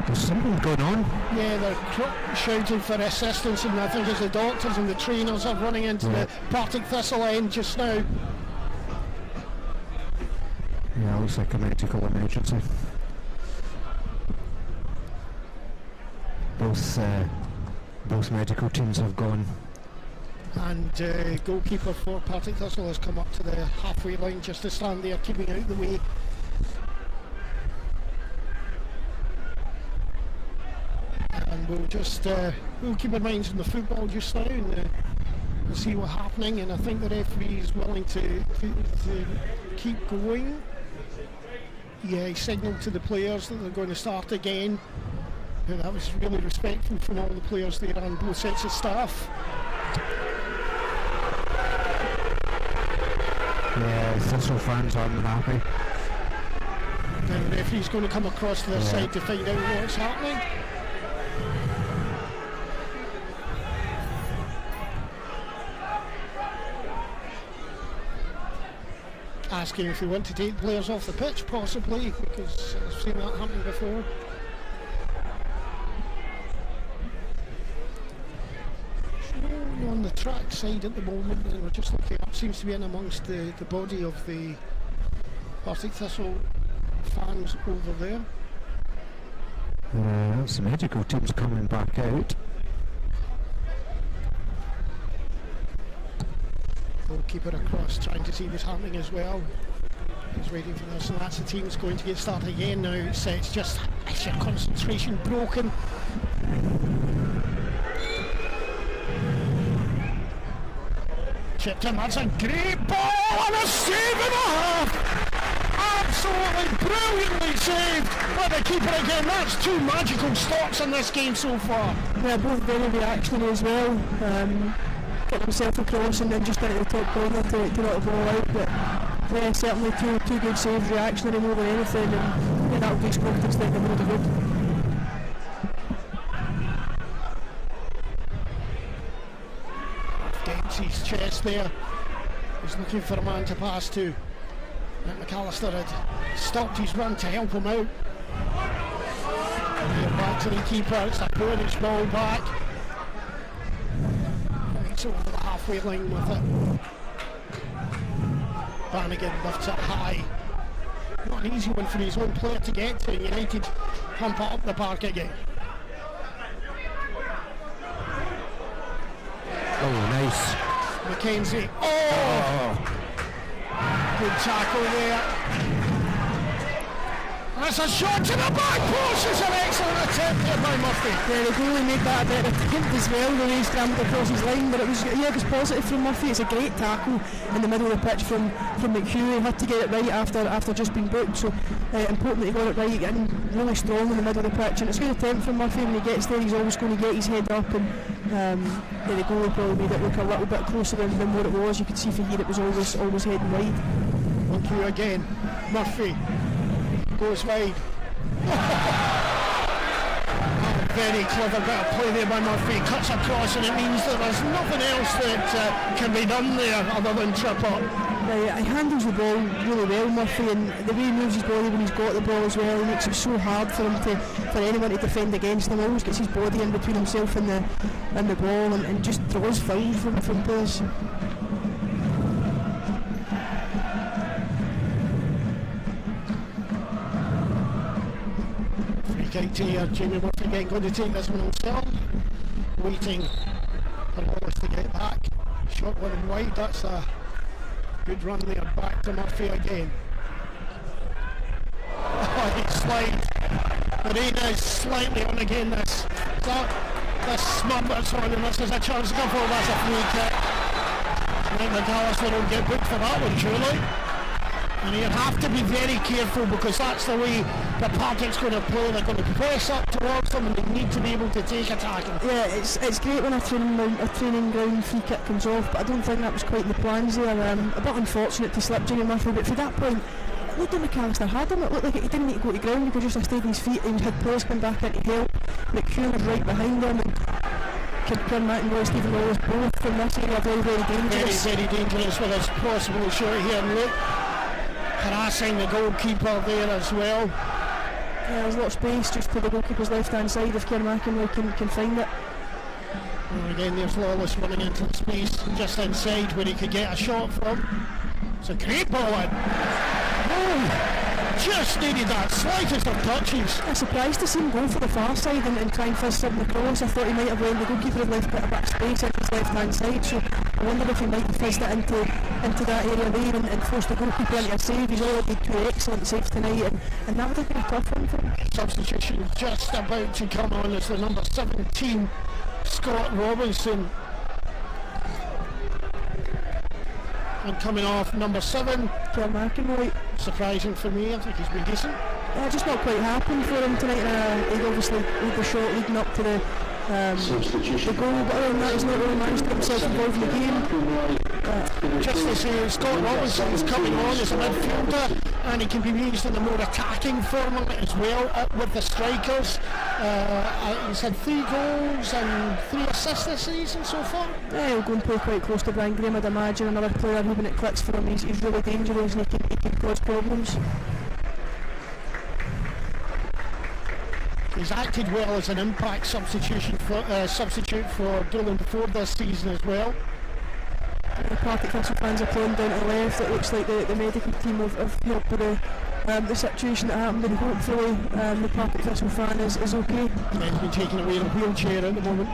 [SPEAKER 3] There's something going on.
[SPEAKER 1] Yeah, they're shouting for assistance, and I think as the doctors and the trainers are running into the Partick Thistle end just now.
[SPEAKER 3] Yeah, it looks like a medical emergency. Both medical teams have gone.
[SPEAKER 1] And goalkeeper for Partick Thistle has come up to the halfway line just to stand there, keeping out the way. And we'll just we'll keep our minds on the football just now, and we'll see what's happening. And I think the referee is willing to keep going. Yeah, he signalled to the players that they're going to start again. And that was really respectful from all the players there and both sets of staff.
[SPEAKER 3] Yeah, Thistle fans aren't happy.
[SPEAKER 1] Now the referee's going to come across to their side to find out what's happening. Asking if they want to take players off the pitch, possibly, because I've seen that happen before. On the track side at the moment, and we're just looking up, seems to be in amongst the body of the Partick Thistle fans over there.
[SPEAKER 3] That's the medical team's coming back out.
[SPEAKER 1] Goalkeeper across, trying to see what's happening as well. He's waiting for this, and that's the team's going to get started again now. It's just, is your concentration broken? Chipped in, that's a great ball and a save and a half! Absolutely brilliantly saved by the keeper again. That's two magical stops in this game so far.
[SPEAKER 2] Yeah, both very reactionary as well. Got himself across and then just into the top corner to let the ball out, but yeah, certainly two good saves, reactionary more than anything, and yeah, that'll be his confidence down the road of good.
[SPEAKER 1] Dempsey's chest there. He's looking for a man to pass to. Matt McAllister had stopped his run to help him out. And back to the keeper, it's a Polish ball back. It's over the halfway line with it. Bannigan lifts it high. Not an easy one for his own player to get to. United pump it up the park again.
[SPEAKER 3] Oh, nice.
[SPEAKER 1] Mackenzie. Oh! Good tackle there. That's a shot to the back post. It's an excellent attempt here by Murphy.
[SPEAKER 2] Yeah, the goalie made that a bit of attempt as well when he scrambled across his line, but it was positive from Murphy. It's a great tackle in the middle of the pitch from McHugh. He had to get it right after just being booked, so important that he got it right, getting really strong in the middle of the pitch, and it's a good attempt from Murphy. When he gets there, he's always going to get his head up, and the goalie probably made it look a little bit closer than what it was. You could see from here it was always heading wide.
[SPEAKER 1] McHugh again, Murphy goes wide. Very clever bit of play there by Murphy. Cuts across, and it means that there's nothing else that can be done there other than trip up.
[SPEAKER 2] He handles the ball really well, Murphy, and the way he moves his body when he's got the ball as well, he makes it so hard for anyone to defend against him. He always gets his body in between himself and the ball, and just throws fouls from players.
[SPEAKER 1] Kick here, Jamie Murphy again going to take this one himself, waiting for Wallace to get back. Shot one and wide. That's a good run there. Back to Murphy again. Oh, he slides. Marina is slightly on again. This smuggler's on, and this is a chance to go for. That's a free kick. I think McAllister will get booked for that one, surely. And he'll have to be very careful, because that's the way the Partick's going to play. They're going to press up towards them, and they need to be able to take a tackle.
[SPEAKER 2] Yeah, it's great when a training ground free kick comes off, but I don't think that was quite in the plans there. A bit unfortunate to slip Jamie Murphy, but for that point, it looked like McAllister had him. It looked like he didn't need to go to ground. He could just have stayed on his feet, and had players come back in to help. McHugh was right behind him, and Kieran McIntyre, Stephen Wallace, both from this area, very, very dangerous.
[SPEAKER 1] Very, very dangerous with his possible shot here. And look, harassing the goalkeeper there as well.
[SPEAKER 2] Yeah, there's a lot of space just to the goalkeeper's left hand side if Kieran McIntyre can find it.
[SPEAKER 1] And again, there's Lawless running into the space just inside where he could get a shot from. It's a great ball in. Oh, just needed that slightest of touches.
[SPEAKER 2] I'm surprised to see him go for the far side and try and fist something across. I thought he might have when the goalkeeper had left a bit of space in his left hand side, so I wondered if he might have fisted it into that area there and forced the goalkeeper into a save. He's already two excellent saves tonight, and that would have been a tough one for him.
[SPEAKER 1] Substitution just about to come on as the number 17, Scott Robinson. And coming off, number 7,
[SPEAKER 2] Kieran McIntyre.
[SPEAKER 1] Surprising for me, I think he's been decent.
[SPEAKER 2] Just not quite happened for him tonight. He'd obviously made the shot leading up to the goal, but other than that, he's not really managed to get himself involved in the game.
[SPEAKER 1] Just to say, Scott Robinson's coming on as a midfielder, and he can be used in a more attacking format as well with the strikers. He's had 3 goals and 3 assists this season so far.
[SPEAKER 2] Yeah, he'll go and play quite close to Brian Graham, I'd imagine. Another player who, when it clicks for him, he's really dangerous, and he can cause problems.
[SPEAKER 1] He's acted well as an impact substitute for Dillon before this season as well.
[SPEAKER 2] The Partick Thistle fans are playing down to the left. It looks like the medical team have helped with the situation that happened, and hopefully the Partick Thistle fan is okay.
[SPEAKER 1] Yeah, he's been taken away in a wheelchair at the moment.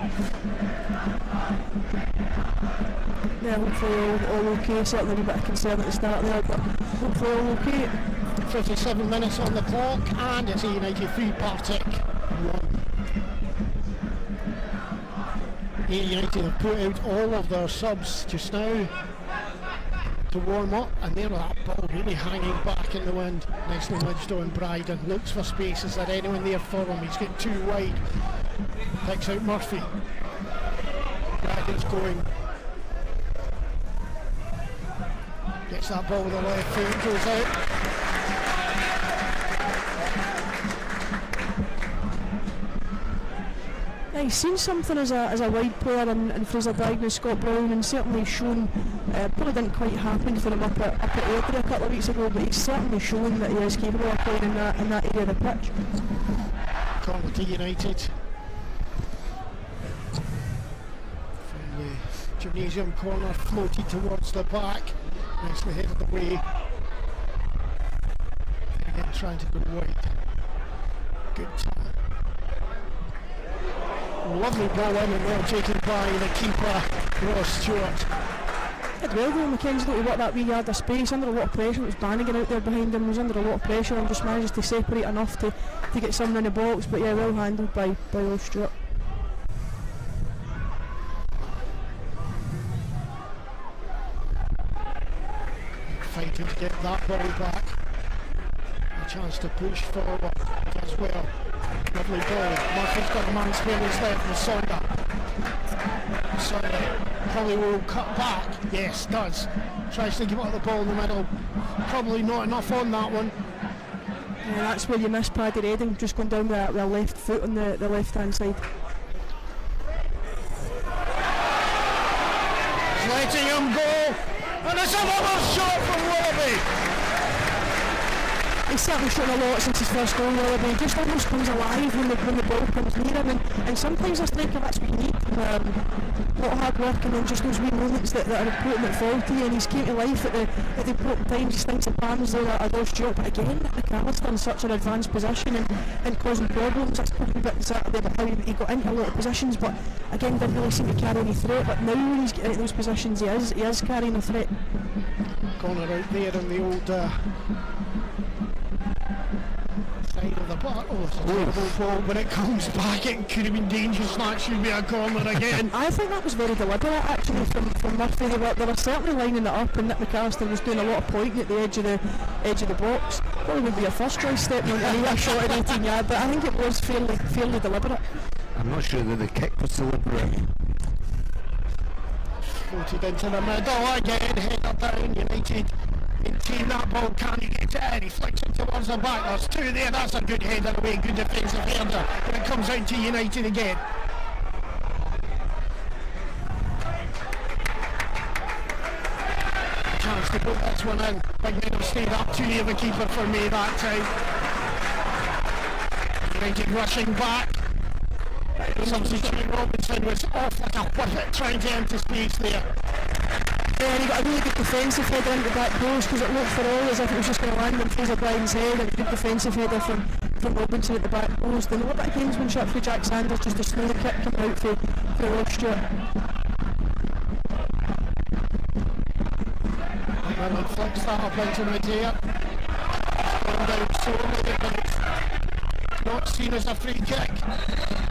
[SPEAKER 2] Yeah, hopefully all okay. Certainly a bit of concern at the start there, but hopefully all okay.
[SPEAKER 1] 57 minutes on the clock, and it's a United 3, Partick 1. United have put out all of their subs just now to warm up, and there that ball really hanging back in the wind. Nicely nudged on Bryden, looks for space. Is there anyone there for him? He's getting too wide. Picks out Murphy. Bryden's going. Gets that ball with the left foot, goes out.
[SPEAKER 2] He's seen something as a wide player in Fraser Dagg and Scott Brown, and certainly shown, probably didn't quite happen for him up at Airdrie a couple of weeks ago, but he's certainly shown that he is capable of playing in that area of the pitch.
[SPEAKER 1] Corner to United. From the gymnasium corner, floated towards the back. Nicely headed away. Again trying to go wide. Good time. Lovely ball in and well taken by the keeper, Ross Stewart.
[SPEAKER 2] Did well though, McKenzie, to work that wee yard of space under a lot of pressure. It was Bannigan out there behind him, was under a lot of pressure and just managed to separate enough to get someone in the box. But yeah, well handled by Will Stewart.
[SPEAKER 1] Fighting to get that ball back. A chance to push forward as well. Lovely ball. Murphy's got a man spare his left with Sonda probably will cut back. Yes, does. Tries to give out the ball in the middle. Probably not enough on that one.
[SPEAKER 2] Yeah, that's where you miss Paddy Redding, just going down with the left foot on the left hand side.
[SPEAKER 1] He's letting him go. And it's another shot from Willoughby.
[SPEAKER 2] He's certainly shown a lot since his first goal, Willoughby. He just almost comes alive when the ball comes near him, and sometimes a striker, that's what you need. A lot of hard work and then just those wee moments that are important that fall to you, and he's came to life at the important times. He stinks of palms there at Will Stewart, but again, McAllister in such an advanced position and causing problems. That's probably a bit Saturday about how he got into a lot of positions, but again, didn't really seem to carry any threat. But now when he's getting into those positions, he is carrying a threat.
[SPEAKER 1] Corner out there in the old side of the bar. Oh, it's a terrible ball. When it comes back, it could have been dangerous. That should be a corner again.
[SPEAKER 2] I think that was very deliberate actually from Murphy. They were certainly lining it up, and Nick McAllister was doing a lot of pointing at the edge of the box. Probably would be a first choice step on any shot at 18 yard, but I think it was fairly deliberate.
[SPEAKER 3] I'm not sure that the kick was deliberate.
[SPEAKER 1] Floated into the middle again, header down. United maintain that ball, can he get it in? He flicks it towards the back. There's two there, that's a good header away, good defensive header. And it comes out to United again. Chance to put this one in. Big men have stayed up too near the keeper for me that time. United rushing back. Substitute Robinson was off like a whippet trying to enter space there.
[SPEAKER 2] Yeah, and he got a really good defensive header into the back post because it looked for all as if it was just going to land on Fraser Bryan's head. And a good defensive header from Robinson at the back post. And a little bit of gamesmanship for Jack Sanders, just a slow kick coming out for Will Stewart.
[SPEAKER 1] And then flicks that up into Medea. Going down slowly, but it's not seen as a free kick.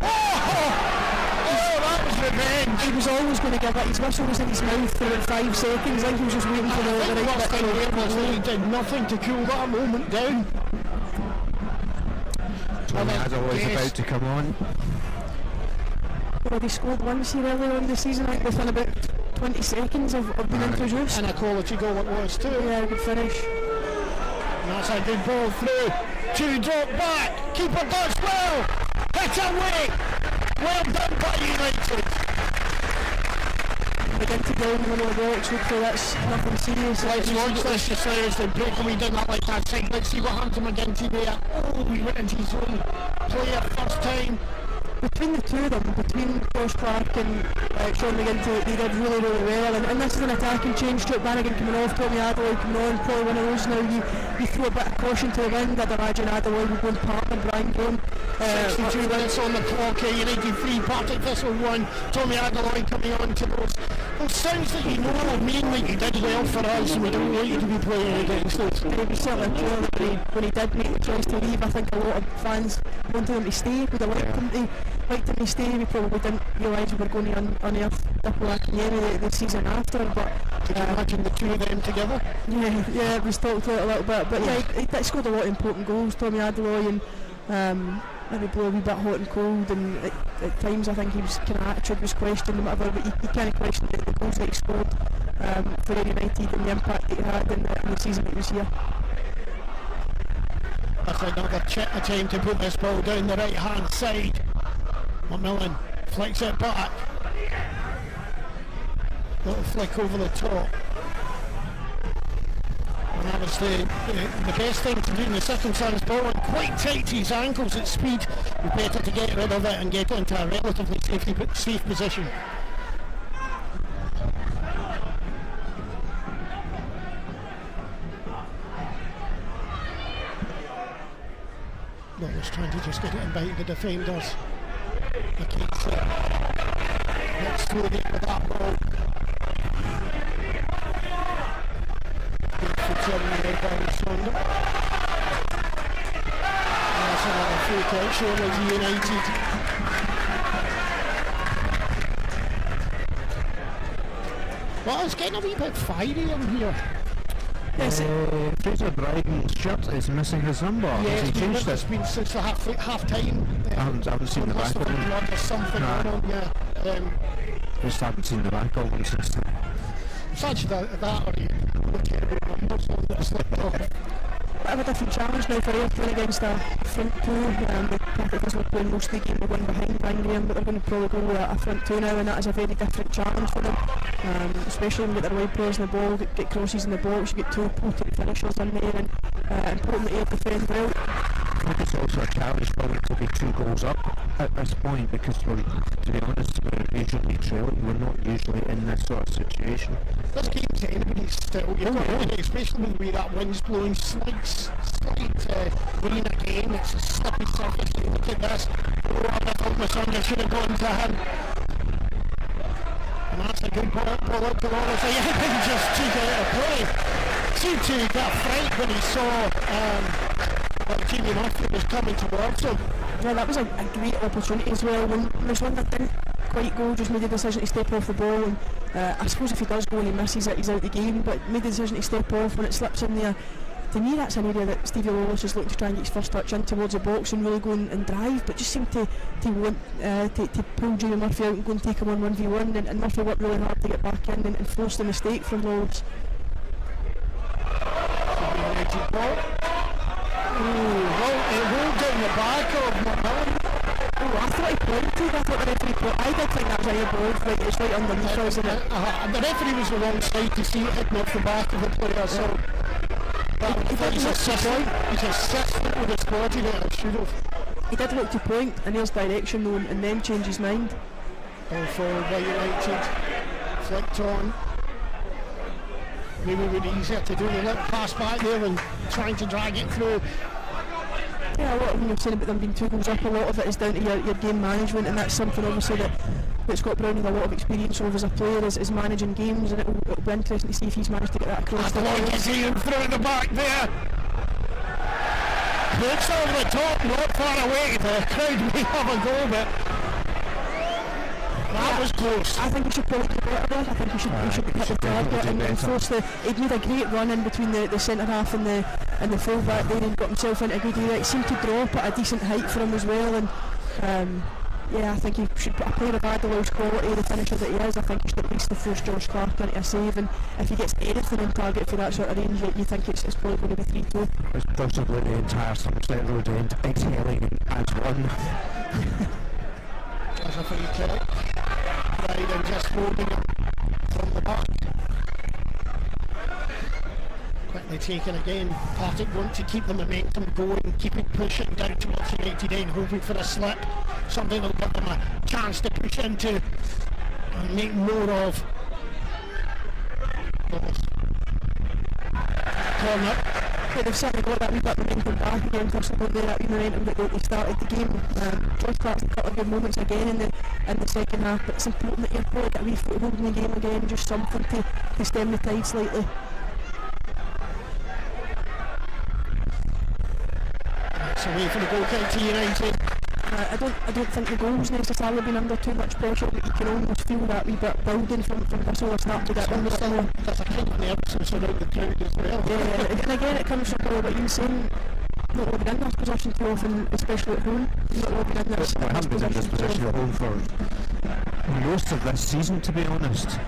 [SPEAKER 1] Oh, that was revenge.
[SPEAKER 2] He was always going to give it. His whistle was in his mouth for about 5 seconds. I think he was just waiting for the right bit.
[SPEAKER 1] He did nothing to cool that moment down.
[SPEAKER 3] Tommy Adderley's about to come on.
[SPEAKER 2] Well, he scored once here earlier on the season, I think within about 20 seconds of being introduced.
[SPEAKER 1] And a quality goal it was too.
[SPEAKER 2] Yeah, good finish.
[SPEAKER 1] And that's a good ball through. 2 drop back. Keeper does well. Hit away. Well done by United.
[SPEAKER 2] Begin to go in the middle of the box. Hopefully that's nothing serious.
[SPEAKER 1] Let's watch this just now as they break away down that left hand side. Let's see what happened to McGinty there. Oh, he went into his own player first time.
[SPEAKER 2] Between the two of them, between Josh Clark and Sean McGinty, they did really well. And this is an attacking change. Stuart Bannigan coming off, Tommy Adderley coming on. Probably one of those now. You throw a bit of caution to the wind. I'd imagine Adderley would go and partner Brian Graham.
[SPEAKER 1] 62 minutes on the clock. United 3, Partick Thistle 1. Tommy Adderley coming on to those sounds that you know mean that you did well for us, and we don't want you to be playing against us.
[SPEAKER 2] It was certainly clear that when he did make the choice to leave, I think a lot of fans wanted him to stay. Would have liked him to stay. We probably didn't realise we were going to unearth Diplo Akinyemi the season after, but
[SPEAKER 1] could you imagine the two of them together?
[SPEAKER 2] Yeah, it was talked about a little bit, but yeah, he scored a lot of important goals, Tommy Adderley, and maybe blow a wee bit hot and cold, and at times I think he was kind of attitude was questioned and whatever, but you kind of questioned the goals that he scored for United and the impact that he had in the season that he was here.
[SPEAKER 1] That's another attempt to put this ball down the right hand side. McMillan flicks it back. Little flick over the top. And that was the best thing to do in the circumstance. Ball went quite tight to his ankles at speed. It's better to get rid of it and get it into a relatively safe position. Miller's trying to just get it in by the defenders. Let's throw it with that ball. That's another free kick, surely to United. Well, it's getting a wee bit fiery in here.
[SPEAKER 2] Yes,
[SPEAKER 3] Fraser Bryden's shirt is missing his number.
[SPEAKER 1] Yeah,
[SPEAKER 3] Has he changed
[SPEAKER 1] it's
[SPEAKER 3] it?
[SPEAKER 1] been since the half time.
[SPEAKER 3] I haven't seen the back of him.
[SPEAKER 1] Or something
[SPEAKER 3] Nah.
[SPEAKER 1] going on, yeah.
[SPEAKER 3] Just haven't seen the back of him since then.
[SPEAKER 1] It's actually that or you look at the numbers on this laptop.
[SPEAKER 2] bit of a different challenge now for Ayr playing against a front two. The Partick Thistle playing most of the game with one behind Graham, but they're going to probably go with a front two now, and that is a very different challenge for them. Especially when you get their wide players in the ball, get crosses in the box, you get two potent finishers in there, and important that Ayr defend well.
[SPEAKER 3] I think it's also a challenge for them to be 2 goals up at this point, because to be honest, we're usually trailing. We're not usually in this sort of situation.
[SPEAKER 1] This game's anybody's still, especially with the way that wind's blowing, slight rain again. It's a slippy surface. Look at this. Oh, I thought Masonga should have gone to him. And that's a good ball up to Lawrence. He just took it out of play. Seemed to get a fright when he saw Jamie Murphy was coming towards him.
[SPEAKER 2] Yeah, that was a great opportunity as well. When Masonga didn't quite go, just made the decision to step off the ball, and I suppose if he does go and he misses it, he's out the game, but made the decision to step off when it slips in there. To me, that's an area that Stevie Wallace is looking to try and get his first touch in towards the box and really go and drive, but just seemed to want to pull Jamie Murphy out and go and take him on 1v1, and Murphy worked really hard to get back in and force the mistake from Wallace.
[SPEAKER 1] It rolled down the back of McMillan.
[SPEAKER 2] I thought he pointed. I thought the referee pointed. I did think that was a ball, right? It's right underneath us, isn't it?
[SPEAKER 1] The referee was the wrong side to see it hitting off the back of the player, so he's assistant with his body there, I should have.
[SPEAKER 2] He did look to point in his direction though, and then change his mind.
[SPEAKER 1] Ball forward by United, flicked on. Maybe it would be easier to do a little pass back there and trying to drag it through.
[SPEAKER 2] Yeah, a lot of when you're saying about them being 2 goals up, a lot of it is down to your game management, and that's something obviously that Scott Brown has a lot of experience of as a player, is managing games, and it'll be interesting to see if he's managed to get that across.
[SPEAKER 1] The long is in through the back there. Looks over the top, not far away. The crowd may have a go, but that was close.
[SPEAKER 2] I think he should probably do better there. I think he should hit the target and force the. He'd made a great run in between the centre half and the full back there, and got himself into a good area. It seemed to drop at a decent height for him as well, and yeah, I think he should put a player of Adela's quality, the finisher that he is. I think he should at least force George Clark into a save, and if he gets anything on target for that sort of range, you think it's probably going to be 3-2.
[SPEAKER 3] It's possibly the entire Somerset Road end exhaling as one.
[SPEAKER 1] As a free kick, right, and just holding it from the back. Quickly taken again. Partick want to keep the momentum going, keep it pushing down towards United end, hoping for a slip, something that will give them a chance to push into and make more of. Corner.
[SPEAKER 2] Yeah, they've certainly got that wee bit of momentum back again, Thistle there, that wee momentum that they started the game. George Clark's had a couple of good moments again in the second half, but it's important that you're probably get a wee foothold in the game again, just something to stem the tide slightly.
[SPEAKER 1] It's away from the goal kick to United.
[SPEAKER 2] I don't think the goal's necessarily been under too much pressure, but you can almost feel that wee bit building from Thistle start to get under it more.
[SPEAKER 1] There's a kind of nervousness around the crowd as well.
[SPEAKER 2] Yeah, and again it comes from what you're saying, not really been in this position too often, especially at home. Not really been in this
[SPEAKER 3] I haven't been in this position at home for most of this season, to be honest.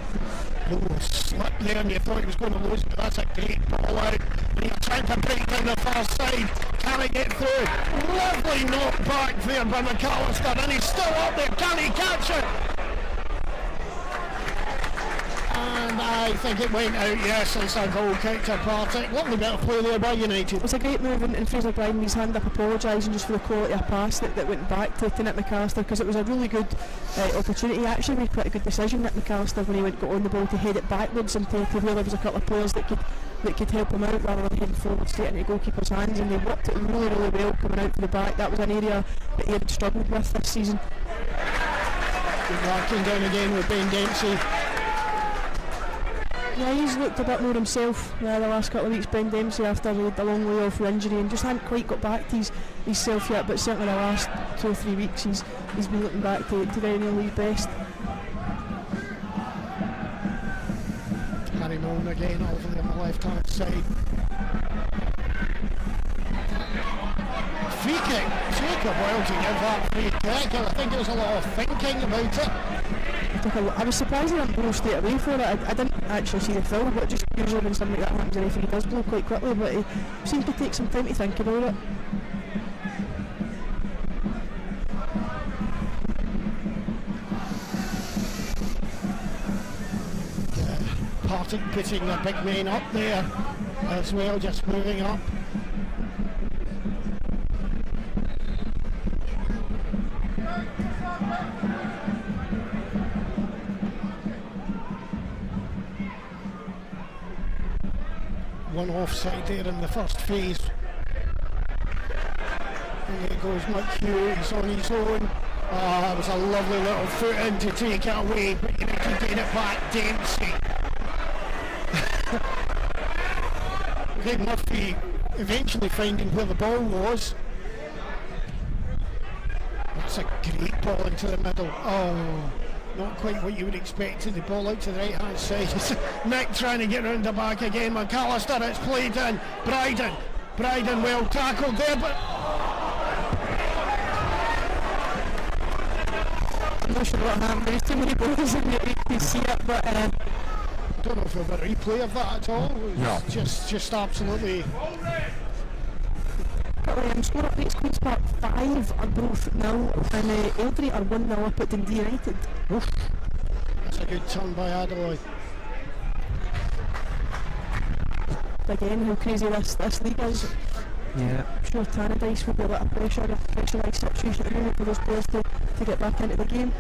[SPEAKER 1] Slip there and you thought he was going to lose, but that's a great ball out. And he's trying to break down the far side. Can he get through? Lovely knock back there by McAllister, and he's still up there. Can he catch it? And I think it went out, yes, it's a goal kick to Partick. Lovely bit of play there by United.
[SPEAKER 2] It was a great move, and Fraser Bryden, his hand up apologising just for the quality of pass that went back to Nick McAllister, because it was a really good opportunity. He actually made quite a good decision, Nick McAllister, when he got on the ball to head it backwards and to where there was a couple of players that could help him out rather than heading forward straight into the goalkeeper's hands, and they worked it really, really well coming out for the back. That was an area that he had struggled with this season.
[SPEAKER 1] Good marking down again with Ben Dempsey.
[SPEAKER 2] Yeah, he's looked a bit more himself the last couple of weeks, Ben Dempsey, after he had a long way off for injury and just hadn't quite got back to his self yet, but certainly the last 2 or 3 weeks he's been looking back to very nearly his best.
[SPEAKER 1] Harry Milne again over on the left hand side. Free kick. Jacob well to give that free kick. I think there was a lot of thinking about it.
[SPEAKER 2] I was surprised he didn't blow straight away for it. I didn't actually see the film, but just usually when something like that happens the referee does blow quite quickly, but he seemed to take some time to think about it.
[SPEAKER 1] Partick putting the big men up there as well, just moving up. One offside there in the first phase. And there goes McHugh, he's on his own. That was a lovely little foot in to take it away, but you need to get it back, Dempsey. Okay, Murphy eventually finding where the ball was. That's a great ball into the middle. Oh, not quite what you would expect. The ball out to the right hand side. Nick trying to get round the back again. McAllister, it's played in. Bryden well tackled there, but
[SPEAKER 2] I'm not sure what happened. There's too many balls in there, you can see it, but
[SPEAKER 1] I don't know if we've got a replay of that at all.
[SPEAKER 3] No.
[SPEAKER 1] Just absolutely.
[SPEAKER 2] Score updates, Queen's Park 5 are both 0 and Eldry are 1-0 up at Dundee United.
[SPEAKER 1] Oof. That's a good turn by Adelaide.
[SPEAKER 2] Again, how crazy this league is.
[SPEAKER 3] Yeah.
[SPEAKER 2] I'm sure Tannadice will be a lot of pressure, a pressurised situation at the moment for those players to get back into the game.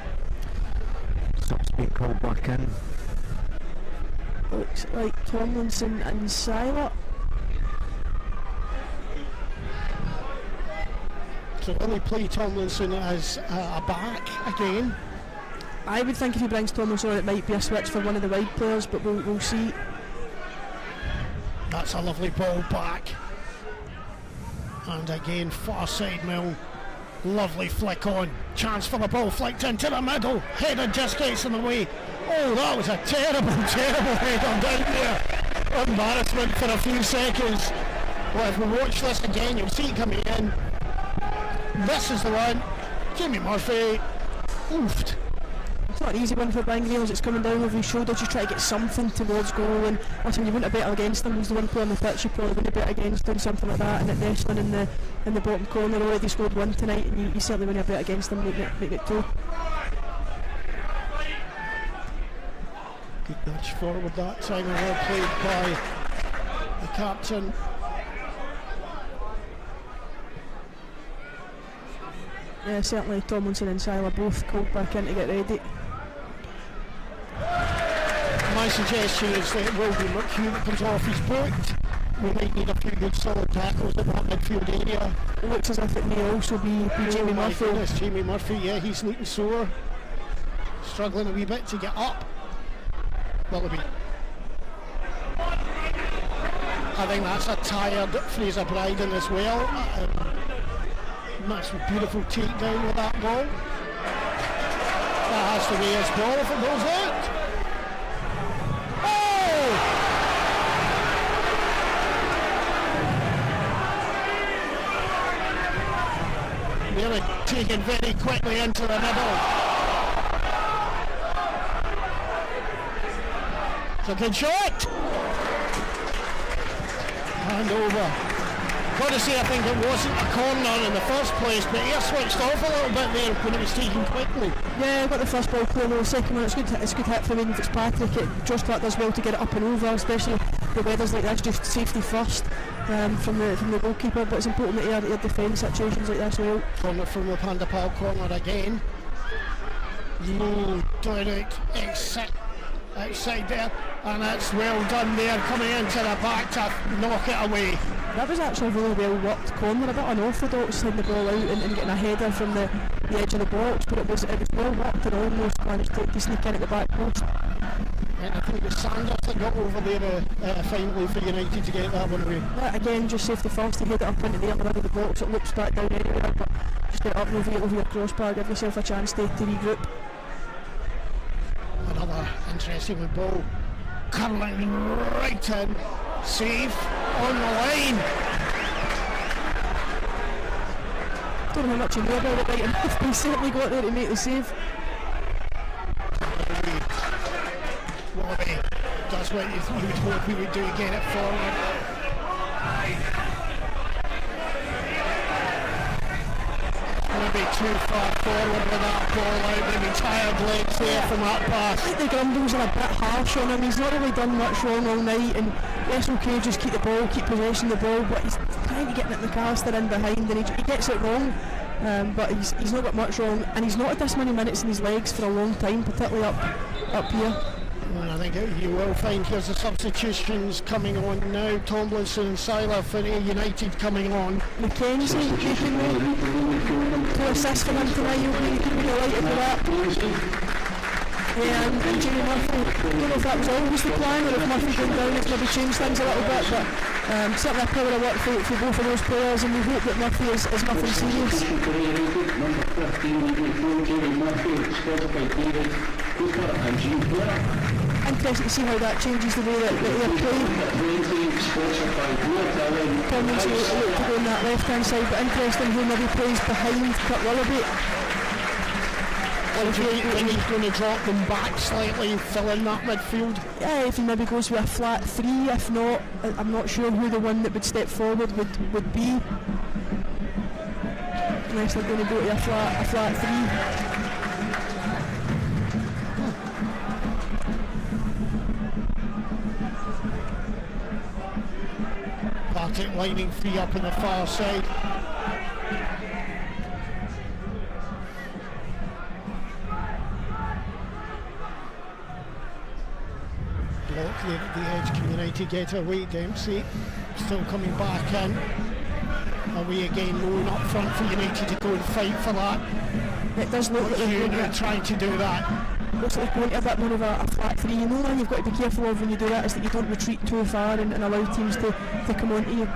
[SPEAKER 3] Sub's been called back in.
[SPEAKER 2] Looks like Tomlinson and Siler.
[SPEAKER 1] So will he play Tomlinson as a back again?
[SPEAKER 2] I would think if he brings Tomlinson on, it might be a switch for one of the wide players, but we'll see.
[SPEAKER 1] That's a lovely ball back. And again, far side Mill. Lovely flick on. Chance for the ball flicked into the middle. Header just gets in the way. Oh, that was a terrible header down there. Embarrassment for a few seconds. Well, if we watch this again, you'll see it coming in. This is the one. Jamie Murphy. Oofed.
[SPEAKER 2] It's not an easy one for Brian Graham as it's coming down over his shoulder, just try to get something towards goal. And listen, you wouldn't have bet against him. He's the one player on the pitch you probably wouldn't have bet against him, something like that. And at Wrestling in the bottom corner, already scored one tonight, and you certainly wouldn't have bet against him, make it two.
[SPEAKER 1] Good nudge forward that time, and well played by the captain.
[SPEAKER 2] Yeah, certainly Tomlinson and Siler both called back in to get ready.
[SPEAKER 1] My suggestion is that it will be McHugh that comes off his boot. We might need a few good solid tackles in that midfield area.
[SPEAKER 2] It looks as if it may also be Jamie Murphy.
[SPEAKER 1] Goodness, Jamie Murphy, yeah, he's looking sore. Struggling a wee bit to get up. Will it be? I think that's a tired Fraser Bryden as well. That's a beautiful takedown with that ball. That has to be his ball if it goes out. Oh! Really taken very quickly into the middle. It's a good shot. Hand over. Got to say, I think it wasn't a corner in the first place, but he switched off a little bit there when it was taken quickly.
[SPEAKER 2] Yeah, got the first ball clear, the second one, it's good hit from Aidan Fitzpatrick. Josh Clark does well to get it up and over, especially the weather's like this, just safety first from the goalkeeper, but it's important that he defend situations like this well.
[SPEAKER 1] From the Panda Pal corner again. Low, direct, outside there, and it's well done there, coming into the back to knock it away.
[SPEAKER 2] That was actually a really well worked corner, a bit unorthodox, sending the ball out and getting a header from the edge of the box, but it was well worked and almost managed to sneak in at the back post.
[SPEAKER 1] And I think it was Sanders that got over there finally for United to get that one away.
[SPEAKER 2] Again, just safety first, to head it up into the upper end of the box. It loops back down anywhere, but just get it up and over your crossbar, give yourself a chance to regroup.
[SPEAKER 1] Another interesting one, ball curling right in, save on the line.
[SPEAKER 2] Don't know how much you know about it, right enough, but he certainly got there to make the save.
[SPEAKER 1] Wallaby does what you would hope he would do, get it forward. Maybe too far forward with that ball out, maybe tired legs there from that pass.
[SPEAKER 2] I think the grumbles are a bit harsh on him. He's not really done much wrong all night, and yes, okay, just keep the ball, keep possession of the ball, but he's trying to get McAllister in behind, and he gets it wrong. But he's not got much wrong, and he's not had this many minutes in his legs for a long time, particularly up here.
[SPEAKER 1] And I think you will find here's the substitutions coming on now. Tomlinson and Seiler for United coming on.
[SPEAKER 2] Mackenzie making two assists for him tonight. He'll be delighted with that. And Jimmy Murphy, I don't know if that was always the plan, or if Murphy going down has maybe changed things a little bit, but certainly a power of work for both of those players, and we hope that Murphy is nothing serious. Interesting to see how that changes the way that they're playing. Tomlinson will look to go on that left hand side, but interesting who maybe plays behind Kurt Willoughby.
[SPEAKER 1] When he's going to drop them back slightly, fill in that midfield.
[SPEAKER 2] Yeah, if he maybe goes with a flat three, if not, I'm not sure who the one that would step forward would be. Unless they're going to go to a flat three.
[SPEAKER 1] Partick lining three up on the far side. Block there at the edge, can United get away? Dempsey still coming back in. Away again, low up front for United to go and fight for that.
[SPEAKER 2] It does look like
[SPEAKER 1] they're trying to do that.
[SPEAKER 2] Looks like they're going to a bit more of a flat three. You know, you've got to be careful of when you do that is that you don't retreat too far and allow teams to come on to you.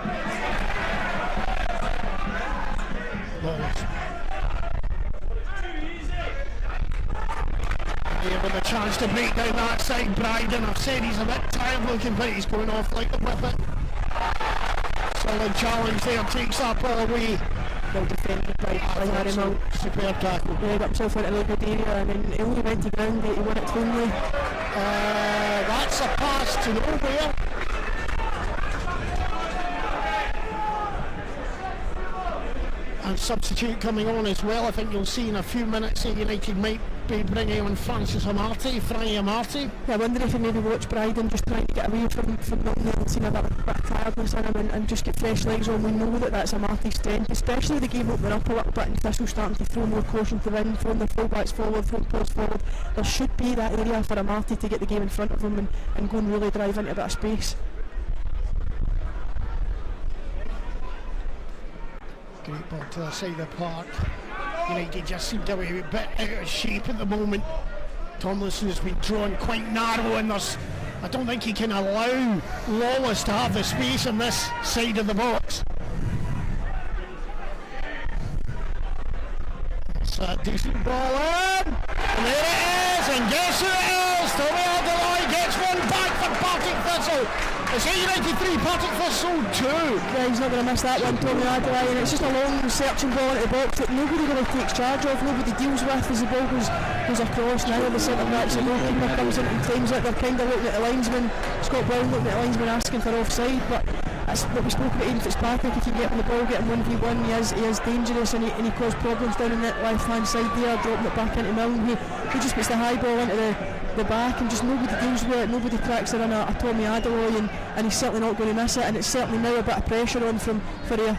[SPEAKER 1] Here with a chance to break down that side, Bryden. I've said he's a bit tired looking, but he's going off like a whippet. Solid challenge there, takes that ball away.
[SPEAKER 2] Well defended by Harry Mount.
[SPEAKER 1] Superb tackle.
[SPEAKER 2] Yeah, got himself into a really good area, and then he only went to ground, he won it cleanly.
[SPEAKER 1] That's a pass to nowhere. And substitute coming on as well. I think you'll see in a few minutes that United might be bringing on Francis Amartey, Freya Amartey.
[SPEAKER 2] Yeah, I wonder if he maybe watched Bryden just trying to get away from Milton and seen a bit of tiredness in him and just get fresh legs on. We know that that's Amartey's strength, especially the game opening up a little bit and Thistle starting to throw more caution to the wind, throwing their full-backs forward, front paws forward. There should be that area for Amartey to get the game in front of him and go and really drive into a bit of space.
[SPEAKER 1] Great ball to the side of the park. United just seem to be a bit out of shape at the moment. Tomlinson has been drawn quite narrow, and I don't think he can allow Lawless to have the space on this side of the box. It's a decent ball in, and there it is, and guess who it is? Tommy Alderloy gets one back for Partick Thistle. It's United 3, Partick Thistle 2.
[SPEAKER 2] Yeah, he's not going to miss that one, Tommy Alderloy, and it's just a long searching ball into the box that nobody really takes charge of, nobody deals with as the ball goes across. Now the centre backs, the goalkeeper comes in and claims it. They're kind of looking at the linesman, Scott Brown looking at the linesman asking for offside, but that's what we spoke about. Ian Fitzpatrick, if you get him the ball, get him 1v1, he is dangerous, and he caused problems down in that left hand side there, dropping it back into Milne, who just puts the high ball into the back, and just nobody deals with it, nobody tracks it in a Tommy Alderloy, and he's certainly not going to miss it, and it's certainly now a bit of pressure on for Freya.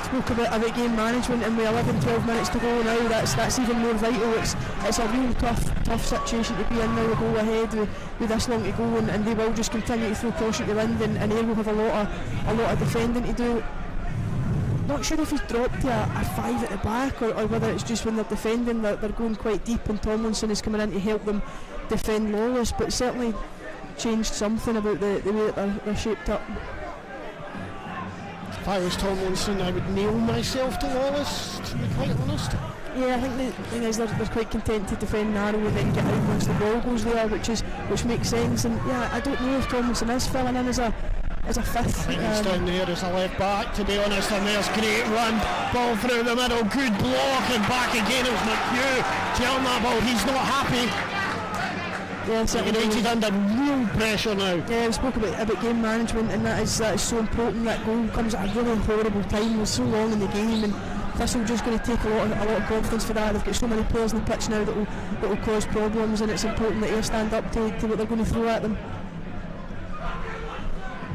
[SPEAKER 2] Spoke about game management, and with 11-12 minutes to go now, that's even more vital. It's a real tough situation to be in now, a goal ahead with this long to go, and they will just continue to throw caution to the wind, and they will have a lot of defending to do. Not sure if he's dropped to a 5 at the back, or whether it's just when they're defending they're going quite deep, and Tomlinson is coming in to help them defend Lawless, but certainly changed something about the way that they're shaped up.
[SPEAKER 1] If I was Tomlinson, I would nail myself to Lawless, to be quite honest.
[SPEAKER 2] Yeah, I think the thing is they're quite content to defend narrow and then get out once the ball goes there, which makes sense. And yeah, I don't know if Tomlinson is filling in as a fifth.
[SPEAKER 1] I think he's down there as a left back, to be honest, and there's great run, ball through the middle, good block, and back again. It was McHugh telling that ball he's not happy.
[SPEAKER 2] Yeah,
[SPEAKER 1] United under real pressure now.
[SPEAKER 2] Yeah, we spoke about game management, and that is so important. That goal comes at a really horrible time. We're so long in the game, and Thistle just going to take a lot of confidence for that. They've got so many players on the pitch now that will cause problems, and it's important that they stand up to what they're going to throw at them.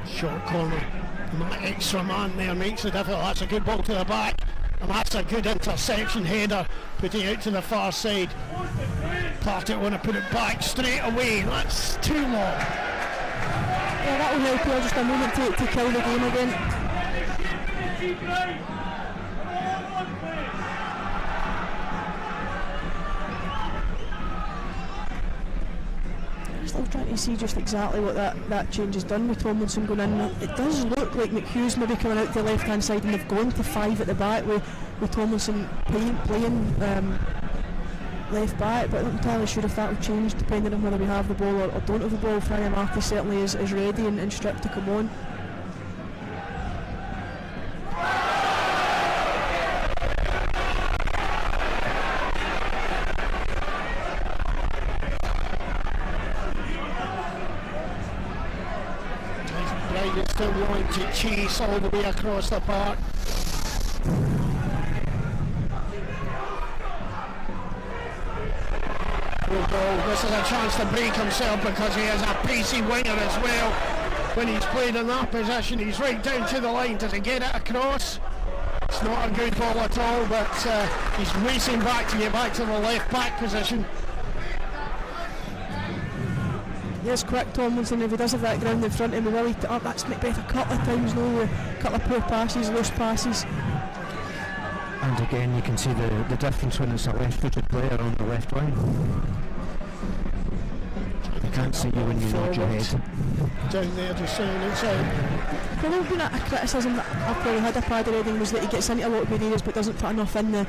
[SPEAKER 1] Short corner, and that extra man there makes a difference. That's a good ball to the back, and that's a good interception header, putting it out to the far side. Partick want to put it back straight away. That's too long.
[SPEAKER 2] Yeah, that will help you just a moment to kill the game again. Still trying to see just exactly what that change has done with Tomlinson going in. It does look like McHugh's maybe coming out to the left hand side, and they've gone to 5 at the back with Tomlinson playing left back, but I'm not entirely sure if that will change depending on whether we have the ball or don't have the ball. Franny Marty certainly is ready and stripped to come on.
[SPEAKER 1] Brian still wanting to chase all the way across the park. This is a chance to break himself because he is a pacey winger as well. When he's played in that position, he's right down to the line. Does he get it across? It's not a good ball at all, but he's racing back to get back to the left back position.
[SPEAKER 2] Yes, quick Tomlinson, if he does have that ground in front of him, will he up? That's Macbeth a couple of times now, a couple of poor passes, loose passes.
[SPEAKER 3] And again, you can see the difference when it's a left-footed player on the left wing. You can't see you when you nod your head.
[SPEAKER 1] Down there just saying inside.
[SPEAKER 2] Probably been a criticism that I've probably had of Paddy Redding was that he gets into a lot of good areas but doesn't put enough in the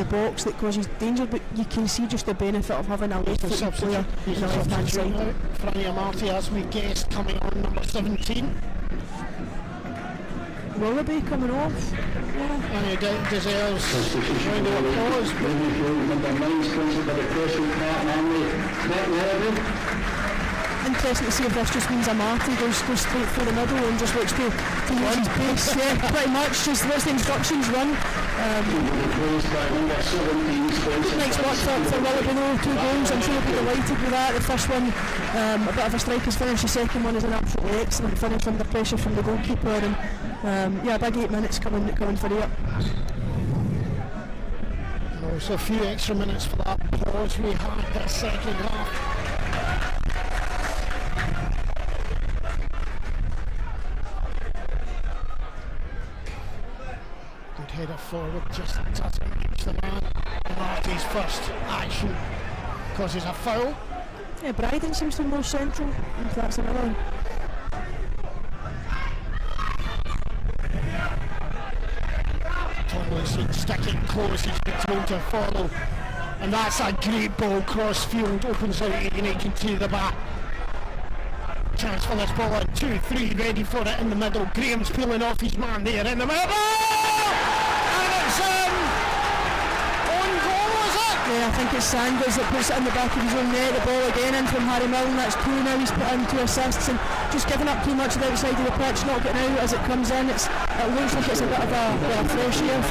[SPEAKER 2] box that causes danger, but you can see just the benefit of having a left-footed player on the left-hand side.
[SPEAKER 1] Franny Marty, as we guessed, coming on number 17.
[SPEAKER 2] Willoughby coming off. Yeah.
[SPEAKER 1] And he deserves a round of applause.
[SPEAKER 2] Interesting to see if this just means a Marty goes straight through the middle and just looks to use his pace. Yeah, pretty much. Just what's the instructions run. Nice work for Willoughby though, 2 goals. I'm sure he'll be delighted with that. The first one, a bit of a striker's finish. The second one is an absolutely excellent finish under pressure from the goalkeeper. And yeah, big 8 minutes coming for you.
[SPEAKER 1] Also a few extra minutes for that pause we had that second half. Good header forward, just doesn't reach the man. Marty's first action causes a foul.
[SPEAKER 2] Yeah, Bryden seems to be more central, if that's another one.
[SPEAKER 1] Tomlinson sticking close, he's been told to follow, and that's a great ball cross field, opens out United to the back. Chance for this ball at 2-3, ready for it in the middle. Graham's peeling off his man there in the middle, and it's on goal, is it?
[SPEAKER 2] Yeah, I think it's Sanders that puts it in the back of his own net. The ball again in from Harry Milne, that's 2 now. He's put in 2 assists and just giving up too much of the outside of the pitch, not getting out as it comes in. It looks like it's a bit of a fresh air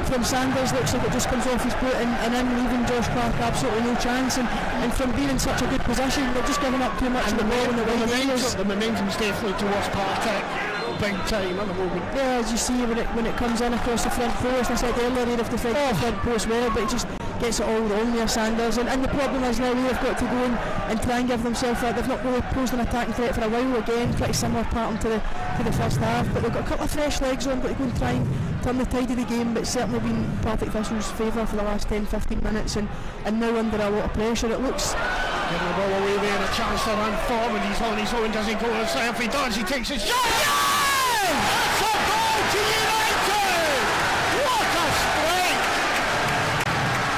[SPEAKER 2] from Sanders. Looks like it just comes off his boot and in, leaving Josh Clark absolutely no chance. And from being in such a good position, they're just giving up too much of the ball in the wide areas.
[SPEAKER 1] The momentum's definitely towards Partick. Big time at the moment.
[SPEAKER 2] Yeah, as you see when it comes in across the front post, I said earlier they'd have defended the front post well, but it just gets it all wrong there, Sanders. And the problem is now they've got to go and try and give themselves that. They've not really posed an attacking threat for a while. Again, pretty similar pattern to the first half, but they've got a couple of fresh legs on, got to go and try and turn the tide of the game, but it's certainly been Partick Thistle's favour for the last 10-15 minutes and now under a lot of pressure. It looks
[SPEAKER 1] Getting the ball away there, a chance to run forward. He's on his own, does he go himself? He does, he takes a shot. Yeah! That's a goal to United! What a strike!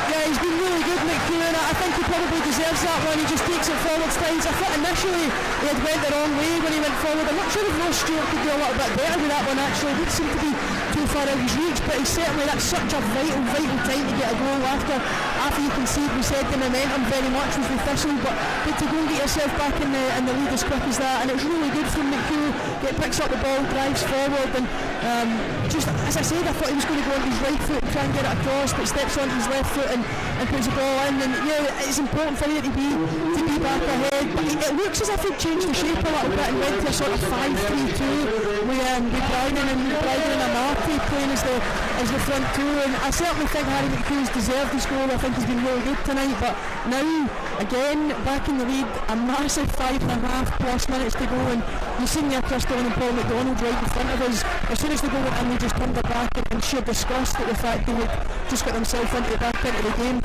[SPEAKER 2] Yeah, he's been really good, McHugh, and I think he probably deserves that one. He just takes it forward times. I thought initially he had went the wrong way when he went forward. I'm not sure if Ross Stewart could do a little bit better with that one actually. It didn't seem to be too far out of his reach, but that's such a vital time to get a goal after you concede. We said the momentum very much was with Thistle, but to go and get yourself back in the lead as quick as that, and it's really good from McHugh. Picks up the ball, drives forward, and just as I said, I thought he was going to go on his right foot and try and get it across, but steps on his left foot and puts the ball in. And yeah, it's important for you to be back ahead, but it looks as if he changed the shape a little bit and went to a sort of 5-3-2 with Bryden and Amati playing as the front two, and I certainly think Harry McHugh's deserved this goal. I think he's been really good tonight, but now again back in the lead, a massive 5.5+ minutes to go, and you've seen there Chris Dillon and Paul McDonald right in front of us. As soon as the goal went in, they just turned their back and sheer disgust at the fact they had just got themselves back into the game,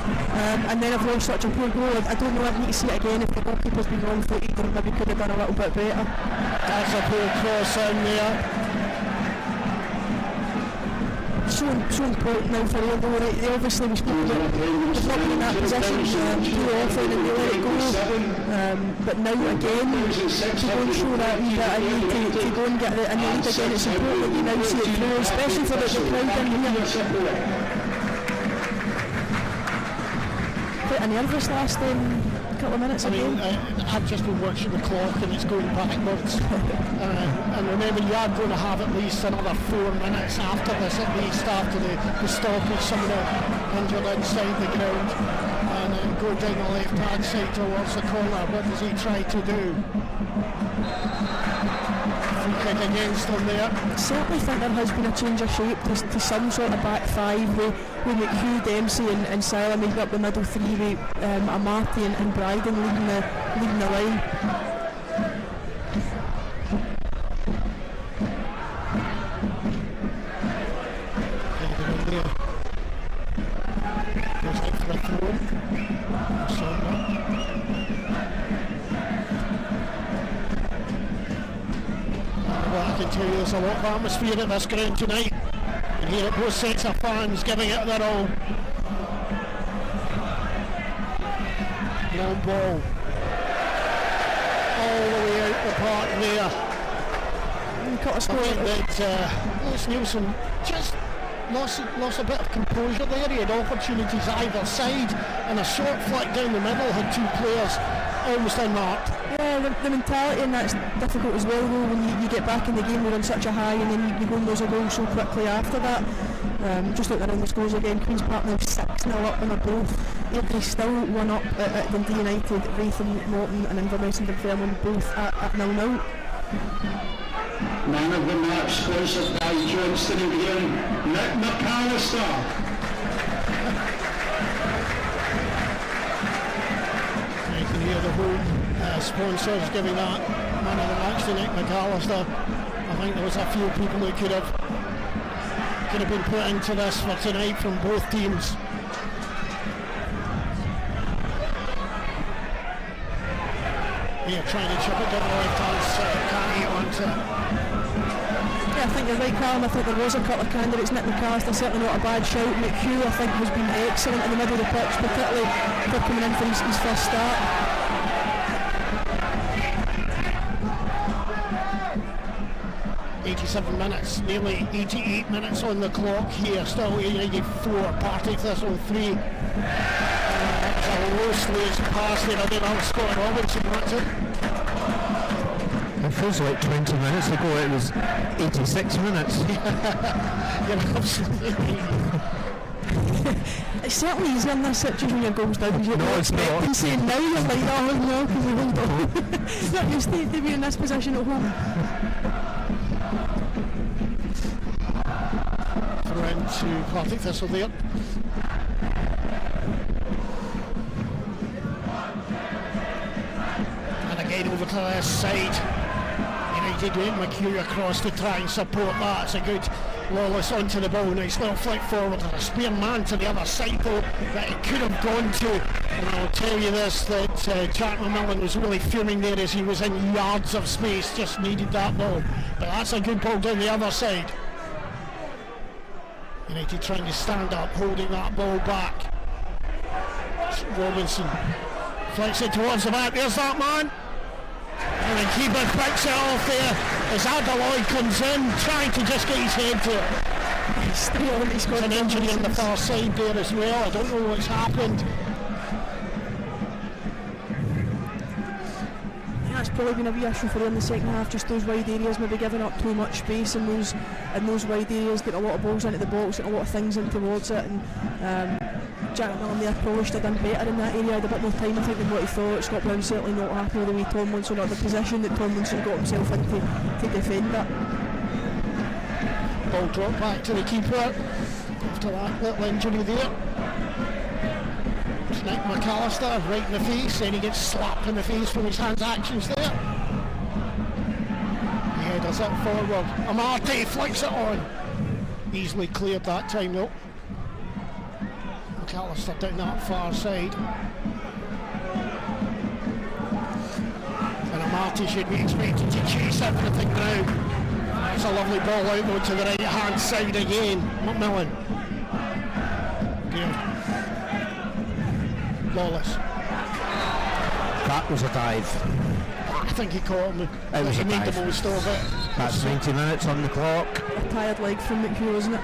[SPEAKER 2] and then have lost such a poor goal. I don't know, I'd need to see it again. If the goalkeeper's been wrong-footed, then maybe could have done a little bit better.
[SPEAKER 1] That's a poor cross in there.
[SPEAKER 2] So important now for them, though. They obviously was they've not been in that position too often, and they let it go. But now again, to go and show that wee bit of need to go and get the lead again, it's important that you now see it through, especially for the crowd in here. Quite a nervous last couple of minutes again.
[SPEAKER 1] I've just been watching the clock and it's going backwards. And remember, you are going to have at least another 4 minutes after this, at least after the stoppage. Some of the injured inside the ground, and then go down the left-hand side towards the corner. What does he try to do? Free kick against him there.
[SPEAKER 2] I certainly think there has been a change of shape to some sort of back five with McHugh, Dempsey and Sila making up the middle three with Amati and Bryden leading the line.
[SPEAKER 1] There's a lot of atmosphere at this ground tonight, and here at both sets of fans giving it their all. Long ball all the way out the park there. I think that Lewis Nielsen just lost a bit of composure there. He had opportunities either side, and a short flick down the middle had two players almost unmarked.
[SPEAKER 2] Yeah, the mentality, and that's difficult as well though when you get back in the game, we're on such a high, and then you go and lose a goal so quickly after that. Just looking around the scores again, Queen's Park now 6-0 up on a both. Airdrie still 1 up at Dundee United, Wraith and Morton and Inverness and Dunfermline both at 0-0.
[SPEAKER 4] Man of the match sponsored by Johnston and Green, Nick McAllister.
[SPEAKER 1] You can hear the home sponsors giving that man of the match to Nick McAllister. I think there was a few people who could have been put into this for tonight from both teams. Here trying to chip it down the left hand side, can't get onto it.
[SPEAKER 2] Yeah, I think you're right, Callum. I think there was a couple of candidates. Nick McAllister certainly not a bad shout. McHugh I think has been excellent in the middle of the pitch, particularly for coming in for his first start.
[SPEAKER 1] 87 minutes, nearly 88 minutes on the clock here. Still United 4, Partick Thistle 3. It's a low sledge pass there. I don't know how Scott Robinson wants it.
[SPEAKER 3] It feels like 20 minutes ago. It was 86 minutes.
[SPEAKER 1] You're absolutely
[SPEAKER 2] It's certainly easier in this situation when your goal's down.
[SPEAKER 3] It's not.
[SPEAKER 2] You're saying now you're like, oh no, because we hold on. Not used to be in this position at home.
[SPEAKER 1] Into Partick Thistle there. And again over to this side. United with McHugh across to try and support that. It's a good Lawless onto the ball, nice little flick forward and a spear man to the other side though that it could have gone to, and I'll tell you this, that Jack McMillan was really fuming there as he was in yards of space, just needed that ball, but that's a good ball down the other side. United trying to stand up, holding that ball back. Robinson flicks it towards the back, there's that man, and the keeper picks it off there as Adaloy comes in trying to just get his head to it. He's got an injury on the far side there as well. I don't know what's happened.
[SPEAKER 2] That's probably been a wee issue for them in the second half, just those wide areas, maybe giving up too much space in those wide areas, getting a lot of balls into the box, getting a lot of things in towards it, and Jack McMillan there probably should have done better in that area, had a bit more time I think than what he thought. Scott Brown certainly not happy with the way Tomlinson, or the position that Tomlinson got himself into to defend that.
[SPEAKER 1] Ball dropped back to the keeper after that little injury there. It's Nick McAllister right in the face, and he gets slapped in the face from his hands actions there. He headers it forward. Amarte flicks it on. Easily cleared that time though. McAllister down that far side. And Amarte should be expected to chase everything now. That's a lovely ball out though to the right hand side again. McMillan. Good. Lawless.
[SPEAKER 3] That was a dive.
[SPEAKER 1] I think he caught him.
[SPEAKER 3] It was
[SPEAKER 1] he
[SPEAKER 3] a
[SPEAKER 1] made
[SPEAKER 3] dive.
[SPEAKER 1] the most of it.
[SPEAKER 3] That's 90 minutes on the clock.
[SPEAKER 2] A tired leg from McHugh, isn't it?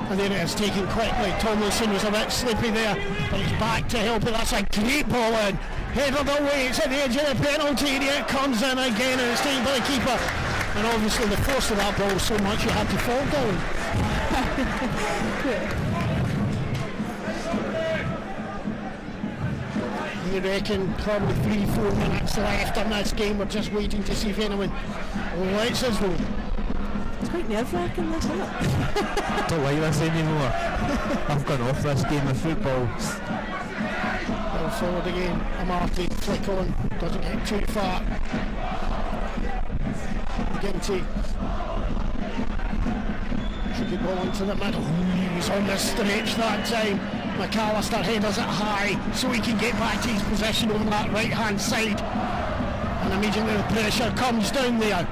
[SPEAKER 1] And there it is, taken quickly. Tomlinson was a bit sleepy there, but he's back to help it. That's a great ball in. Headed away, it's at the edge of the penalty area. It comes in again and it's taken by the keeper. And obviously the force of that ball was so much you had to fall down. You reckon probably 3-4 minutes left in this game. We're just waiting to see if anyone lets us know.
[SPEAKER 2] It's quite nerve-wracking, this, isn't it?
[SPEAKER 3] I don't like this anymore. I've gone off this game of football.
[SPEAKER 1] Ball forward again. Amarte flick on, doesn't get too far. Ginty. Good ball into the middle. He was on the stretch that time. McAllister headers it high so he can get back to his position over that right hand side. And immediately the pressure comes down there.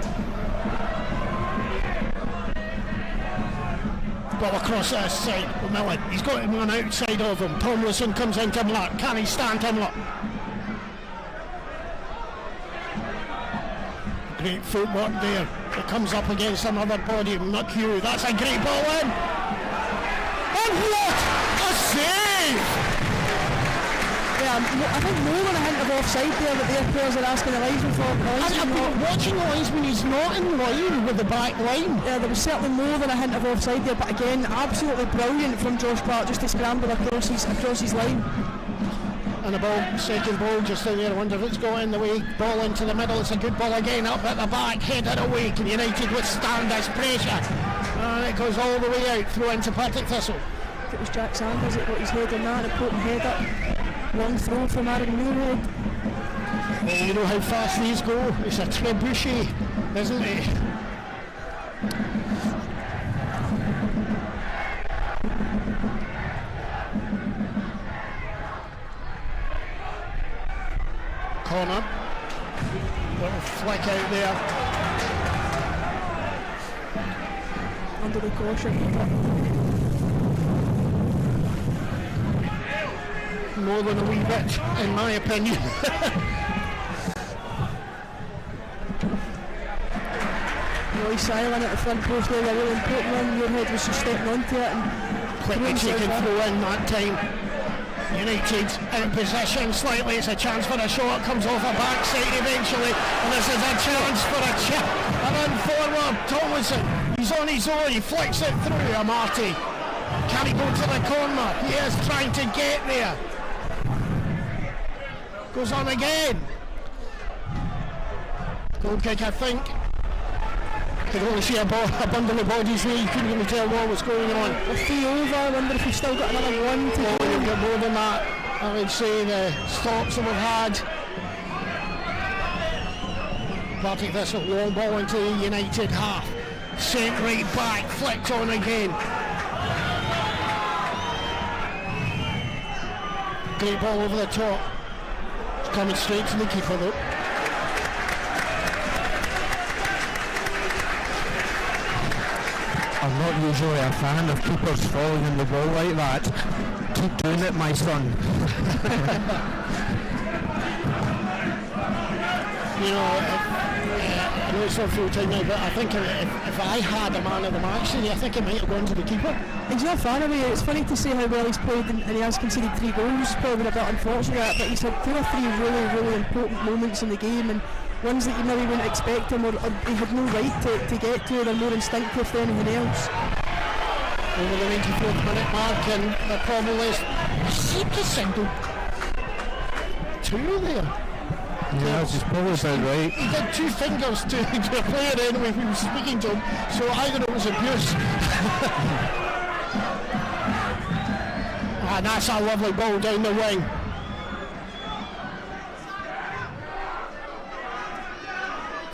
[SPEAKER 1] Ball across this side. McMillan, he's got him on outside of him. Tomlinson comes into Timler. Can he stand Timler? Great footwork there. It comes up against another body. McHugh. That's a great ball in. And what a save!
[SPEAKER 2] Yeah, I think more than a hint of offside there that their players are asking the linesman for.
[SPEAKER 1] I've been watching the linesman, he's not in line with the back line.
[SPEAKER 2] Yeah, there was certainly more than a hint of offside there, but again, absolutely brilliant from Josh Clark just to scramble across his line.
[SPEAKER 1] And the ball, second ball just in there. I wonder if it's going the way. Ball into the middle, it's a good ball again, up at the back, headed away. Can United withstand this pressure? And it goes all the way out, through into Partick Thistle.
[SPEAKER 2] It was Jack Sanders that got his head in that, a potent head up. Long throw from Aaron Muirhead.
[SPEAKER 1] Well, you know how fast these go. It's a trebuchet, isn't it? Corner. Little flick out there.
[SPEAKER 2] Under the caution.
[SPEAKER 1] More than a wee bit, in my opinion.
[SPEAKER 2] Roy Silent at the front post there, a really important one. Muirhead was just stepping onto it and
[SPEAKER 1] Quickly taken through in that time. United out of possession slightly. It's a chance for a shot. Comes off a backside eventually, and this is a chance for a chip. And then forward, Tomlinson. He's on his own. He flicks it through. Amarte. Can he go to the corner? He is trying to get there. Goes on again. Goal kick, I think. Could only see a bundle of bodies there. You couldn't really tell what was going on.
[SPEAKER 2] with 3 over, I wonder if we've still got another one to
[SPEAKER 1] Oh,
[SPEAKER 2] go.
[SPEAKER 1] you've got more than that. I would say the stops that we've had. Partick Thistle, long ball into the United half. sent right back, flicked on again. Great ball over the top. It's coming straight to the keeper though.
[SPEAKER 3] I'm not usually a fan of keepers falling in the ball like that. Keep doing it, my son.
[SPEAKER 1] You know, I know it's not full time now, but I think if I had a man of the match today, I think it might have gone to the keeper.
[SPEAKER 2] He's not a fan of it. It's funny to see how well he's played, and he has conceded 3 goals. Probably a bit unfortunate, but he's had 2 or 3 really, really important moments in the game, and ones that you maybe wouldn't expect him, or he had no right to get to. They're more instinctive than anything else.
[SPEAKER 1] Over the 94th minute mark, and the problem is he seemed to single 2 there.
[SPEAKER 3] Yeah, he's probably about right.
[SPEAKER 1] He did 2 fingers to a player anyway who was speaking to him, so either it was abuse. And that's a lovely ball down the wing.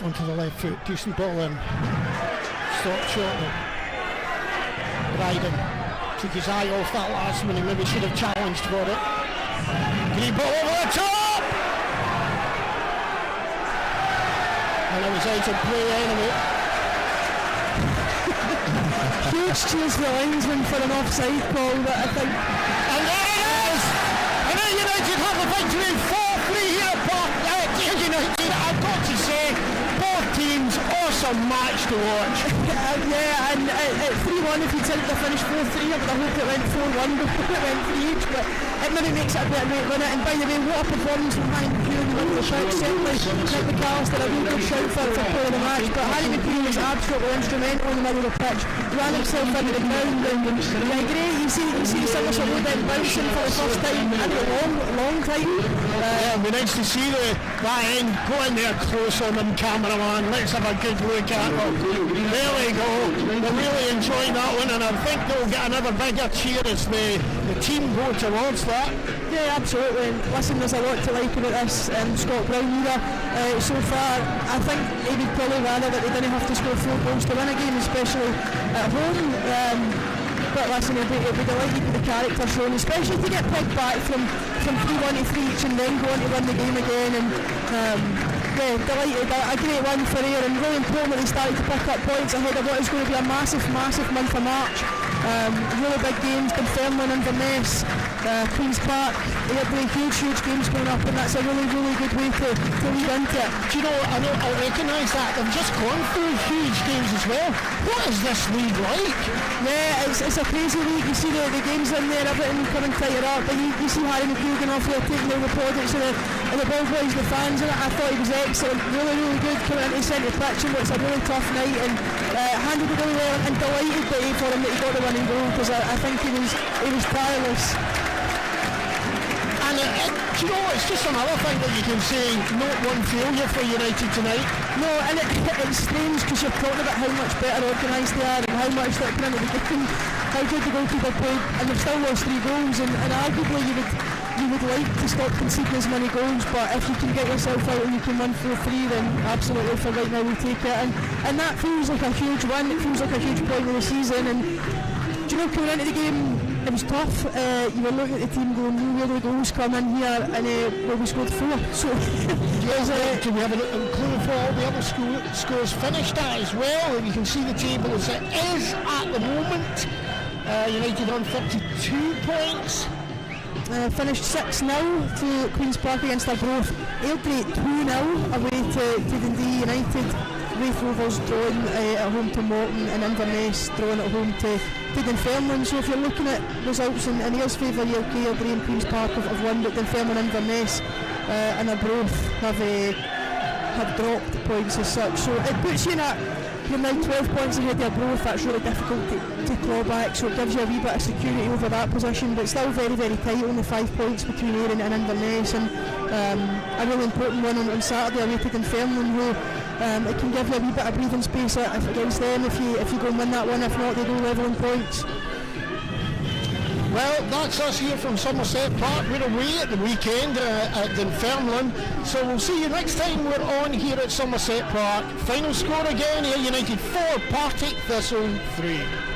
[SPEAKER 1] Onto the left foot, decent ball in. Stopped shortly. Bryden took his eye off that last one, he maybe should have challenged for it. Great ball over the top! And it was out of play anyway.
[SPEAKER 2] Huge chase the linesman for an offside call that I think.
[SPEAKER 1] And there it is! And then United have the victory 4-3 here at Partick United. I've got to say, both teams, awesome match to watch.
[SPEAKER 2] Yeah, and at 3-1, if you'd said it to finish 4-3, I would have hoped it went 4-1 before it went 3 each, but it maybe makes it a bit of a win it. And by the way, what a performance from Harry McHugh in the middle of the pitch. Certainly Nick McAllister a real good shout for player of the match, but Harry McHugh was absolutely instrumental in the middle of the pitch. Ran himself into the ground, and yeah, great. You see the Somerset Road then bouncing for the first time in a long time.
[SPEAKER 1] Yeah, we nice to see that end go in there close on them, cameraman. Let's have a good look at them. There we go. They're really enjoying that one, and I think they'll get another bigger cheer as the team go towards that.
[SPEAKER 2] Yeah, absolutely. And listen, there's a lot to like about this Scott Brown era so far. I think he would probably rather that they didn't have to score 4 goals to win a game, especially at home. But listen, he'll be delighted with the character shown, especially to get pegged back from 3-1 to 3 each and then go on to win the game again. And yeah, delighted. A great win for Ayr, and really important that they started to pick up points ahead of what is going to be a massive month of March. Really big games, Dunfermline, Inverness, Queen's Park. They have really huge games coming up, and that's a really good way to lead into it.
[SPEAKER 1] Do you know, I recognise that. They've just gone through huge games as well. What is this league like?
[SPEAKER 2] Yeah, it's a crazy league. You see the games in there, everything coming tighter up, but you see Harry McHugh going off there, taking over the products and the ball boys, the fans in it. I thought he was excellent, really good coming into centre pitch, and it's a really tough night, and handled it really well, and delighted for him that he got the winning goal, because I think he was tireless.
[SPEAKER 1] And do you know, it's just another thing that you can say, not one failure for United tonight.
[SPEAKER 2] No, and it's strange because you're talking about how much better organised they are, and how much they're coming into the game, how good the goalkeeper played, and they've still lost 3 goals, and arguably you would like to stop conceding as many goals, but if you can get yourself out and you can win 4-3, then absolutely for right now we take it, and that feels like a huge win. It feels like a huge point in the season. And do you know, coming into the game, it was tough. You were looking at the team going, where do the goals come in here? And well, we scored 4. So
[SPEAKER 1] do we have a clue for all the other scores finished at as well? And you can see the table as it is at the moment. United on 32 points.
[SPEAKER 2] Finished 6-0 to Queen's Park against Arbroath. Airdrie 2-0 away to Dundee United. Raith Rovers drawn at home to Morton, and Inverness drawn at home to Dunfermline. So if you're looking at results in Ayer's favour, Airdrie and Queen's Park have won, but Dunfermline, Inverness and Arbroath have dropped points as such. So it puts you in that. You're now 12 points ahead of Arbroath. That's really difficult to claw back, so it gives you a wee bit of security over that position, but still very tight, only 5 points between Ayr and Inverness, and a really important one on Saturday away to Dunfermline, who it can give you a wee bit of breathing space against them if you go and win that one. If not, they go level in points.
[SPEAKER 1] Well, that's us here from Somerset Park. We're away at the weekend at Dunfermline, so we'll see you next time we're on here at Somerset Park. Final score again, Ayr United 4, Partick Thistle 3.